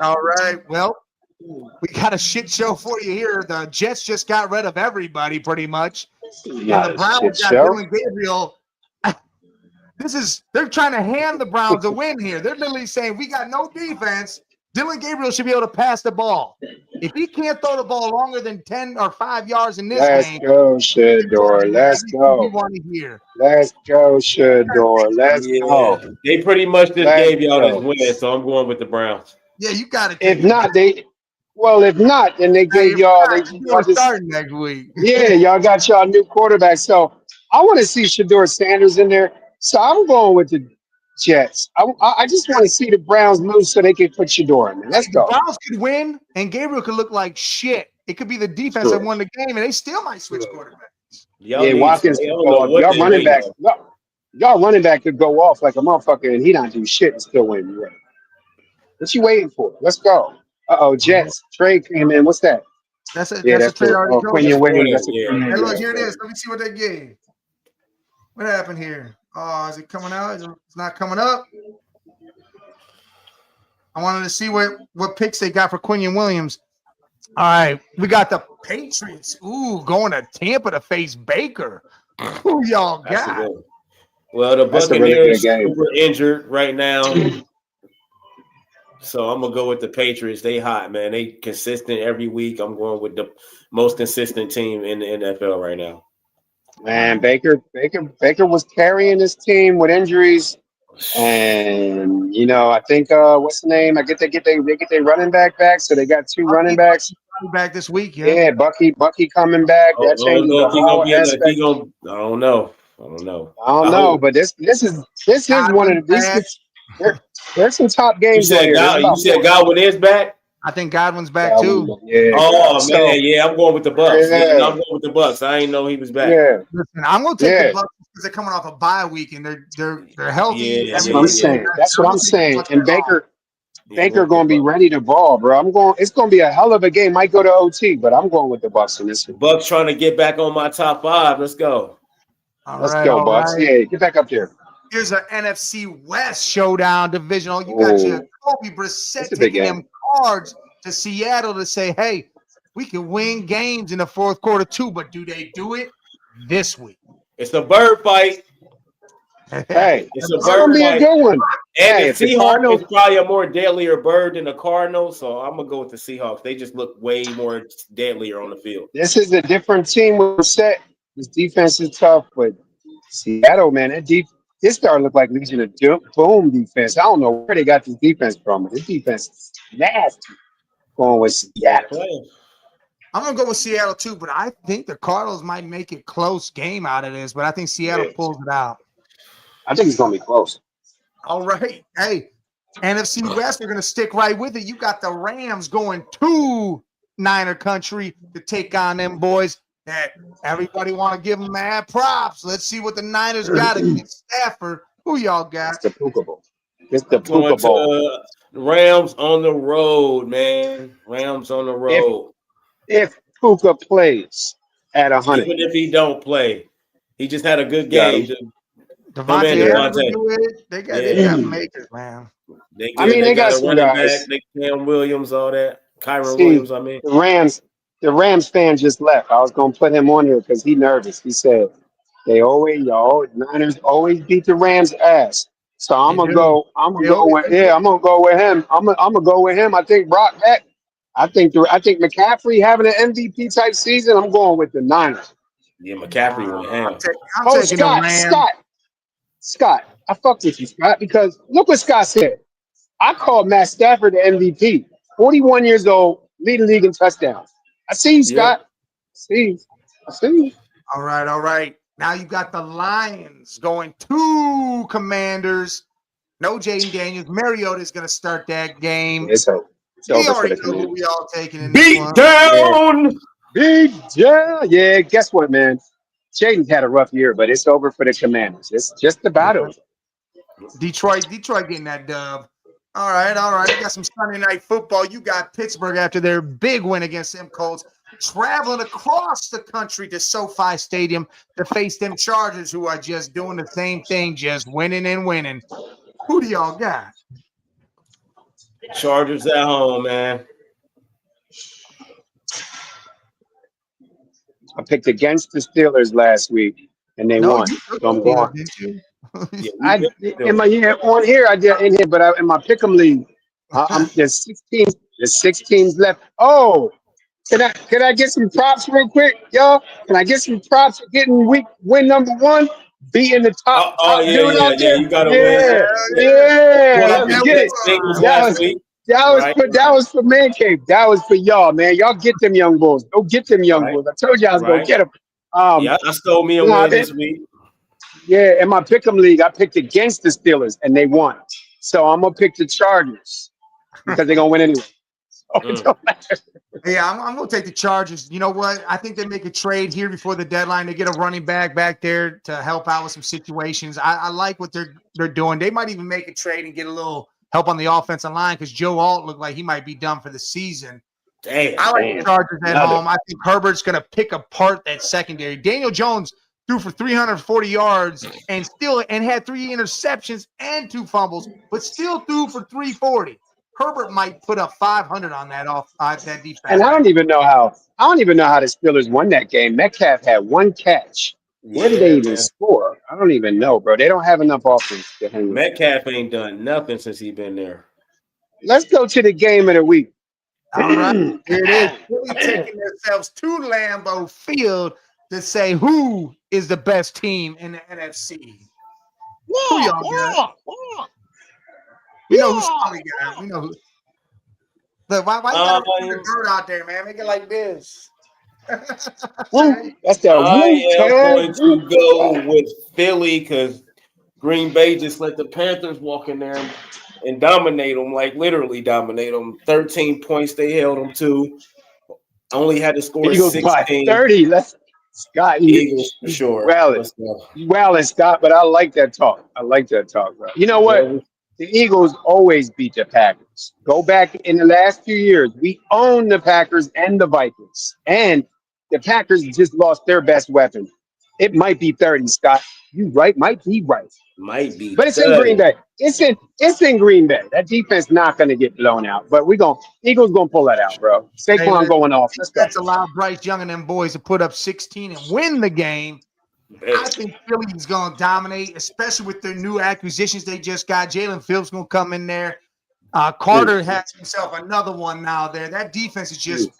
All right. Well, we got a shit show for you here. The Jets just got rid of everybody pretty much. And Not the a Browns shit got show. Dylan Gabriel. They're trying to hand the Browns a win here. They're literally saying we got no defense. Dylan Gabriel should be able to pass the ball. If he can't throw the ball longer than 10 or 5 yards in this Let's game, go, Shador. Let's we go. want to hear. Let's go, Shador. Let's Yeah, go. they pretty much just Let's gave y'all this go. win, so I'm going with the Browns. Yeah, you got to If take it. not, if not, then they Hey, gave if y'all. not, Y'all you're just starting next week. Yeah, y'all got y'all new quarterback. So I want to see Shador Sanders in there. So I'm going with the Jets. I just want to see the Browns lose so they can put Shador in there. Let's The go. Browns could win, and Gabriel could look like shit. It could be the defense that True. won the game, and they still might switch quarterbacks. Y'all Yeah, need. Watkins I could don't go know off. what Y'all they running waiting back. on. Y'all running back could go off like a motherfucker, and he not do shit and still win. Yeah. What you waiting for? Let's go. Jets trade came in. What's that? That's a Yeah, that's a that's trade the already goes. Quinion Williams. That's a Yeah. Quinion Hey, Williams. look, here it is. Let me see what they gave. What happened here? Oh, is it coming out? It's not coming up. I wanted to see what picks they got for Quinion Williams. All right, we got the Patriots. Ooh, going to Tampa to face Baker. Who y'all That's a got? good one. Well, the That's a really Buccaneers good game. super injured right now. So I'm gonna go with the Patriots. They hot, man. They consistent every week. I'm going with the most consistent team in the NFL right now. Man, Baker was carrying this team with injuries, and I think what's the name? They get their running back, so they got two running backs. Back this week, yeah. Yeah, Bucky coming back. I That don't changes know the if he gonna whole be like aspect. he gonna. I don't know. I don't know, but this is one of these. There's some top You games on said here. There's God. You about said four. Godwin is back. I think Godwin's back Godwin, too. yeah. Oh So, man, yeah, I'm going with the Bucks. Yeah, Yeah. I'm going with the Bucks. I didn't know he was back. Yeah, Listen, I'm gonna take Yeah. the Bucks because they're coming off a bye week and they're healthy. Yeah, that's yeah, what I'm yeah. saying. That's what I'm saying. And Baker Yeah, going to be ready to ball, bro. It's going to be a hell of a game. Might go to OT, but I'm going with the Bucks in this one. Bucks trying to get back on my top 5. Let's go. Let's go, Bucks. Right. Yeah, get back up there. Here's an NFC West showdown divisional. You got your Kobe Brissett It's a big taking game. them Cards to Seattle to say, hey, we can win games in the fourth quarter too, but do they do it this week? It's a bird fight. Hey, It's a it's going to bird be a fight. good one. And Hey, the if the Seahawks Cardinals, is probably a more deadlier bird than the Cardinals, so I'm gonna go with the Seahawks. They just look way more deadlier on the field. this is a different team with Brissett. This defense is tough, but Seattle, man, this started to look like Legion of Boom defense. I don't know where they got this defense from. This defense is nasty. Going with Seattle. I'm gonna go with Seattle too, but I think the Cardinals might make it close game out of this, but I think Seattle pulls it out. I think it's going to be close. All right. Hey, NFC West, they're going to stick right with it. You got the Rams going to Niner country to take on them boys that everybody want to give them mad props. Let's see what the Niners got against Stafford. Who y'all got? It's the Puka Bowl. It's the Going Puka Bowl. to Rams on the road, man. Rams on the road. If Puka plays at 100. Even if he don't play, he just had a good Got game. him. Devontae. They got makers, man. They got a some running guys. back. They Cam Williams, all that. Kyron Williams, I mean. The Rams fan just left. I was going to put him on here because he's nervous. He said Niners always beat the Rams ass. So I'm gonna go with him. I'm gonna go with him. I think Brock back. I think McCaffrey having an MVP type season. I'm going with the Niners. Yeah, McCaffrey went ham. I'm taking the Rams. Scott, I fucked with you, Scott, because look what Scott said. I called Matt Stafford the MVP. 41 years old, leading the league in touchdowns. I see you, Scott. I see you. All right. Now you got the Lions going to Commanders. No Jaden Daniels. Mariota is going to start that game. It's over. It's We over for already the know who Commanders. we all taking in this Beat one. down. Big yeah, yeah. Guess what, man? Jaden's had a rough year, but it's over for the Commanders. It's just about over. Detroit getting that dub. All right. You got some Sunday night football. You got Pittsburgh after their big win against them Colts, traveling across the country to SoFi Stadium to face them Chargers, who are just doing the same thing, just winning and winning. Who do y'all got? Chargers at home, man. I picked against the Steelers last week, and they won. So I'm going. On here I did in here, but in my pick'em league, there's 6 teams left. Oh, can I get some props real quick, y'all? Can I get some props for getting win number 1? Beating the top dude out there. You gotta Yeah. Let's get it. That was for Man Cave. That was for y'all, man. Y'all get them young bulls. Go get them young bulls. I told you I was gonna get them. I stole me a win this week. Yeah, in my pick'em league, I picked against the Steelers and they won. So I'm gonna pick the Chargers because they're gonna win anyway. So it don't matter. Yeah, I'm gonna take the Chargers. You know what? I think they make a trade here before the deadline. They get a running back there to help out with some situations. I like what they're doing. They might even make a trade and get a little help on the offensive line because Joe Alt looked like he might be done for the season. I like the Chargers at home. I think Herbert's gonna pick apart that secondary. Daniel Jones threw for 340 yards and had 3 interceptions and 2 fumbles, but still threw for 340. Herbert might put up 500 on that defense. And I don't even know how the Steelers won that game. Metcalf had 1 catch. Where did they even score? I don't even know, bro. They don't have enough offense to hang with. Metcalf ain't done nothing since he's been there. Let's go to the game of the week. All right, here it is. Really taking themselves to Lambeau Field to say who is the best team in the NFC. Who y'all got? We know who's Sully got. We know who. Look, why you gotta put the bird out there, man? Make it like this. That's that I am going to go with Philly because Green Bay just let the Panthers walk in there and dominate them, like literally dominate them. 13 points they held them to. Only had to score Eagles 16. by 30. Scott, Eagles for sure. Well, Scott, but I like that talk. Bro. You know what? The Eagles always beat the Packers. Go back in the last few years. We own the Packers and the Vikings. And the Packers just lost their best weapon. It might be 30, Scott. You right? Might be right. Might be. But it's in Green Bay. It's in Green Bay. That defense not going to get blown out. But Eagles going to pull that out, bro. Saquon going off. That's allowed Bryce Young and them boys to put up 16 and win the game. I think Philly's going to dominate, especially with their new acquisitions they just got. Jalen Phillips going to come in there. Carter has himself another one now there. That defense is just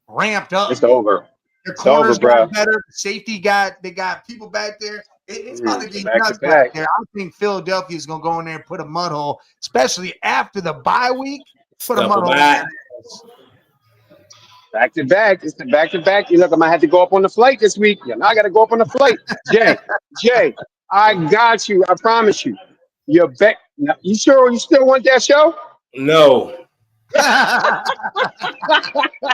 ramped up. It's over. The corners got better. The safety they got people back there. It's about to be nuts back there. I think Philadelphia is going to go in there and put a mud hole, especially after the bye week. Put a mud hole in there. Back to back. It's the back to back. You look, I might have to go up on the flight this week. Yeah, now I got to go up on the flight. Jay, I got you. I promise you. You sure you still want that show? No. I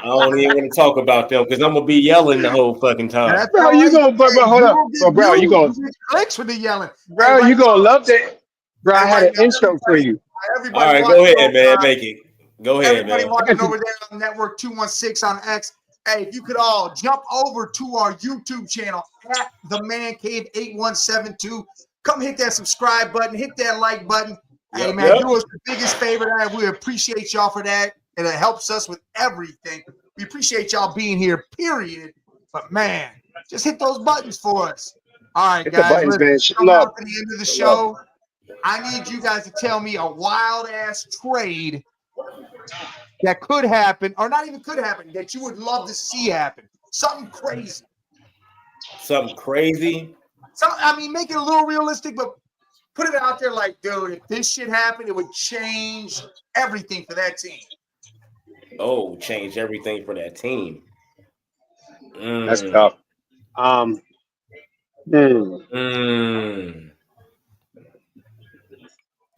don't even want to talk about them because I'm gonna be yelling the whole fucking time. Bro, you gonna hold up. Bro, you gonna clicks with the yelling. Bro, you gonna love that. Bro, I had an intro for you. All right, go ahead, man. Make it. Go ahead, man. Everybody watching over there on Network 216 on X. Hey, if you could all jump over to our YouTube channel at The Man Cave 8172. Come hit that subscribe button, hit that like button. Hey, man, do us the biggest favor. We appreciate y'all for that. And it helps us with everything. We appreciate y'all being here, period. But, man, just hit those buttons for us. All right, hit guys. The buttons, Come up to the end of the show. I need you guys to tell me a wild-ass trade that could happen, or not even could happen, that you would love to see happen. Something crazy. Something crazy? Make it a little realistic, but put it out there like, dude, if this shit happened, it would change everything for that team. Oh, change everything for that team. That's tough.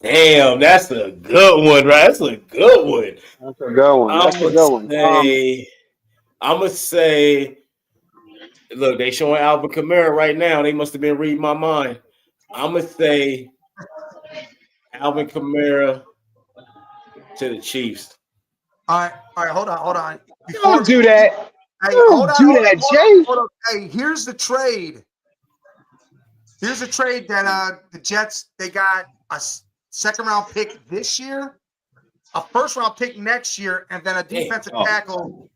Damn, that's a good one, right? That's a good one. That's a good one. That's a good one. I'm gonna say, look, they showing Alvin Kamara right now. They must have been reading my mind. I'm gonna say Alvin Kamara to the Chiefs. All right, hold on. Don't do that. Hey, Don't do that, Jay. Hold on. Hey, here's the trade. Here's a trade that the Jets, they got a second-round pick this year, a first-round pick next year, and then a defensive tackle,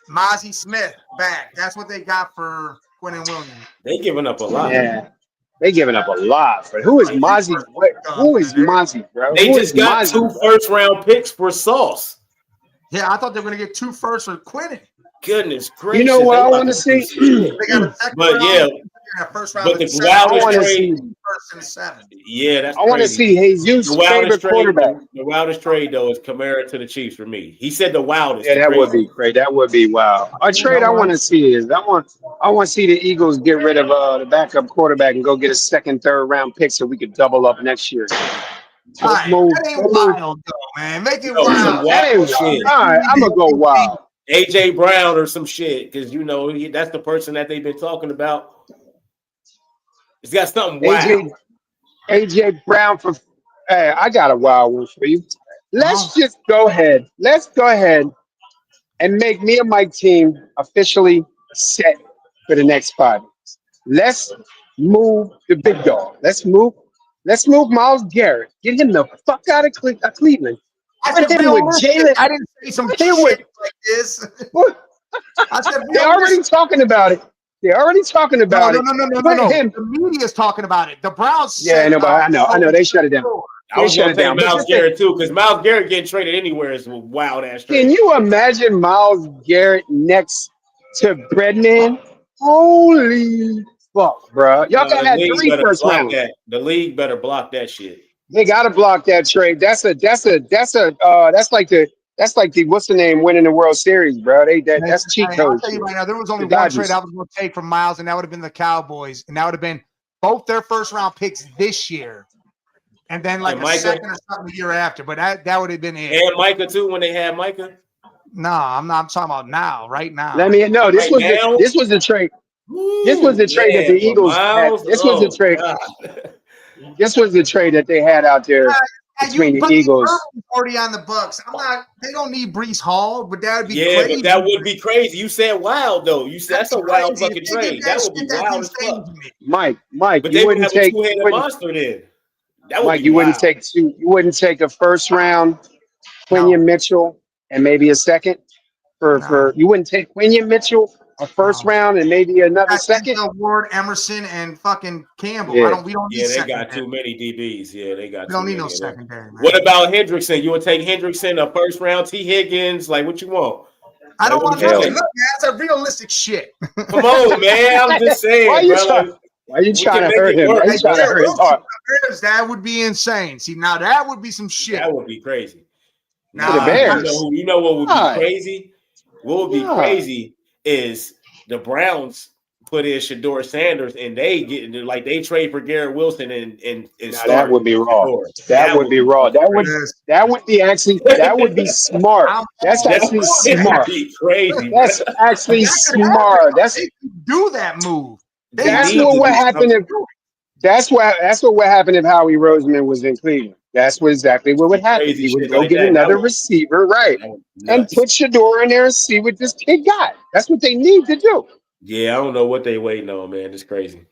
Mozzie Smith back. That's what they got for Quinnen Williams. They giving up a lot. Yeah. They giving up a lot. But who is Mozzie? Who is Mozzie, bro? They just got 2 first-round picks for Sauce. Yeah, I thought they were going to get 2 firsts for Quinnen. Goodness gracious. You know what I want to see? They got a second But round, yeah, a first round, but the wildest trade. First and 7. Yeah, that's I want to crazy. see Jesus' favorite quarterback. The wildest trade though is Kamara to the Chiefs for me. He said the wildest. Yeah, that would be great. That would be wild. A trade I want to see is I want to see the Eagles get rid of the backup quarterback and go get a second, third round pick so we could double up next year. All right, that ain't wild though, man. Make it wild. That ain't wild. All right, I'm gonna go wild. AJ Brown or some shit, because you know that's the person that they've been talking about. He's got something wild. AJ Brown for. Hey, I got a wild one for you. Let's just go ahead. Let's go ahead and make me and my team officially set for the next 5 years. Let's move the big dog. Let's move Myles Garrett. Get him the fuck out of Cleveland. I didn't say some shit like this. I said they're already talking about it. They're already talking about it. No. The media's talking about it. The Browns. Yeah, I know. They shut it down. I was going to say Myles Garrett too, because Myles Garrett getting traded anywhere is a wild ass trade. Can you imagine Myles Garrett next to Breadman? Holy fuck, bro! Y'all gotta have 3 first rounds. The league better block that shit. They gotta block that trade. That's like the what's the name winning the World Series, bro. That's cheat code. I'll tell you right now, there was only one trade I was going to take from Myles, and that would have been the Cowboys, and that would have been both their first round picks this year, and then like a second or something the year after. But that would have been it. And Micah too when they had Micah. No, I'm talking about now, right now. This was the trade. This was the trade that the Eagles had. This was the trade. This was the trade that they had out there between the Eagles. Already on the Bucks. They don't need Breece Hall, but that would be crazy. But that would be crazy. You said wild though. You said that's a wild fucking trade. That would be wild as fuck. Mike, but you wouldn't take monster then. Mike, you wouldn't take 2. You wouldn't take a first round Quinion Mitchell and maybe a second for you wouldn't take Quinion Mitchell a first round and maybe another second. Ward, Emerson, and fucking Campbell. Yeah. We don't need they secondary. got too many DBs. Yeah, they got. We don't need no secondary. Man. What about Hendrickson? You would take Hendrickson a first round? T. Higgins, like what you want? I don't want to look, man. That's a realistic shit. Come on, man. I'm just saying. Why are you trying to hurt him? That would be insane. See, now that would be some shit. That would be crazy. Now, the Bears. You know what would be crazy? What would be crazy is the Browns put in Shedeur Sanders and they trade for Garrett Wilson and that would be raw. That would be raw. That would be smart. That's actually smart. Crazy. That's actually smart. Do that move. That's what would happen if Howie Roseman was in Cleveland. That's exactly what would happen. He would go get another receiver, right? And put Shedeur in there and see what this kid got. That's what they need to do. Yeah, I don't know what they waiting on, man. It's crazy.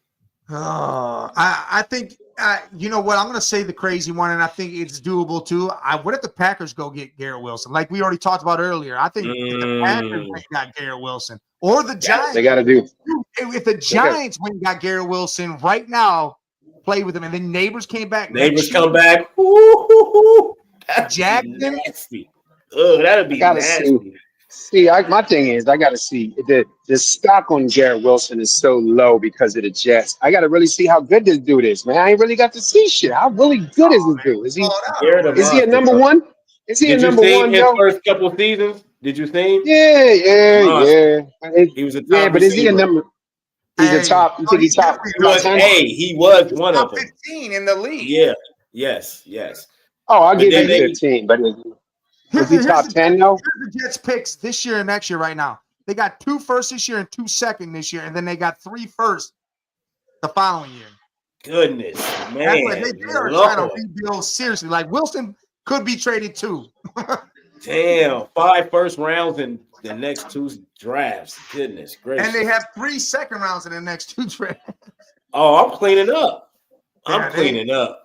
I think you know what? I'm going to say the crazy one, and I think it's doable too. What if the Packers go get Garrett Wilson? Like we already talked about earlier. I think if the Packers got Garrett Wilson or the Giants, they got to do. If the Giants went and got Garrett Wilson right now, play with him, and then Neighbors came back. Neighbors come back. Jackson. That'd be nasty. See, my thing is, I got to see the stock on Garrett Wilson is so low because of the Jets. I got to really see how good this dude is, man. I ain't really got to see shit. How really good is this dude? Is he a number one? Is he a number one? His first couple of seasons? Did you see him? Yeah. He was a top but is he a number? He's a top. You think he's top? He was one of them. 15 in the league. Yeah. Yes, yes. Oh, I'll But give then you they- 15, but is Here's he the- top here's 10 though? Here's the Jets picks this year and next year right now. They got 2 firsts this year and 2 second this year, and then they got 3 firsts the following year. Goodness, That's man. what they are Lord. trying to rebuild seriously. Like Wilson could be traded too. Damn, 5 first rounds in the next 2 drafts. Goodness gracious. And they have 3 second rounds in the next 2 drafts. Oh, I'm cleaning up. I'm Yeah, cleaning up.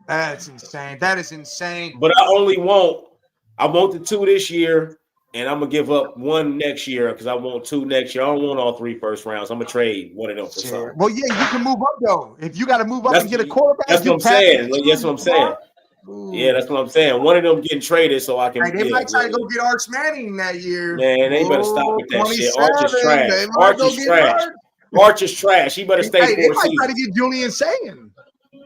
That's insane. That is insane. But I want the 2 this year, and I'm gonna give up 1 next year because I want 2 next year. I don't want all 3 first rounds. I'm gonna trade one of them for something. Well, yeah, you can move up though. If you got to move up That's- and get a quarterback, That's you what I'm pack saying. it. That's what I'm saying. Ooh. Yeah, that's what I'm saying. One of them getting traded so I can. Like, they yeah, might try yeah. to go get Arch Manning that year. Man, they better stop with that shit. Arch is 27, trash. they might Arch go is get trash. Arch. Arch is trash. He better stay Hey, they 4 might try to seasons. get Julian Saying.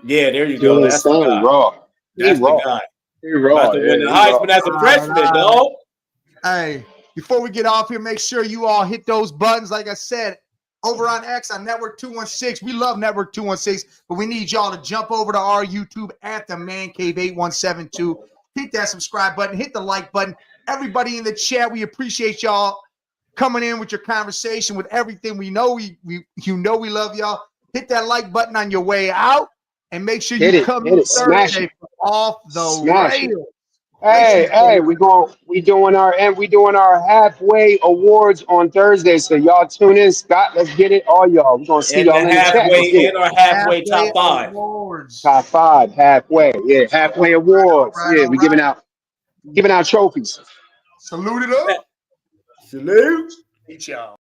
Yeah, there you go. Julian That's the Sain, guy. raw. That's He raw. the guy. He raw. About to win the Yeah, he raw. Heisman as a freshman, dog. Hey, before we get off here, make sure you all hit those buttons. Like I said, over on X on Network 216. We love Network 216, but we need y'all to jump over to our YouTube at the Man Cave 8172. Hit that subscribe button, hit the like button. Everybody in the chat, we appreciate y'all coming in with your conversation, with everything. We know we love y'all. Hit that like button on your way out, and make sure Hit you it, come hit in it, smash Thursday it. off the Smash it. rails. Hey, we doing our halfway awards on Thursday. So y'all tune in. Scott, let's get it. All y'all. We're gonna see And y'all the in the chat. Let's halfway get in it. our halfway top 5. Awards. Top 5, halfway. Yeah, halfway awards. All right, Yeah, all we right. giving out trophies. Salute it up. Salute. Eat y'all.